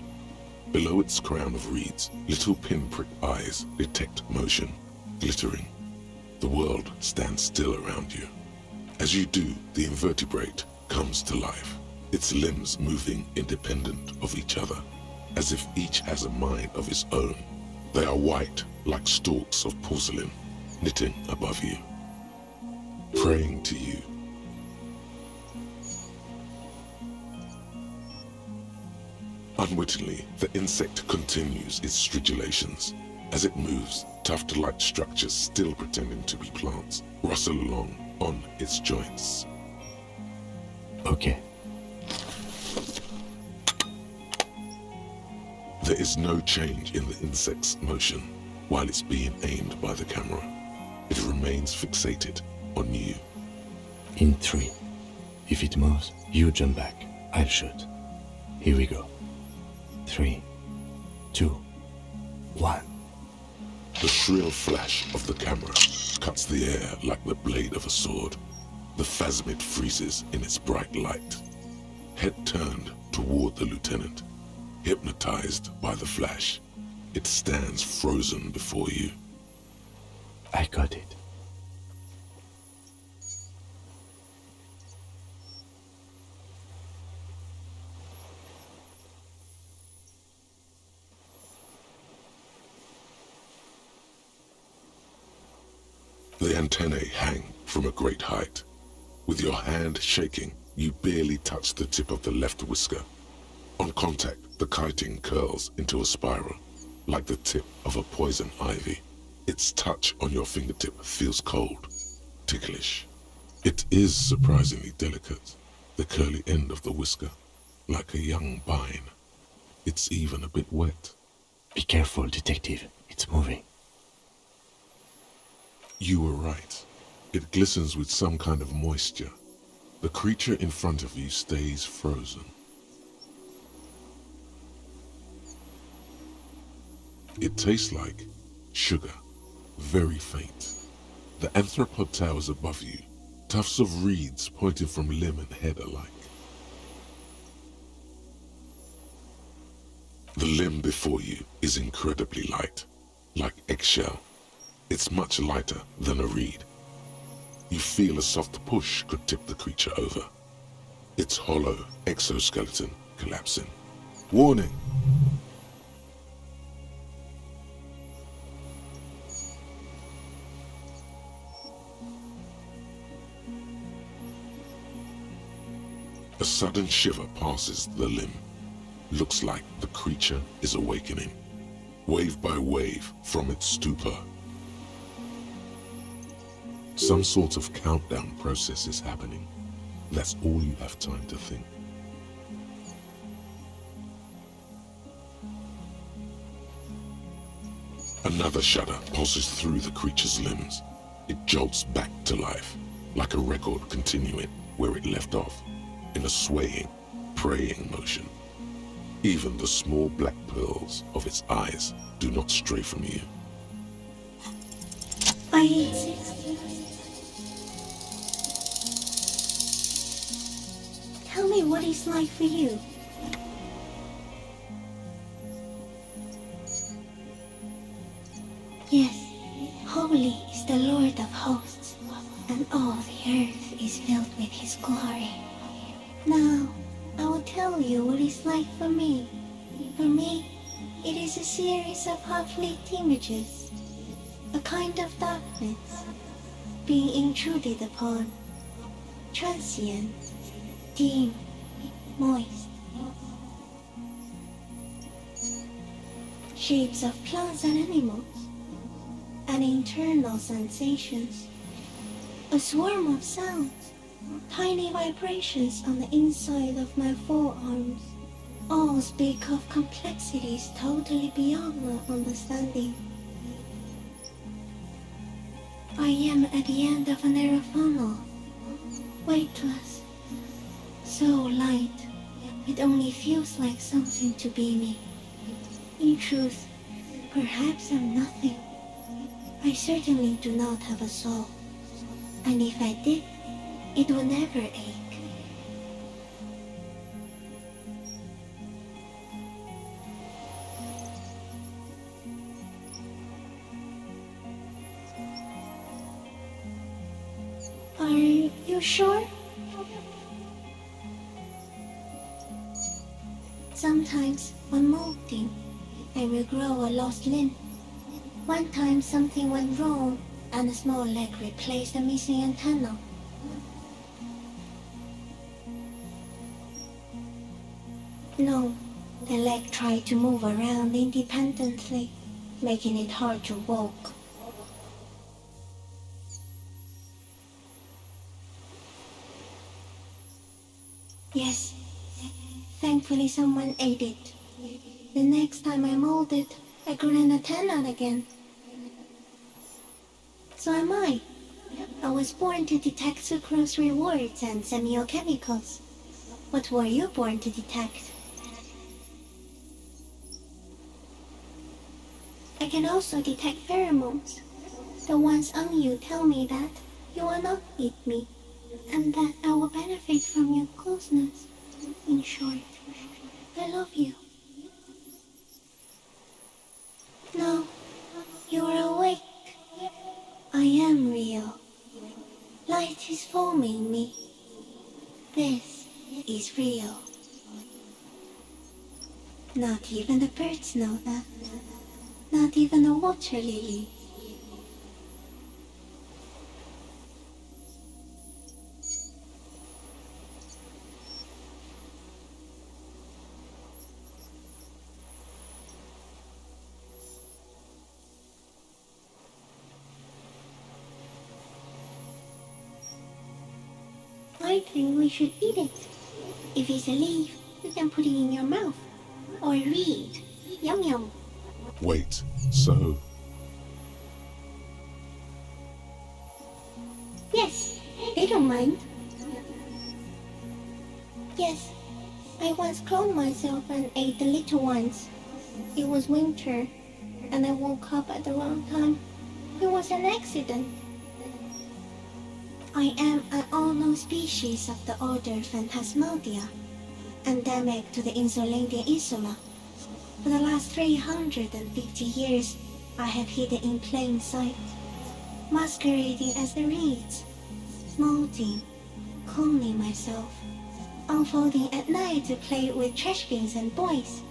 Below its crown of reeds, little pinprick eyes detect motion, glittering. The world stands still around you. As you do, the invertebrate comes to life, its limbs moving independent of each other, as if each has a mind of its own. They are white, like stalks of porcelain, knitting above you, praying to you. Unwittingly, the insect continues its stridulations. As it moves, tuft-like structures still pretending to be plants rustle along on its joints. Okay. There is no change in the insect's motion while it's being aimed by the camera. It remains fixated on you. In 3. If it moves, you jump back. I'll shoot. Here we go. 3, 2, 1. The shrill flash of the camera cuts the air like the blade of a sword. The phasmid freezes in its bright light. Head turned toward the lieutenant, hypnotized by the flash. It stands frozen before you. I got it. The antennae hang from a great height. With your hand shaking, you barely touch the tip of the left whisker. On contact, the chitin curls into a spiral, like the tip of a poison ivy. Its touch on your fingertip feels cold, ticklish. It is surprisingly delicate, the curly end of the whisker, like a young vine. It's even a bit wet. Be careful, detective. It's moving. You were right. It glistens with some kind of moisture. The creature in front of you stays frozen. It tastes like sugar, very faint. The anthropod towers above you, tufts of reeds pointing from limb and head alike. The limb before you is incredibly light, like eggshell. It's much lighter than a reed. You feel a soft push could tip the creature over. Its hollow exoskeleton collapsing. Warning! A sudden shiver passes the limb. Looks like the creature is awakening. wave by wave from its stupor. Some sort of countdown process is happening. That's all you have time to think. Another shudder pulses through the creature's limbs. It jolts back to life, like a record continuing where it left off, in a swaying, praying motion. Even the small black pearls of its eyes do not stray from you. I exist. Tell me what it's like for you. Yes, holy is the Lord of hosts, and all the earth is filled with his glory. Now, I will tell you what it's like for me. For me, it is a series of half-lit images, a kind of darkness, being intruded upon, transient, dim, moist. Shapes of plants and animals, and internal sensations. A swarm of sounds, tiny vibrations on the inside of my forearms. All speak of complexities totally beyond my understanding. I am at the end of a narrow funnel, weightless, so light, it only feels like something to be me. In truth, perhaps I'm nothing. I certainly do not have a soul, and if I did, it would never ache. Are you sure? Sometimes, when molting, I will grow a lost limb. One time something went wrong, and a small leg replaced a missing antenna. No, the leg tried to move around independently, making it hard to walk. Yes, thankfully someone ate it. The next time I molded, I grew an antenna again. So am I. I was born to detect sucrose rewards and semiochemicals. What were you born to detect? I can also detect pheromones. The ones on you tell me that you will not eat me, and that I will benefit from your closeness. In short, I love you. No, you are awake. I am real. Light is forming me. This is real. Not even the birds know that. Not even a water lily. I think we should eat it. If it's a leaf, you can put it in your mouth. Or read. Yum yum. Wait, so Yes, they don't mind. Yes, I once cloned myself and ate the little ones. It was winter, and I woke up at the wrong time. It was an accident. I am an unknown species of the order Phantasmadia, endemic to the Insulandia Isula. For the last 350 years, I have hidden in plain sight, masquerading as the reeds, molting, cloning myself, unfolding at night to play with trash bins and boys.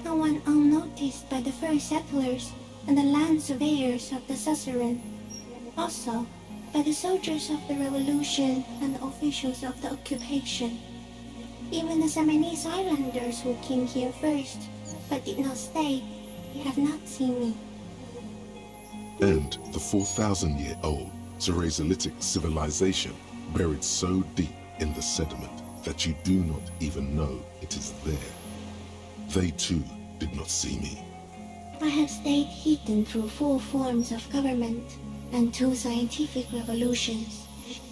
No one unnoticed by the first settlers and the land surveyors of the suzerain. Also, by the soldiers of the revolution and the officials of the occupation. Even the Samanese islanders who came here first, but did not stay, have not seen me. And the 4,000-year-old Ceresolithic civilization buried so deep in the sediment that you do not even know it is there. They too did not see me. I have stayed hidden through 4 forms of government and 2 scientific revolutions.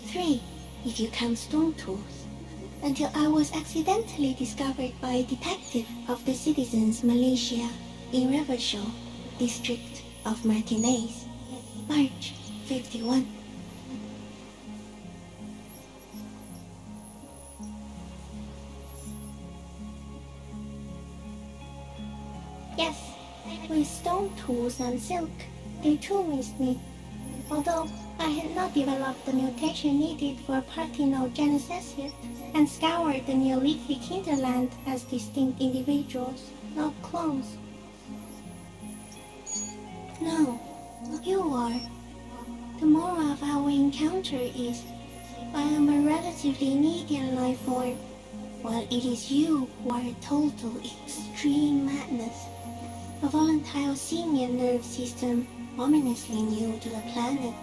3, if you count stone tools, until I was accidentally discovered by a detective of the citizens' militia in Revershaw, district of Martinez, March 51. Yes, with stone tools and silk, they too missed me. Although I had not developed the mutation needed for parthenogenesis yet, and scoured the Neolithic hinterland as distinct individuals, not clones. No, you are. The moral of our encounter is, I am a relatively median life form, while it is you who are a total extreme madness. A volatile simian nerve system ominously new to the planet.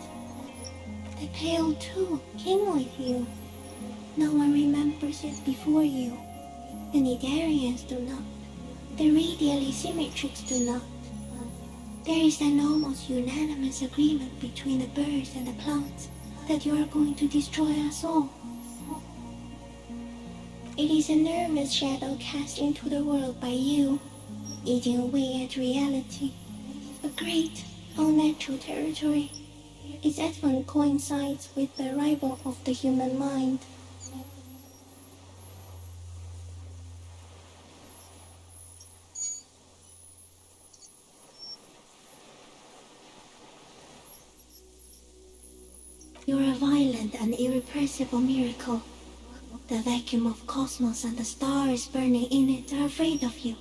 The Pale too came with you. No one remembers it before you. The Nidarians do not. The radially symmetrics do not. There is an almost unanimous agreement between the birds and the plants that you are going to destroy us all. It is a nervous shadow cast into the world by you, eating away at reality. A great, unnatural territory. Its advent coincides with the arrival of the human mind. You're a violent and irrepressible miracle. The vacuum of cosmos and the stars burning in it are afraid of you.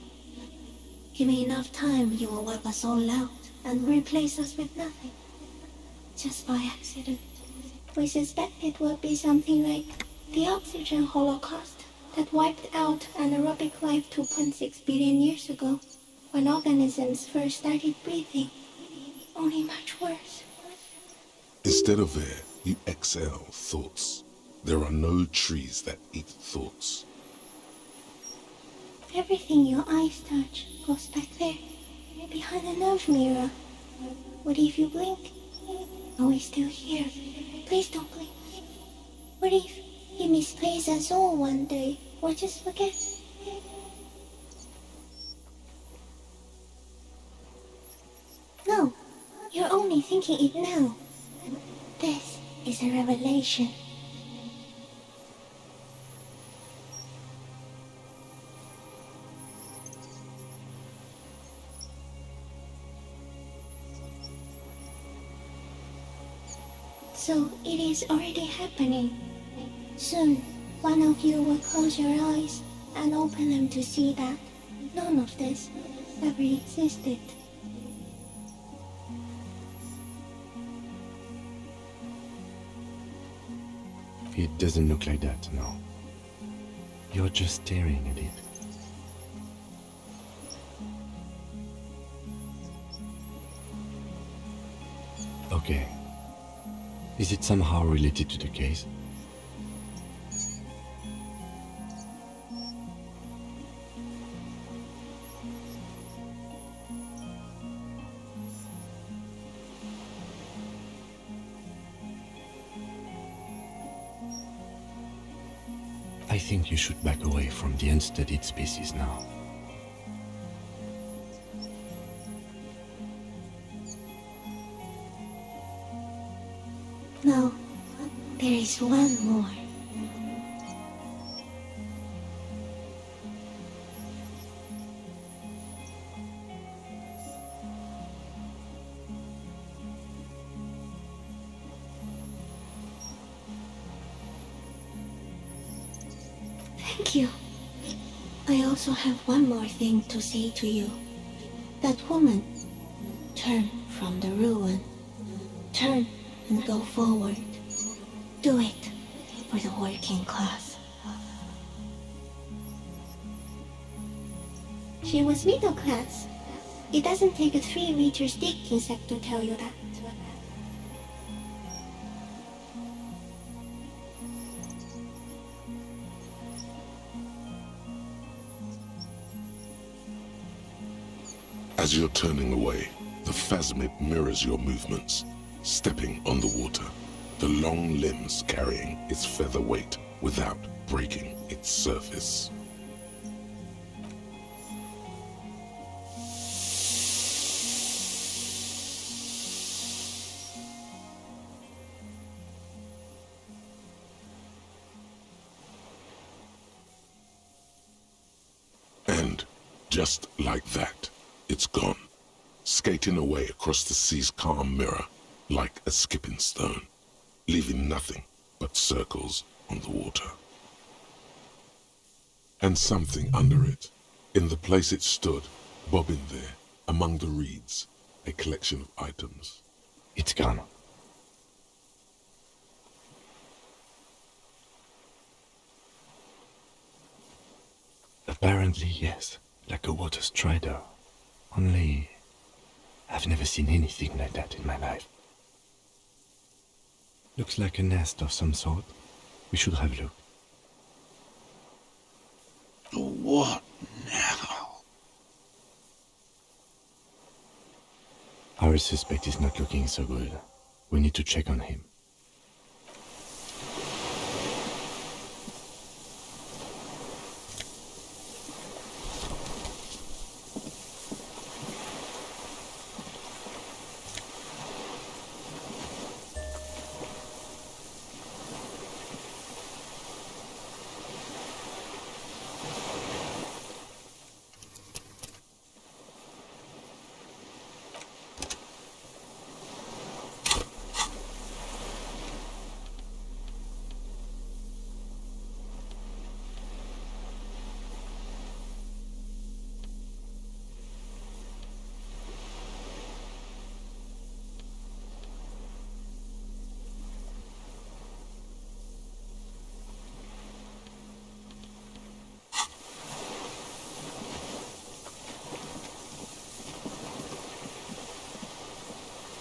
Give me enough time, you will wipe us all out and replace us with nothing. Just by accident. We suspect it will be something like the oxygen holocaust that wiped out anaerobic life 2.6 billion years ago, when organisms first started breathing. Only much worse. Instead of air, you exhale thoughts. There are no trees that eat thoughts. Everything your eyes touch goes back there, behind the nerve mirror. What if you blink? Are we still here? Please don't blink. What if you misplace us all one day, or just forget? No, you're only thinking it now. This is a revelation. So it is already happening. Soon, one of you will close your eyes and open them to see that none of this ever existed. It doesn't look like that, no. You're just staring at it. Okay. Is it somehow related to the case? I think you should back away from the unstudied species now. No, there is one more. Thank you. I also have one more thing to say to you. That woman, turn from the ruin. Turn and go forward. Do it for the working class. She was middle class, It doesn't take a 3-meter stick insect to tell you that. As you're turning away, the phasmid mirrors your movements, stepping on the water, the long limbs carrying its feather weight without breaking its surface. And just like that, it's gone, skating away across the sea's calm mirror like a skipping stone, leaving nothing but circles on the water. And something under it, in the place it stood, bobbing there, among the reeds, a collection of items. It's gone. Apparently, yes, like a water strider. Only, I've never seen anything like that in my life. Looks like a nest of some sort. We should have a look. What now? Our suspect is not looking so good. We need to check on him.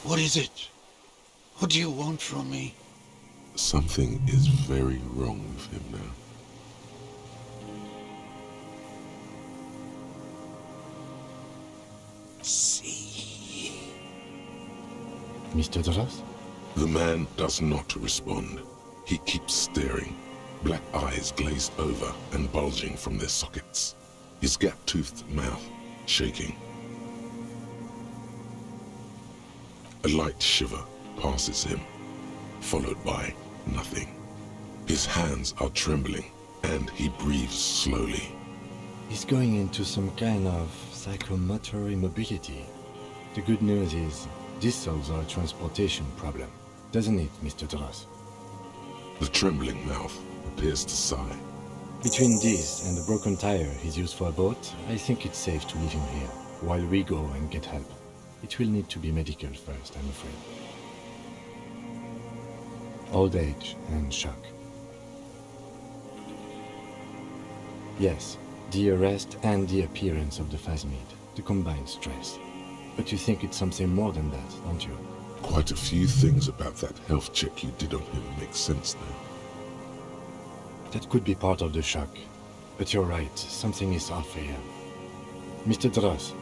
What is it? What do you want from me? Something is very wrong with him now. See? Mr. Dros? The man does not respond. He keeps staring, black eyes glazed over and bulging from their sockets, his gap-toothed mouth shaking. A light shiver passes him, followed by nothing. His hands are trembling, and he breathes slowly. He's going into some kind of psychomotor immobility. The good news is, this solves our transportation problem, doesn't it, Mr. Dros? The trembling mouth appears to sigh. Between this and the broken tire he's used for a boat, I think it's safe to leave him here, while we go and get help. It will need to be medical first, I'm afraid. Old age and shock. Yes, the arrest and the appearance of the phasmid, the combined stress. But you think it's something more than that, don't you? Quite a few things about that health check you did on him make sense now. That could be part of the shock. But you're right, something is off here. Mr. Dros.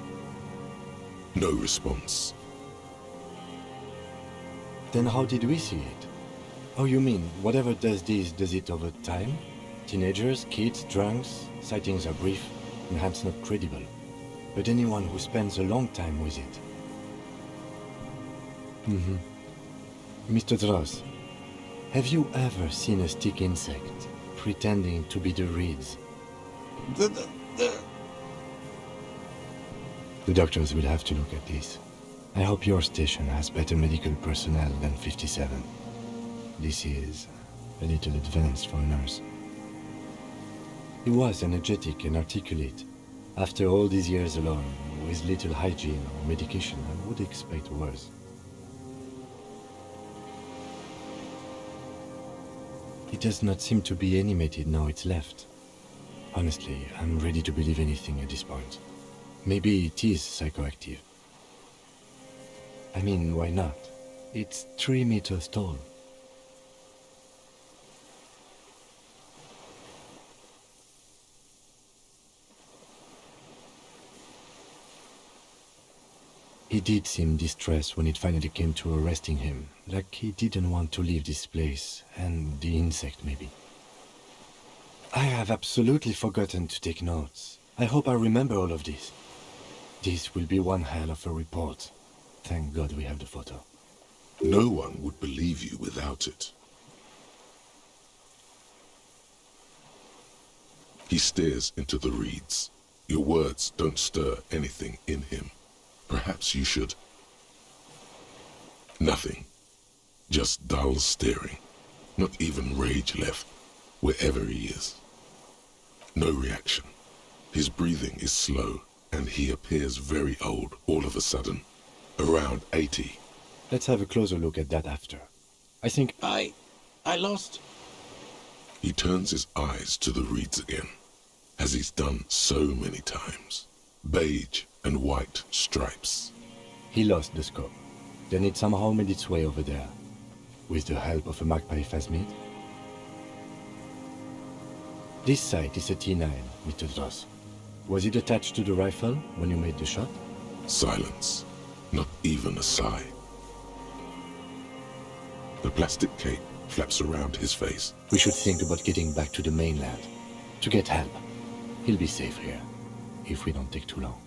No response. Then how did we see it? Oh, you mean, whatever does this, does it over time? Teenagers, kids, drunks, sightings are brief, and hence not credible. But anyone who spends a long time with it. Mr. Dros, have you ever seen a stick insect pretending to be the reeds? The doctors will have to look at this. I hope your station has better medical personnel than 57. This is a little advanced for a nurse. He was energetic and articulate. After all these years alone, with little hygiene or medication, I would expect worse. He does not seem to be animated now it's left. Honestly, I'm ready to believe anything at this point. Maybe it is psychoactive. I mean, why not? It's 3 meters tall. He did seem distressed when it finally came to arresting him, like he didn't want to leave this place, and the insect maybe. I have absolutely forgotten to take notes. I hope I remember all of this. This will be one hell of a report. Thank God we have the photo. No one would believe you without it. He stares into the reeds. Your words don't stir anything in him. Perhaps you should. Nothing. Just dull staring. Not even rage left, wherever he is. No reaction. His breathing is slow, and he appears very old all of a sudden. Around 80. Let's have a closer look at that after. I think... I lost... He turns his eyes to the reeds again, as he's done so many times. Beige and white stripes. He lost the scope. Then it somehow made its way over there, with the help of a magpie phasmid. This sight is a T9, Mr. Dross. Was it attached to the rifle when you made the shot? Silence. Not even a sigh. The plastic cape flaps around his face. We should think about getting back to the mainland, to get help. He'll be safe here, if we don't take too long.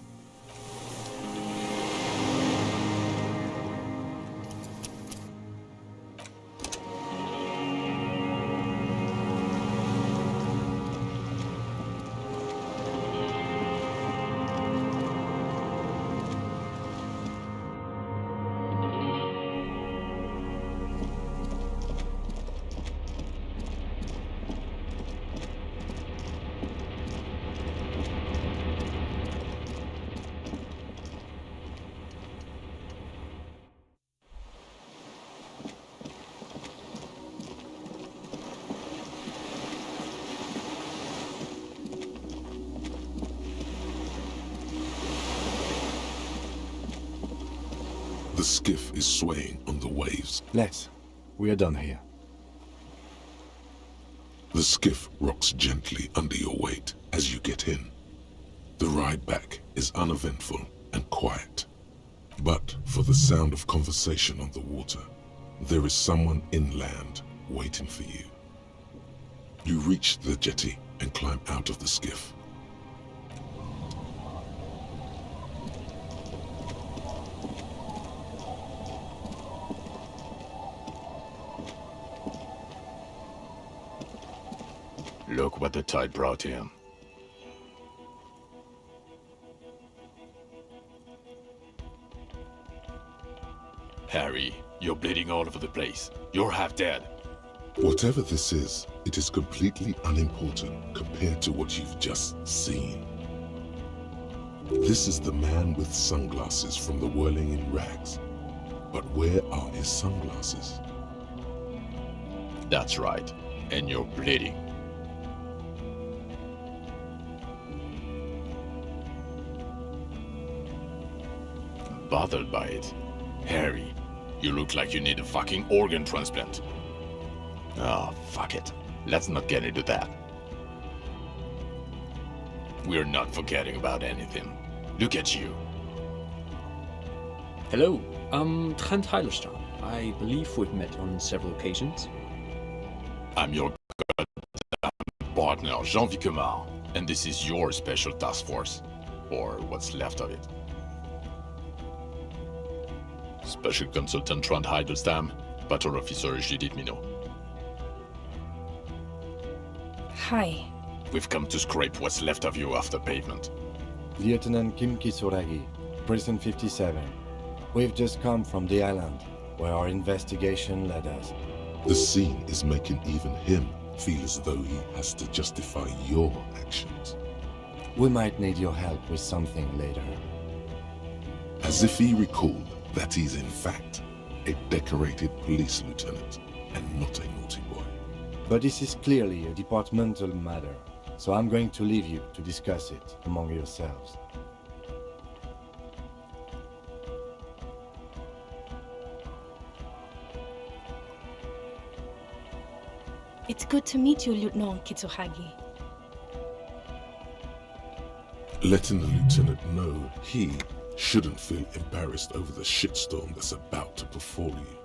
The skiff is swaying on the waves. We are done here. The skiff rocks gently under your weight as you get in. The ride back is uneventful and quiet. But for the sound of conversation on the water, there is someone inland waiting for you. You reach the jetty and climb out of the skiff. Look what the tide brought him. Harry, you're bleeding all over the place. You're half dead. Whatever this is, it is completely unimportant compared to what you've just seen. This is the man with sunglasses from the Whirling in Rags. But where are his sunglasses? That's right. And you're bleeding. Bothered by it. Harry, you look like you need a fucking organ transplant. Oh, fuck it. Let's not get into that. We're not forgetting about anything. Look at you. Hello, I'm Trent Heilerstein. I believe we've met on several occasions. I'm your goddamn partner, Jean-Vic Quemar, and this is your special task force. Or what's left of it. Special Consultant Trent Heidelstein, Patrol Officer Judith Minot. Hi. We've come to scrape what's left of you off the pavement. Lieutenant Kim Kisuragi, Prison 57. We've just come from the island, where our investigation led us. The scene is making even him feel as though he has to justify your actions. We might need your help with something later. As if he recalled that he's in fact a decorated police lieutenant and not a naughty boy. But this is clearly a departmental matter, so I'm going to leave you to discuss it among yourselves. It's good to meet you, Lieutenant Kitsuhagi. Letting the lieutenant know he shouldn't feel embarrassed over the shitstorm that's about to befall you.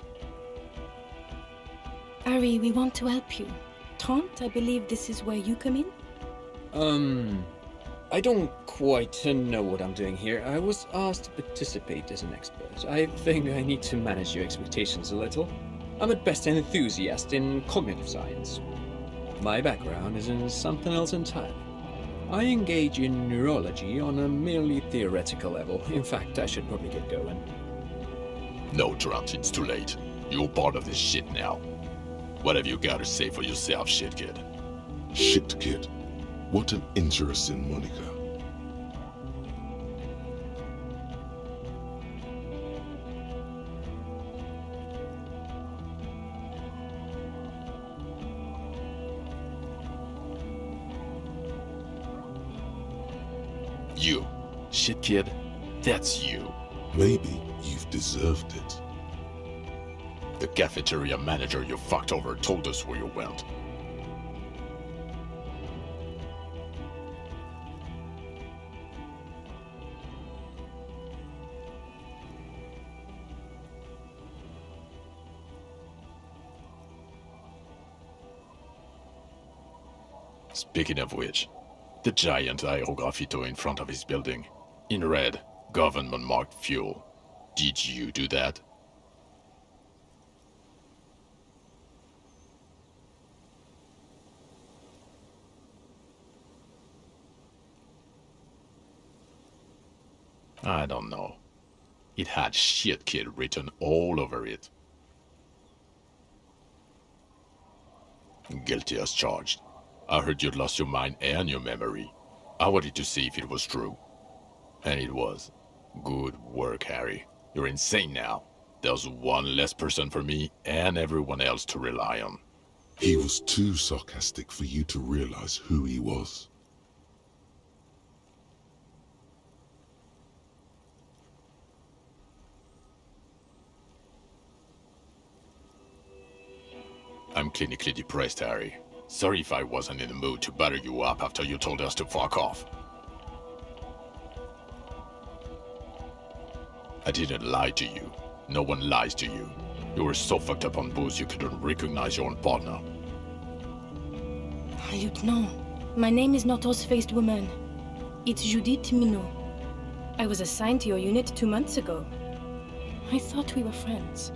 Ari, we want to help you. Trent, I believe this is where you come in? I don't quite know what I'm doing here. I was asked to participate as an expert. I think I need to manage your expectations a little. I'm at best an enthusiast in cognitive science. My background is in something else entirely. I engage in neurology on a merely theoretical level. In fact, I should probably get going. No, Trent, it's too late. You're part of this shit now. What have you got to say for yourself, shit kid? Shit kid. What an interesting moniker. You, shit kid, that's you. Maybe you've deserved it. The cafeteria manager you fucked over told us where you went. Speaking of which, the giant aerograffito in front of his building, in red, government-marked fuel. Did you do that? I don't know. It had shit kid written all over it. Guilty as charged. I heard you'd lost your mind and your memory. I wanted to see if it was true. And it was. Good work, Harry. You're insane now. There's one less person for me and everyone else to rely on. He was too sarcastic for you to realize who he was. I'm clinically depressed, Harry. Sorry if I wasn't in the mood to butter you up after you told us to fuck off. I didn't lie to you. No one lies to you. You were so fucked up on booze you couldn't recognize your own partner. Lieutenant, my name is not Horse-Faced Woman. It's Judith Minot. I was assigned to your unit 2 months ago. I thought we were friends.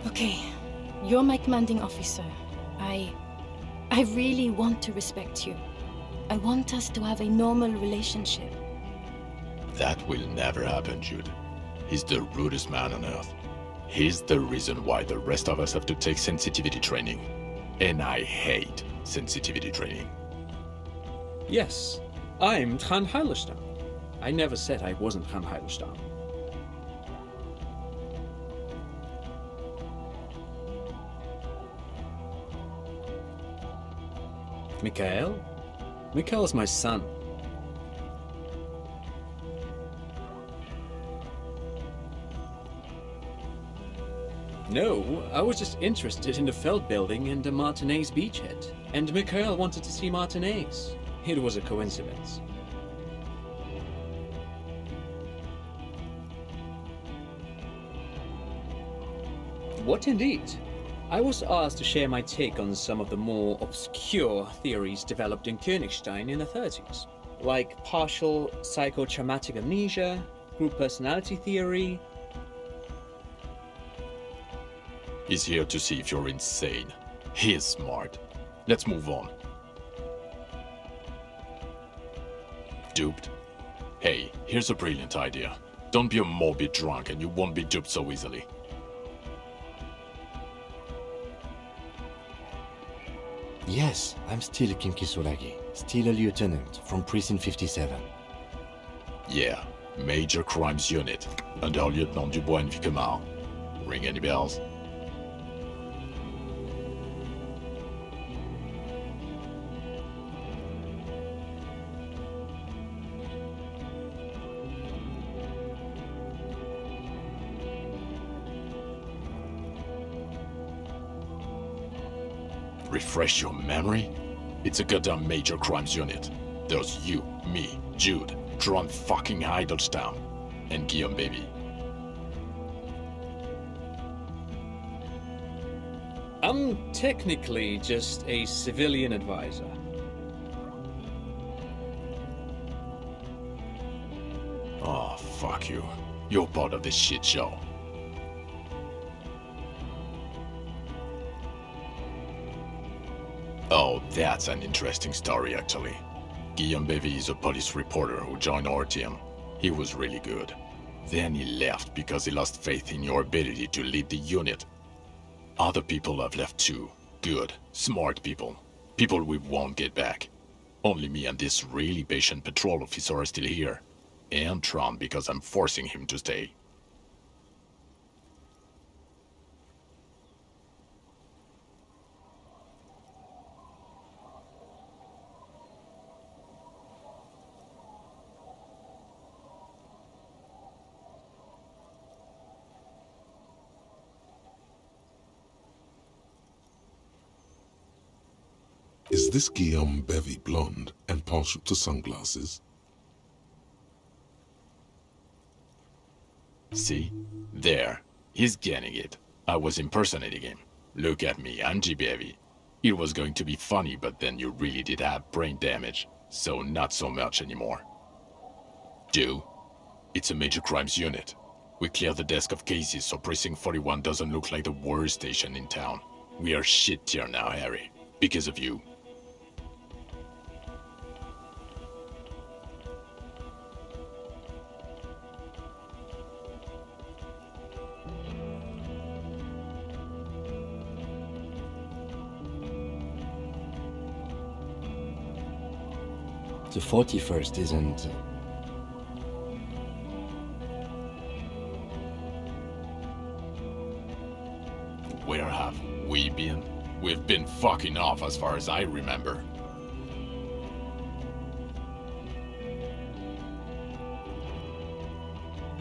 Okay, you're my commanding officer. I really want to respect you. I want us to have a normal relationship. That will never happen, Jude. He's the rudest man on earth. He's the reason why the rest of us have to take sensitivity training. And I hate sensitivity training. Yes, I'm Trant Heilerstein. I never said I wasn't Trant Heilerstein. Mikhail? Mikhail's my son. No, I was just interested in the Feld building and the Martinez beachhead. And Mikhail wanted to see Martinez. It was a coincidence. What indeed? I was asked to share my take on some of the more obscure theories developed in Königstein in the 30s, like partial psychotraumatic amnesia, group personality theory. He's here to see if you're insane. He's smart. Let's move on. Duped? Hey, here's a brilliant idea. Don't be a morbid drunk and you won't be duped so easily. Yes, I'm still King Kisuragi, still a lieutenant from Precinct 57. Yeah, Major Crimes Unit, under Lieutenant Dubois and Vicomar. Ring any bells? refresh your memory? It's a goddamn major crimes unit. There's you, me, Jude, Tron fucking Heidelstown, and Guillaume baby. I'm technically just a civilian advisor. Oh, fuck you. You're part of this shit show. Oh, that's an interesting story, actually. Guillaume Bevy is a police reporter who joined our team. He was really good. Then he left because he lost faith in your ability to lead the unit. Other people have left too. Good, smart people. People we won't get back. Only me and this really patient patrol officer are still here. And Tron because I'm forcing him to stay. Is this Guillaume Bevy blonde and partial to sunglasses? See? There. He's getting it. I was impersonating him. Look at me, I'm G Bevy. It was going to be funny, but then you really did have brain damage. So not so much anymore. Joe? It's a major crimes unit. We cleared the desk of cases so Precinct 41 doesn't look like the worst station in town. We are shit tier now, Harry. Because of you. The 41st isn't... Where have we been? We've been fucking off as far as I remember.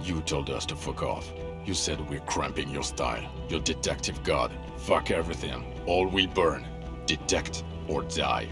You told us to fuck off. You said we're cramping your style. Your detective god. Fuck everything. All will burn. Detect or die.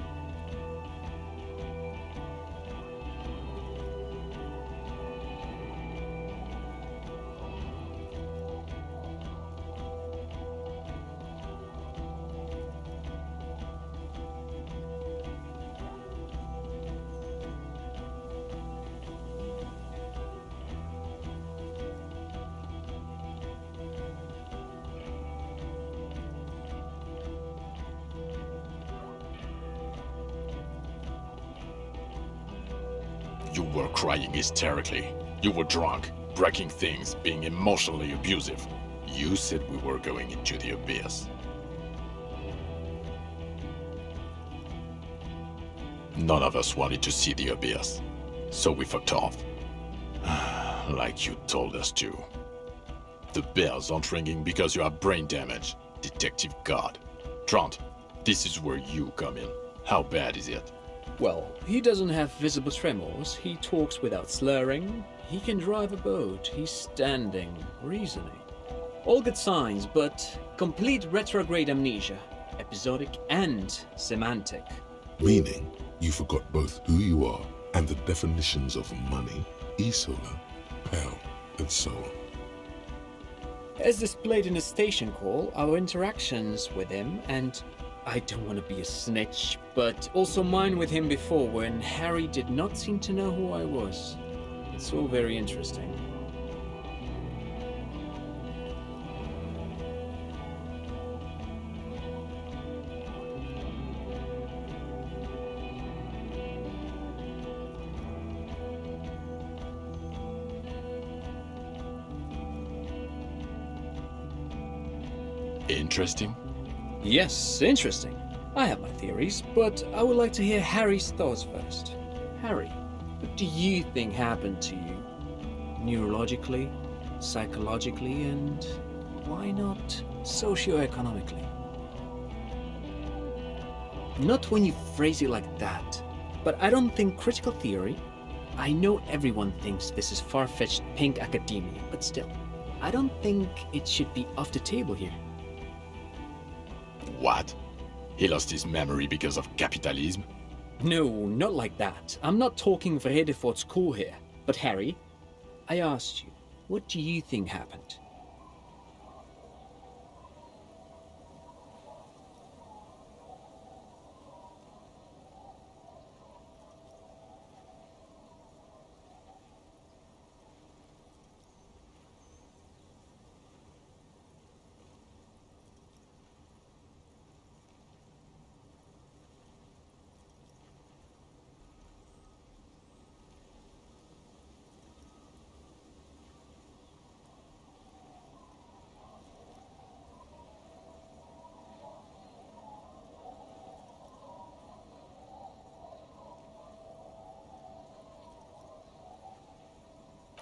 You were crying hysterically. You were drunk, breaking things, being emotionally abusive. You said we were going into the abyss. None of us wanted to see the abyss, so we fucked off. Like you told us to. The bells aren't ringing because you have brain damage, Detective God. Trant, this is where you come in. How bad is it? Well, he doesn't have visible tremors, he talks without slurring, he can drive a boat, he's standing, reasoning. All good signs, but complete retrograde amnesia, episodic and semantic. Meaning, you forgot both who you are and the definitions of money, Isola, pal, and so on. As displayed in the station call, our interactions with him, and I don't want to be a snitch, but also mine with him before when Harry did not seem to know who I was. It's all very interesting. Interesting? Yes, interesting. I have my theories, but I would like to hear Harry's thoughts first. Harry, what do you think happened to you? Neurologically, psychologically, and why not socioeconomically? Not when you phrase it like that, but I don't think critical theory. I know everyone thinks this is far-fetched pink academia, but still, I don't think it should be off the table here. What? He lost his memory because of capitalism? No, not like that. I'm not talking Vredefort's cool here. But Harry, I asked you, what do you think happened?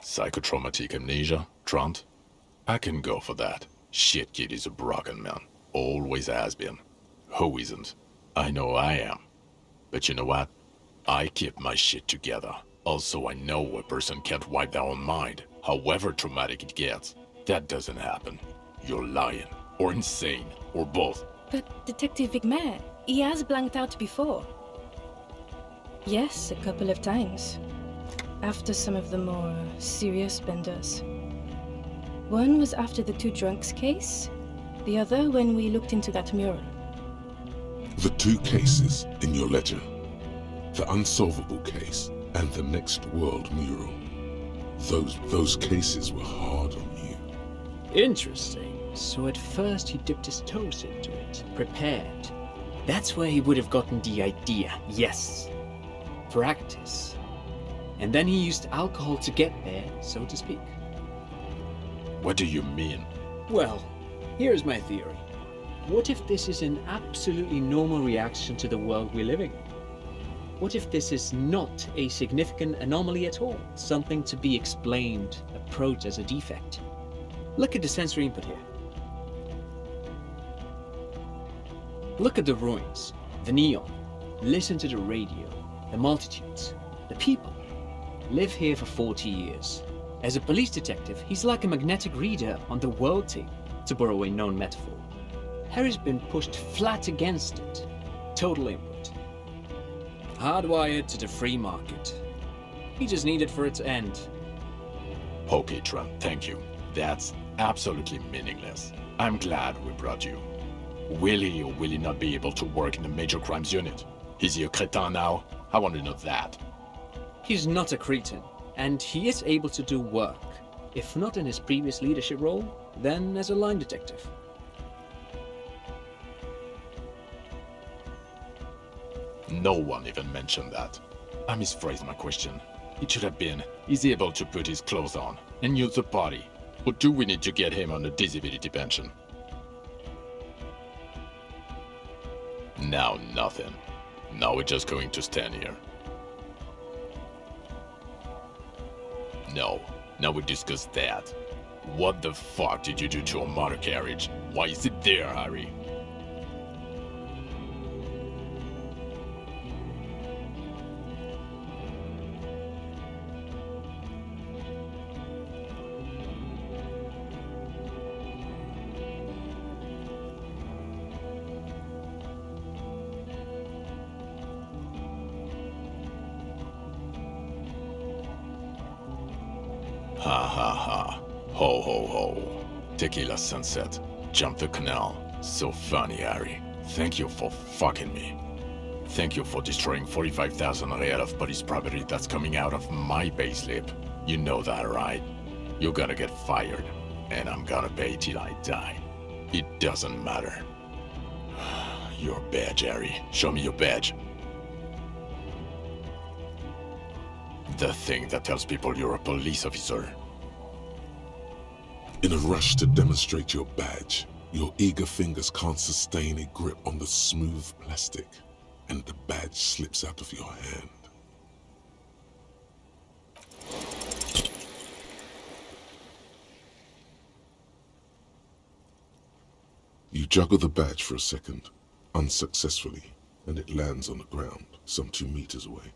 Psychotraumatic amnesia, Trant? I can go for that. Shit kid is a broken man. Always has been. Who isn't? I know I am. But you know what? I keep my shit together. Also, I know a person can't wipe their own mind, however traumatic it gets. That doesn't happen. You're lying, or insane, or both. But Detective Vigmer, he has blanked out before. Yes, a couple of times. After some of the more serious benders. One was after the two drunks case, the other when we looked into that mural. The two cases in your ledger, the unsolvable case and the Next World mural, those cases were hard on you. Interesting. So at first he dipped his toes into it, prepared. That's where he would have gotten the idea, yes. Practice. And then he used alcohol to get there, so to speak. What do you mean? Well, here's my theory. What if this is an absolutely normal reaction to the world we live in? What if this is not a significant anomaly at all? Something to be explained, approached as a defect? Look at the sensory input here. Look at the ruins, the neon, listen to the radio, the multitudes, the people. Live here for 40 years. As a police detective, he's like a magnetic reader on the world tape, to borrow a known metaphor. Harry's been pushed flat against it. Total input. Hardwired to the free market. He just needed for it to end. Okay, Trent, thank you. That's absolutely meaningless. I'm glad we brought you. Will he or will he not be able to work in the major crimes unit? Is he a cretin now? I want to know that. He's not a cretin, and he is able to do work. If not in his previous leadership role, then as a line detective. No one even mentioned that. I misphrased my question. It should have been, is he able to put his clothes on and use the body? Or do we need to get him on a disability pension? Now nothing. Now we're just going to stand here. No, now we discuss that. What the fuck did you do to a motor carriage? Why is it there, Harry? Ha ha ha. Ho ho ho. Tequila sunset. Jump the canal. So funny, Harry. Thank you for fucking me. Thank you for destroying 45,000 real of police property that's coming out of my payslip. You know that, right? You're gonna get fired. And I'm gonna pay till I die. It doesn't matter. Your badge, Harry. Show me your badge. The thing that tells people you're a police officer. In a rush to demonstrate your badge, your eager fingers can't sustain a grip on the smooth plastic, and the badge slips out of your hand. You juggle the badge for a second, unsuccessfully, and it lands on the ground, some 2 meters away.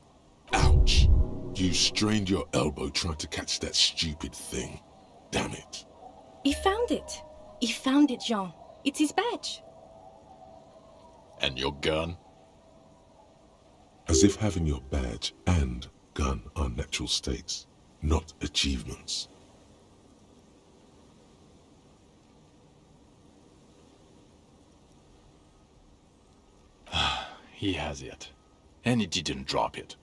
Ouch! You strained your elbow trying to catch that stupid thing. Damn it. He found it. He found it, Jean. It's his badge. And your gun? As if having your badge and gun are natural states, not achievements. He has it. And he didn't drop it.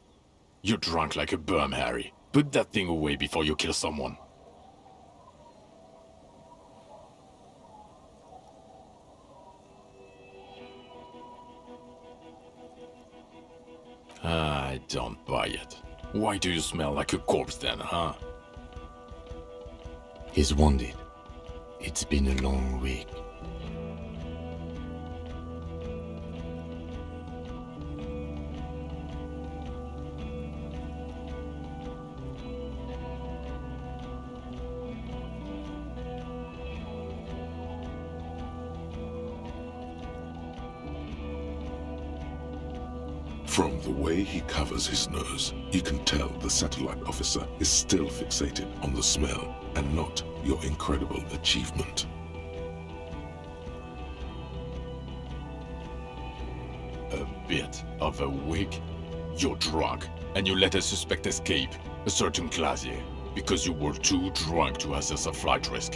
You're drunk like a bum, Harry. Put that thing away before you kill someone. I don't buy it. Why do you smell like a corpse then, huh? He's wounded. It's been a long week. From the way he covers his nose, you can tell the satellite officer is still fixated on the smell and not your incredible achievement. A bit of a wig? You're drunk, and you let a suspect escape, a certain Glacier, because you were too drunk to assess a flight risk.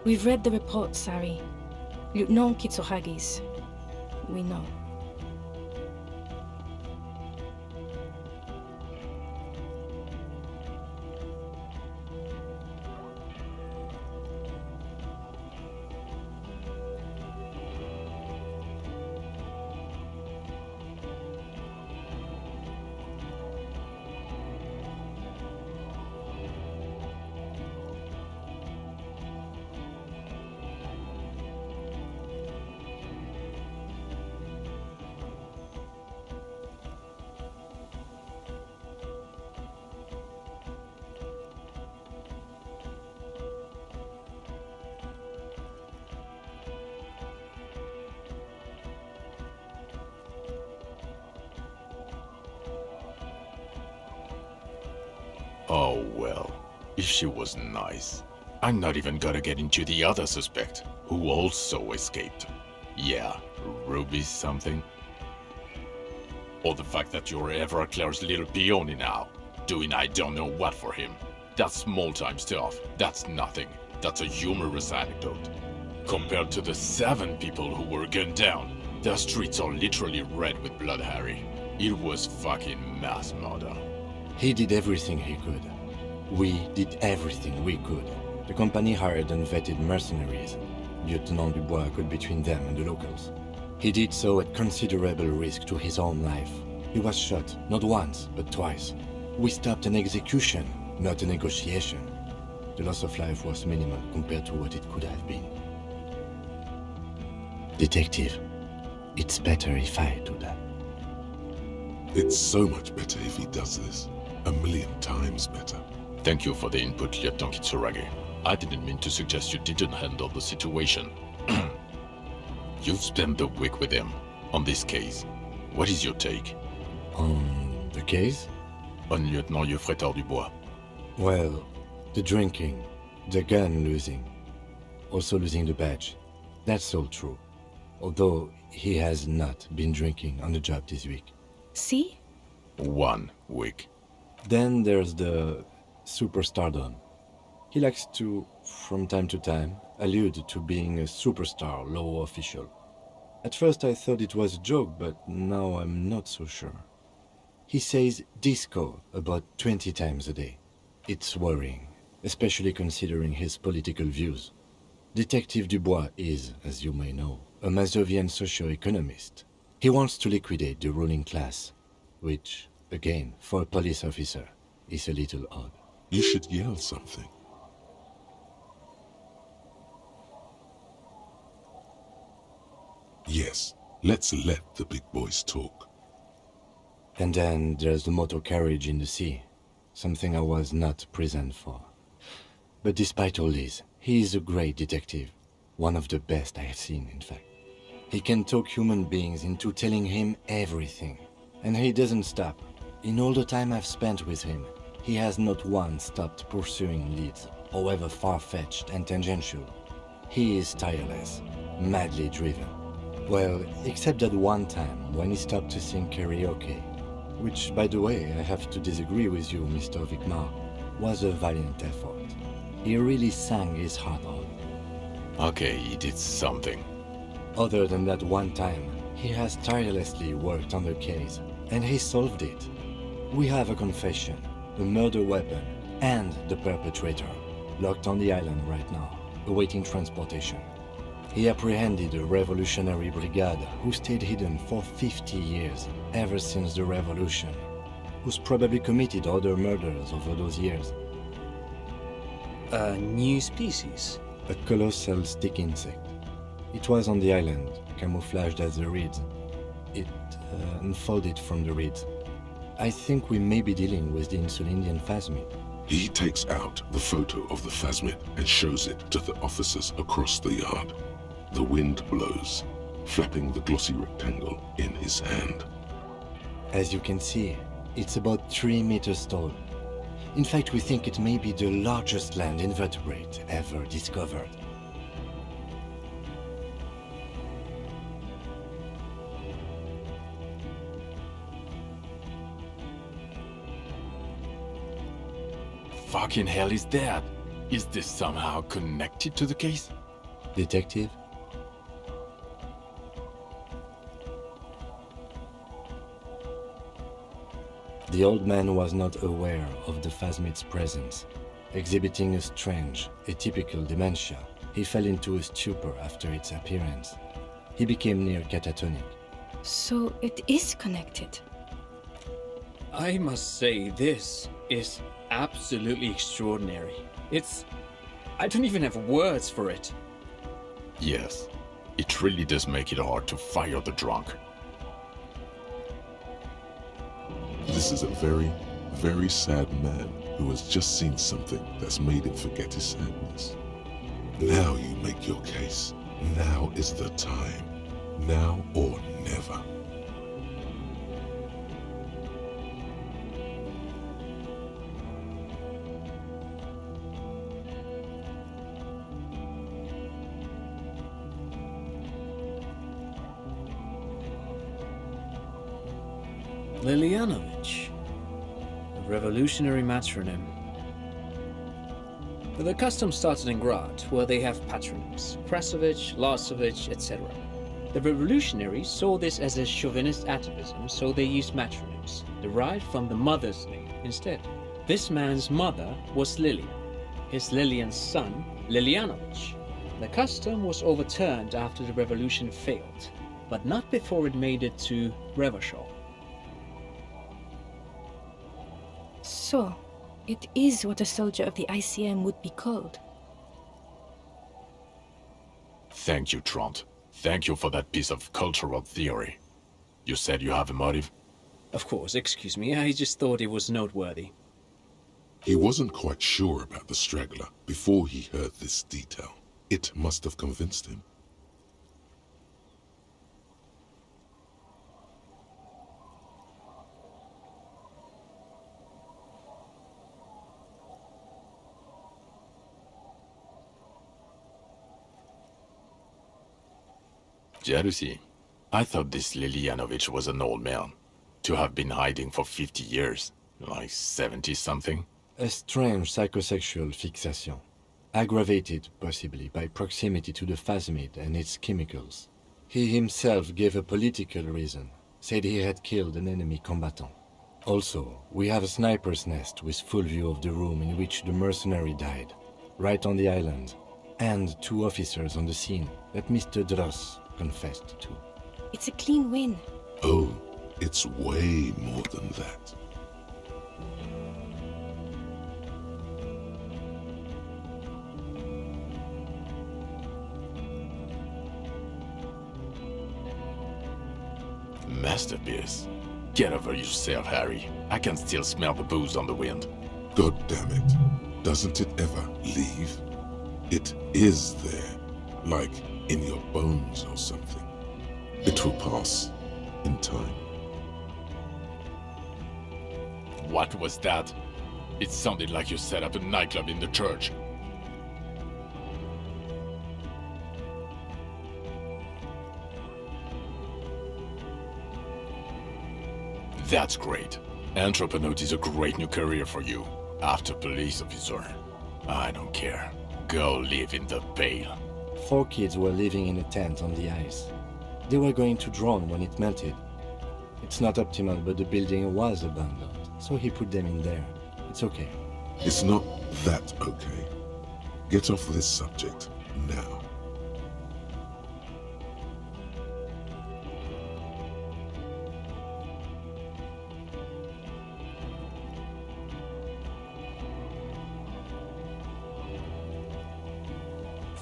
We've read the report, Sari. Lieutenant Kitsuhagi's. We know. Oh well, if she was nice. I'm not even gonna get into the other suspect, who also escaped. Yeah, Ruby something. Or the fact that you're Everclear's little peony now, doing I don't know what for him. That's small-time stuff, that's nothing. That's a humorous anecdote. Compared to the 7 people who were gunned down, the streets are literally red with blood, Harry. It was fucking mass murder. He did everything he could. We did everything we could. The company hired and vetted mercenaries. Lieutenant Dubois got between them and the locals. He did so at considerable risk to his own life. He was shot, not once, but twice. We stopped an execution, not a negotiation. The loss of life was minimal compared to what it could have been. Detective, it's better if I do that. It's so much better if he does this. 1,000,000 times better. Thank you for the input, Lieutenant Kitsuragi. I didn't mean to suggest you didn't handle the situation. You've spent the week with him, on this case. What is your take? On the case? On Lieutenant Geoffrey Dubois. Well, the drinking, the gun losing, also losing the badge. That's all true. Although he has not been drinking on the job this week. See? 1 week. Then there's the superstardom. He likes to, from time to time, allude to being a superstar law official. At first I thought it was a joke, but now I'm not so sure. He says disco about 20 times a day. It's worrying, especially considering his political views. Detective Dubois is, as you may know, a Mazovian socio-economist. He wants to liquidate the ruling class, which, again, for a police officer, is a little odd. You should yell something. Yes, let's let the big boys talk. And then there's the motor carriage in the sea, something I was not present for. But despite all this, he is a great detective, one of the best I have seen, in fact. He can talk human beings into telling him everything, and he doesn't stop. In all the time I've spent with him, he has not once stopped pursuing leads, however far-fetched and tangential. He is tireless, madly driven. Well, except that one time when he stopped to sing karaoke, which, by the way, I have to disagree with you, Mr. Vicmar, was a valiant effort. He really sang his heart out. Okay, he did something. Other than that one time, he has tirelessly worked on the case, and he solved it. We have a confession, a murder weapon, and the perpetrator, locked on the island right now, awaiting transportation. He apprehended a revolutionary brigade who stayed hidden for 50 years, ever since the revolution, who's probably committed other murders over those years. A new species? A colossal stick insect. It was on the island, camouflaged as the reeds. It unfolded from the reeds. I think we may be dealing with the Insulindian phasmid. He takes out the photo of the phasmid and shows it to the officers across the yard. The wind blows, flapping the glossy rectangle in his hand. As you can see, it's about 3 meters tall. In fact, we think it may be the largest land invertebrate ever discovered. Fucking hell is that? Is this somehow connected to the case? Detective? The old man was not aware of the phasmid's presence. Exhibiting a strange, atypical dementia, he fell into a stupor after its appearance. He became near catatonic. So it is connected. I must say, this is absolutely extraordinary. I don't even have words for it. Yes, it really does make it hard to fire the drunk. This is a very, very sad man who has just seen something that's made him forget his sadness. Now you make your case. Now is the time. Now or never. Lilianovich, a revolutionary matronym. The custom started in Grad, where they have patronyms, Prasovich, Lasovich, etc. The revolutionaries saw this as a chauvinist atavism, so they used matronyms, derived from the mother's name instead. This man's mother was Lilian, his Lilian's son, Lilianovich. The custom was overturned after the revolution failed, but not before it made it to Revachol. So, it is what a soldier of the ICM would be called. Thank you, Trant. Thank you for that piece of cultural theory. You said you have a motive? Of course, excuse me, I just thought it was noteworthy. He wasn't quite sure about the straggler before he heard this detail. It must have convinced him. Jealousy. I thought this Lilianovich was an old man. To have been hiding for 50 years. Like 70-something. A strange psychosexual fixation. Aggravated, possibly, by proximity to the phasmid and its chemicals. He himself gave a political reason. Said he had killed an enemy combatant. Also, we have a sniper's nest with full view of the room in which the mercenary died. Right on the island. And 2 officers on the scene that Mr. Dross confessed to. It's a clean win. Oh, it's way more than that. Masterpiece. Get over yourself, Harry. I can still smell the booze on the wind. God damn it. Doesn't it ever leave? It is there. Like in your bones or something. It will pass in time. What was that? It sounded like you set up a nightclub in the church. That's great. Entrepreneurship is a great new career for you. After police officer. I don't care. Go live in the Pale. 4 kids were living in a tent on the ice. They were going to drown when it melted. It's not optimal, but the building was abandoned, so he put them in there. It's okay. It's not that okay. Get off this subject now.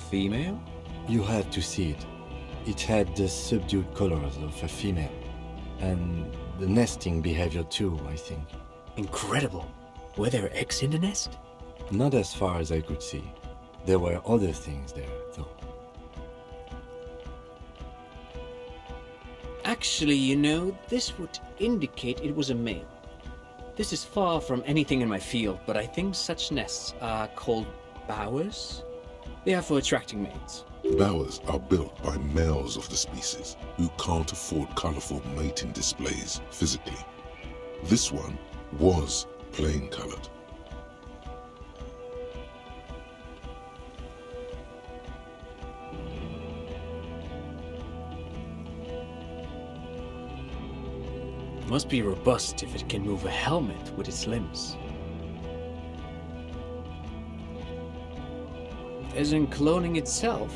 Female? You had to see it. It had the subdued colors of a female. And the nesting behavior too, I think. Incredible. Were there eggs in the nest? Not as far as I could see. There were other things there, though. Actually, you know, this would indicate it was a male. This is far from anything in my field, but I think such nests are called bowers. They are for attracting mates. Bowers are built by males of the species who can't afford colorful mating displays physically. This one was plain colored. Must be robust if it can move a helmet with its limbs. As in cloning itself?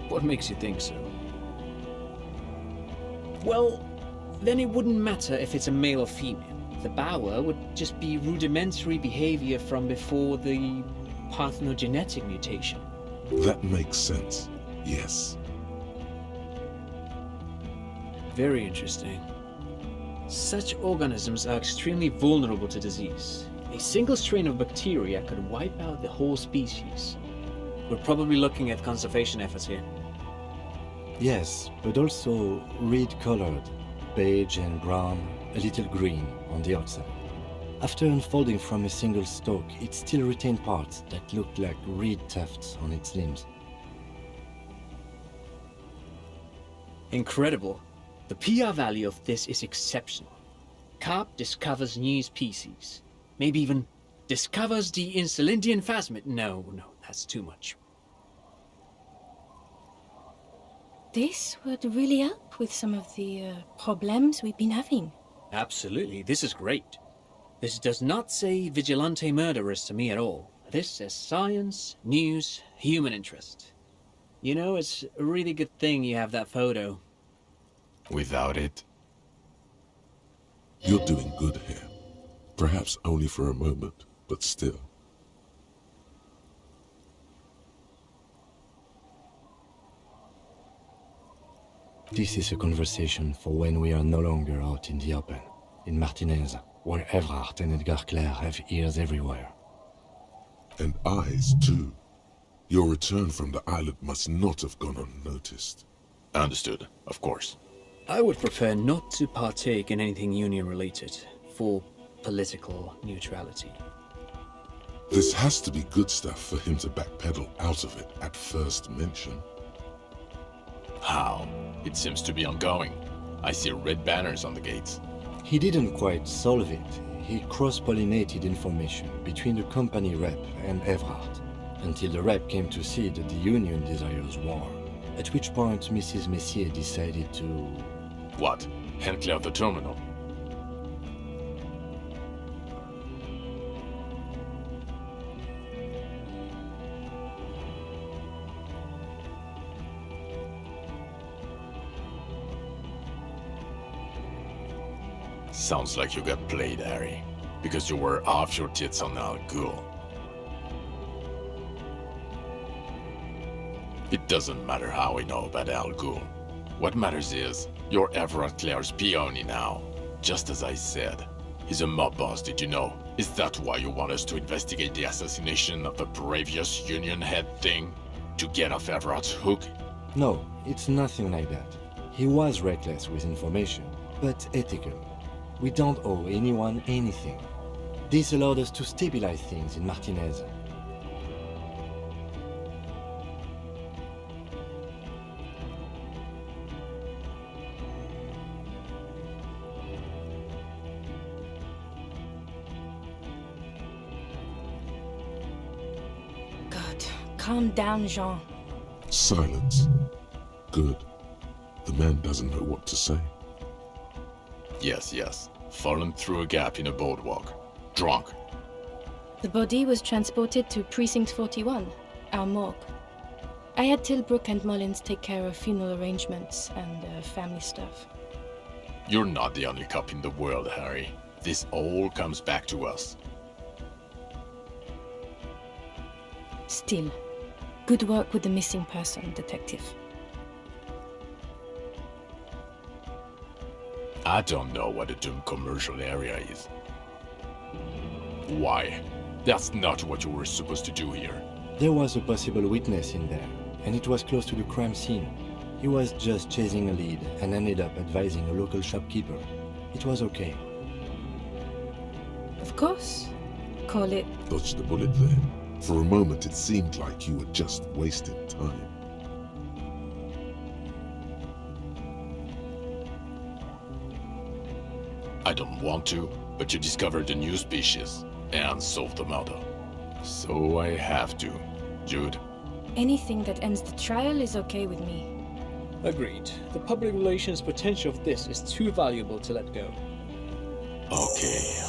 What makes you think so? Well, then it wouldn't matter if it's a male or female. The bower would just be rudimentary behavior from before the parthenogenetic mutation. That makes sense, yes. Very interesting. Such organisms are extremely vulnerable to disease. A single strain of bacteria could wipe out the whole species. We're probably looking at conservation efforts here. Yes, but also reed-colored, beige and brown, a little green on the outside. After unfolding from a single stalk, it still retained parts that looked like reed tufts on its limbs. Incredible. The PR value of this is exceptional. Carp discovers new species. Maybe even discovers the Insulindian phasmid. No, that's too much. This would really help with some of the problems we've been having. Absolutely, this is great. This does not say vigilante murderers to me at all. This says science, news, human interest. You know, it's a really good thing you have that photo. Without it, You're doing good here. Perhaps only for a moment, but still. This is a conversation for when we are no longer out in the open, in Martinez, where Evrart and Edgar Clare have ears everywhere. And eyes, too. Your return from the island must not have gone unnoticed. understood, of course. I would prefer not to partake in anything union-related, for political neutrality. This has to be good stuff for him to backpedal out of it at first mention. How? It seems to be ongoing. I see red banners on the gates. He didn't quite solve it. He cross-pollinated information between the company rep and Evrart, until the rep came to see that the Union desires war, at which point Mrs. Messier decided to... What? Hand clear the terminal? Sounds like you got played, Harry. Because you were off your tits on Al Ghul. It doesn't matter how we know about Al Ghul. What matters is, you're Everett Clare's peony now. Just as I said. He's a mob boss, did you know? Is that why you want us to investigate the assassination of the previous Union head thing? To get off Everett's hook? No, it's nothing like that. He was reckless with information, but ethical. We don't owe anyone anything. This allowed us to stabilize things in Martinez. God, calm down, Jean. Silence. Good. The man doesn't know what to say. Yes. Fallen through a gap in a boardwalk. Drunk. The body was transported to Precinct 41, our morgue. I had Tilbrook and Mullins take care of funeral arrangements and family stuff. You're not the only cop in the world, Harry. This all comes back to us. Still, good work with the missing person, Detective. I don't know what a doomed commercial area is. Why? That's not what you were supposed to do here. There was a possible witness in there, and it was close to the crime scene. He was just chasing a lead and ended up advising a local shopkeeper. It was okay. Of course. Call it... Dodged the bullet there. For a moment, it seemed like you were just wasting time. I don't want to, but you discovered a new species and solved the murder. So I have to. Jude? Anything that ends the trial is okay with me. Agreed. The public relations potential of this is too valuable to let go. Okay.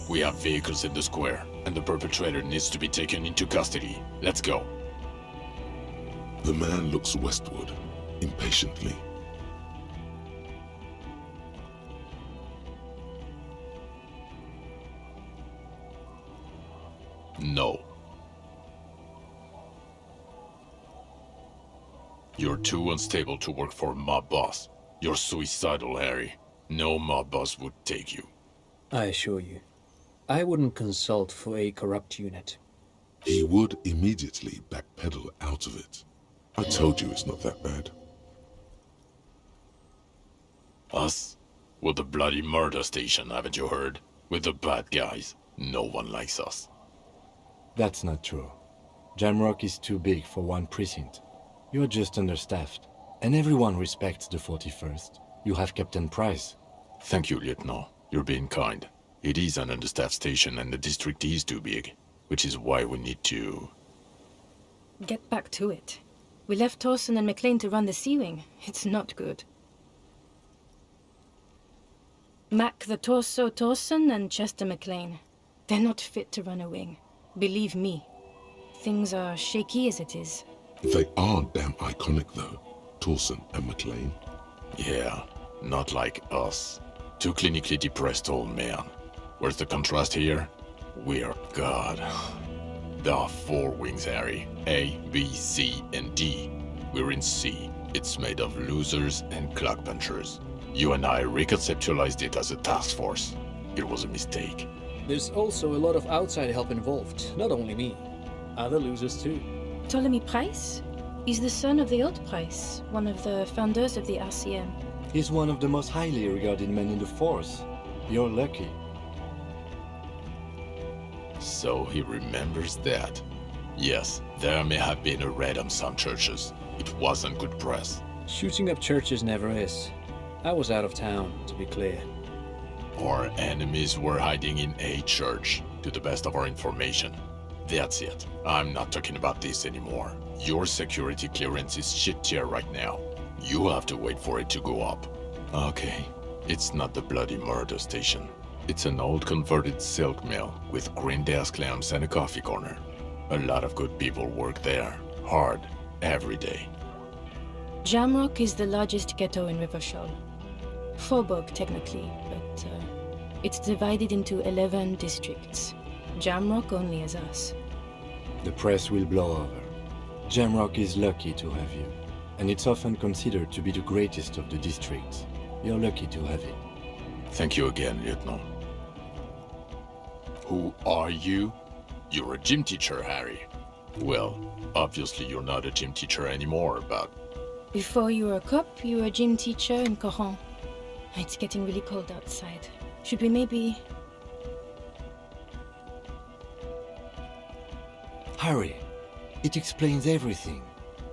We have vehicles in the square, and the perpetrator needs to be taken into custody. Let's go. The man looks westward, impatiently. No. You're too unstable to work for a mob boss. You're suicidal, Harry. No mob boss would take you. I assure you, I wouldn't consult for a corrupt unit. He would immediately backpedal out of it. I told you it's not that bad. Us? We're the bloody murder station, haven't you heard? We're the bad guys. No one likes us. That's not true. Jamrock is too big for one precinct. You're just understaffed, and everyone respects the 41st. You have Captain Price. Thank you, Lieutenant. You're being kind. It is an understaffed station and the district is too big, which is why we need to... Get back to it. We left Torson and McLean to run the Sea Wing. It's not good. Mac the Torso Torson and Chester McLean. They're not fit to run a wing. Believe me. Things are shaky as it is. They are damn iconic though, Torson and McLean. Yeah, not like us. Two clinically depressed old men. Where's the contrast here? We're God. There are 4 wings, Harry. A, B, C, and D. We're in C. It's made of losers and clock punchers. You and I reconceptualized it as a task force. It was a mistake. There's also a lot of outside help involved, not only me. Other losers too. Ptolemy Price? He's the son of the old Price, one of the founders of the RCM. He's one of the most highly regarded men in the force. You're lucky. So he remembers that. Yes, there may have been a raid on some churches. It wasn't good press. Shooting up churches never is. I was out of town, to be clear. Our enemies were hiding in a church, to the best of our information. That's it. I'm not talking about this anymore. Your security clearance is shit tier right now. You have to wait for it to go up. Okay, it's not the bloody murder station. It's an old converted silk mill with green desk lamps and a coffee corner. A lot of good people work there, hard, every day. Jamrock is the largest ghetto in Rivershoal. Faubourg, technically, but it's divided into 11 districts. Jamrock only has us. The press will blow over. Jamrock is lucky to have you, and it's often considered to be the greatest of the districts. You're lucky to have it. Thank you again, Lieutenant. Who are you? You're a gym teacher, Harry. Well, obviously you're not a gym teacher anymore, but... Before you were a cop, you were a gym teacher in Coron. It's getting really cold outside. Should we maybe... Harry, it explains everything.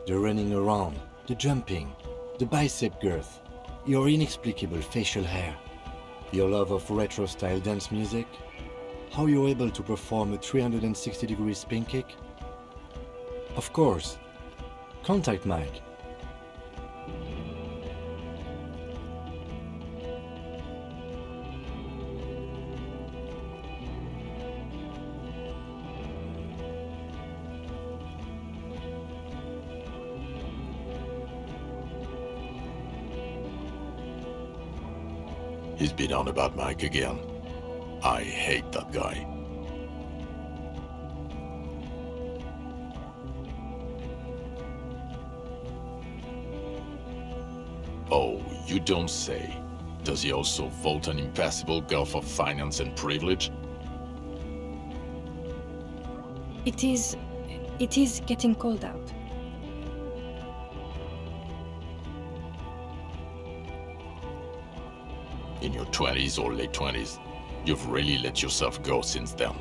The running around, the jumping, the bicep girth, your inexplicable facial hair, your love of retro-style dance music, how you're able to perform a 360-degree spin kick. Of course, contact Mike. He's been on about Mike again. I hate that guy. Oh, you don't say. Does he also vault an impassable gulf of finance and privilege? It is getting cold out. In your 20s or late 20s, you've really let yourself go since then.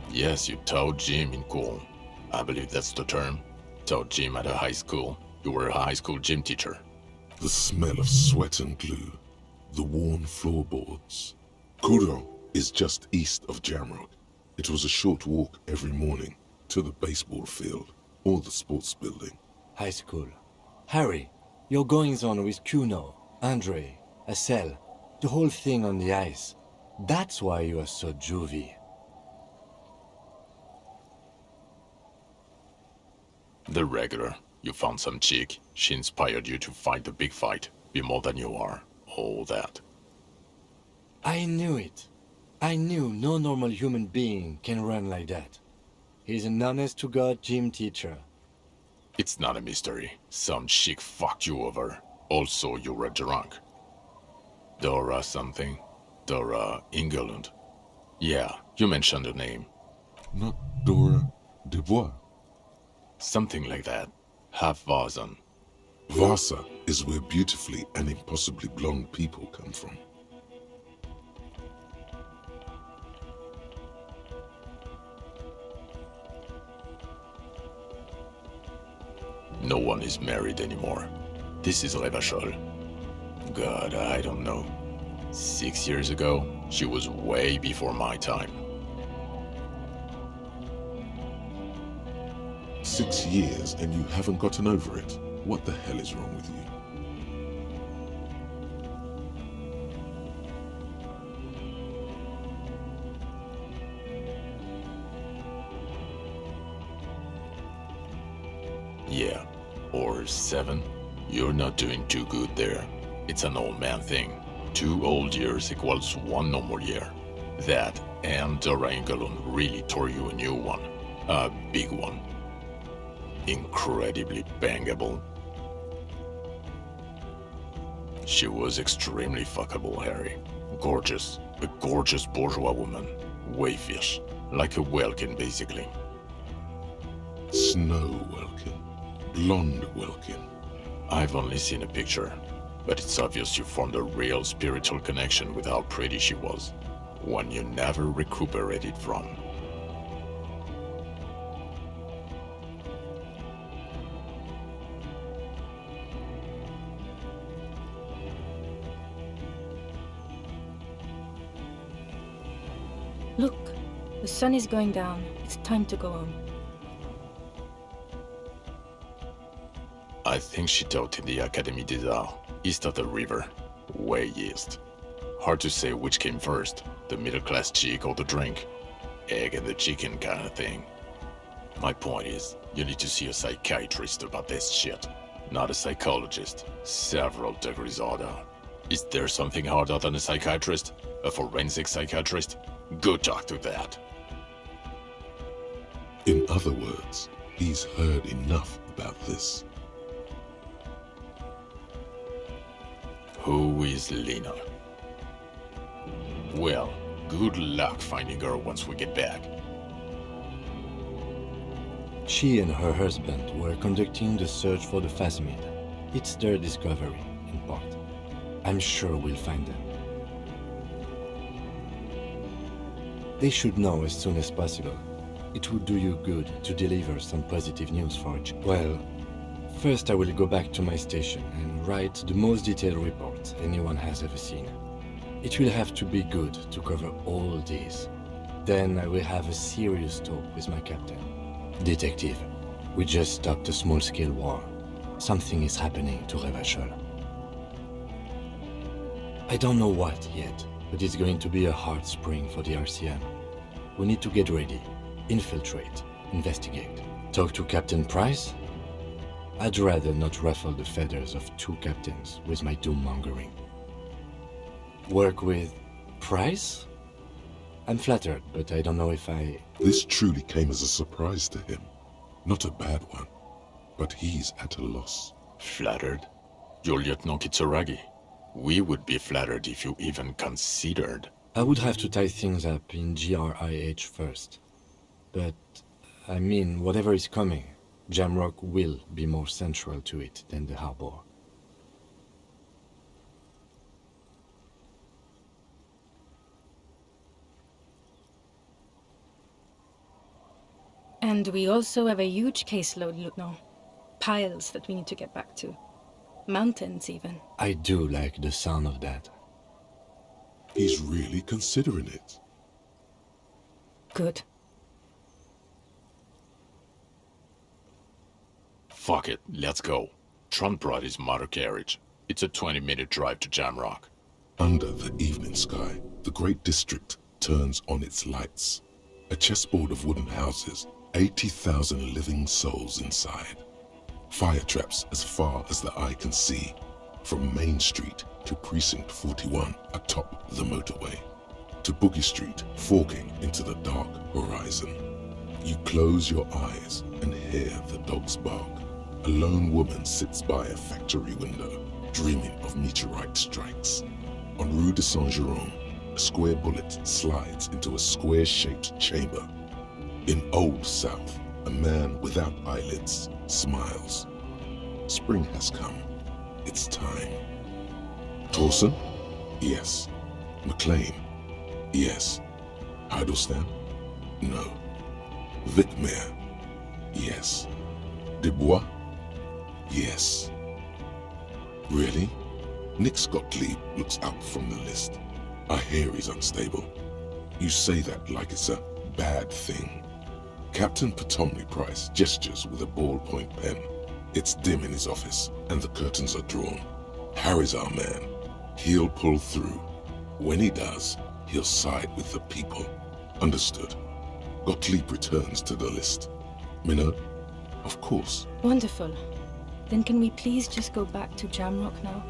Yes, you taught gym in school. I believe that's the term. Taught gym at a high school. You were a high school gym teacher. The smell of sweat and glue, the worn floorboards. Kuro is just east of Jamrock. It was a short walk every morning to the baseball field or the sports building. High school. Harry, your goings-on with Kuno, Andre, Acel, the whole thing on the ice. That's why you are so juvie. The regular. You found some chick. She inspired you to fight the big fight. Be more than you are. All that. I knew it. I knew no normal human being can run like that. He's an honest-to-God gym teacher. It's not a mystery. Some chick fucked you over. Also, you were drunk. Dora something? Dora Ingelund. Yeah, you mentioned the name. Not Dora Dubois. Something like that. Half Vazan. Vasa is where beautifully and impossibly blonde people come from. No one is married anymore. This is Revachol. God, I don't know. 6 years ago, she was way before my time. 6 years and you haven't gotten over it. What the hell is wrong with you? Yeah, or 7. You're not doing too good there. It's an old man thing. 2 old years equals 1 normal year. That and Dora Ingelun really tore you a new one. A big one. Incredibly bangable. She was extremely fuckable, Harry. Gorgeous. A gorgeous bourgeois woman. Wayfish. Like a Welkin, basically. Snow Welkin. Blonde Welkin. I've only seen a picture, but it's obvious you formed a real spiritual connection with how pretty she was. One you never recuperated from. Look, the sun is going down. It's time to go home. I think she taught in the Académie des Arts, east of the river. Way east. Hard to say which came first, the middle-class chick or the drink. Egg and the chicken kind of thing. My point is, you need to see a psychiatrist about this shit. Not a psychologist. Several degrees harder. Is there something harder than a psychiatrist? A forensic psychiatrist? Go talk to that. In other words, he's heard enough about this. Who is Lena? Well, good luck finding her once we get back. She and her husband were conducting the search for the Phasmid. It's their discovery, in part. I'm sure we'll find them. They should know as soon as possible. It would do you good to deliver some positive news for each. Well, first I will go back to my station and write the most detailed report anyone has ever seen. It will have to be good to cover all these. Then I will have a serious talk with my captain. Detective, we just stopped a small-scale war. Something is happening to Revachol. I don't know what yet, but it's going to be a hard spring for the RCM. We need to get ready, infiltrate, investigate. Talk to Captain Price? I'd rather not ruffle the feathers of two captains with my doom-mongering. Work with Price? I'm flattered, but I don't know if I... This truly came as a surprise to him. Not a bad one, but he's at a loss. Flattered? You're Lieutenant Kitsuragi. We would be flattered if you even considered. I would have to tie things up in GRIH first. But, I mean, whatever is coming, Jamrock will be more central to it than the harbor. And we also have a huge caseload, Lieutenant. Piles that we need to get back to. Mountains, even. I do like the sound of that. He's really considering it. Good. Fuck it, let's go. Trump brought his motor carriage. It's a 20-minute drive to Jamrock. Under the evening sky, the great district turns on its lights. A chessboard of wooden houses, 80,000 living souls inside. Fire traps as far as the eye can see, from Main Street to Precinct 41 atop the motorway, to Boogie Street forking into the dark horizon. You close your eyes and hear the dogs bark. A lone woman sits by a factory window, dreaming of meteorite strikes. On Rue de Saint-Jérôme, a square bullet slides into a square-shaped chamber. In Old South, a man without eyelids smiles. Spring has come. It's time. Torsen? Yes. McLean? Yes. Heidelstein? No. Vicmere? Yes. Dubois? Yes. Really? Nick Gottlieb looks out from the list. I hear he's unstable. You say that like it's a bad thing. Captain Potomny Price gestures with a ballpoint pen. It's dim in his office, and the curtains are drawn. Harry's our man. He'll pull through. When he does, he'll side with the people. Understood. Gottlieb returns to the list. Minot? Of course. Wonderful. Then can we please just go back to Jamrock now?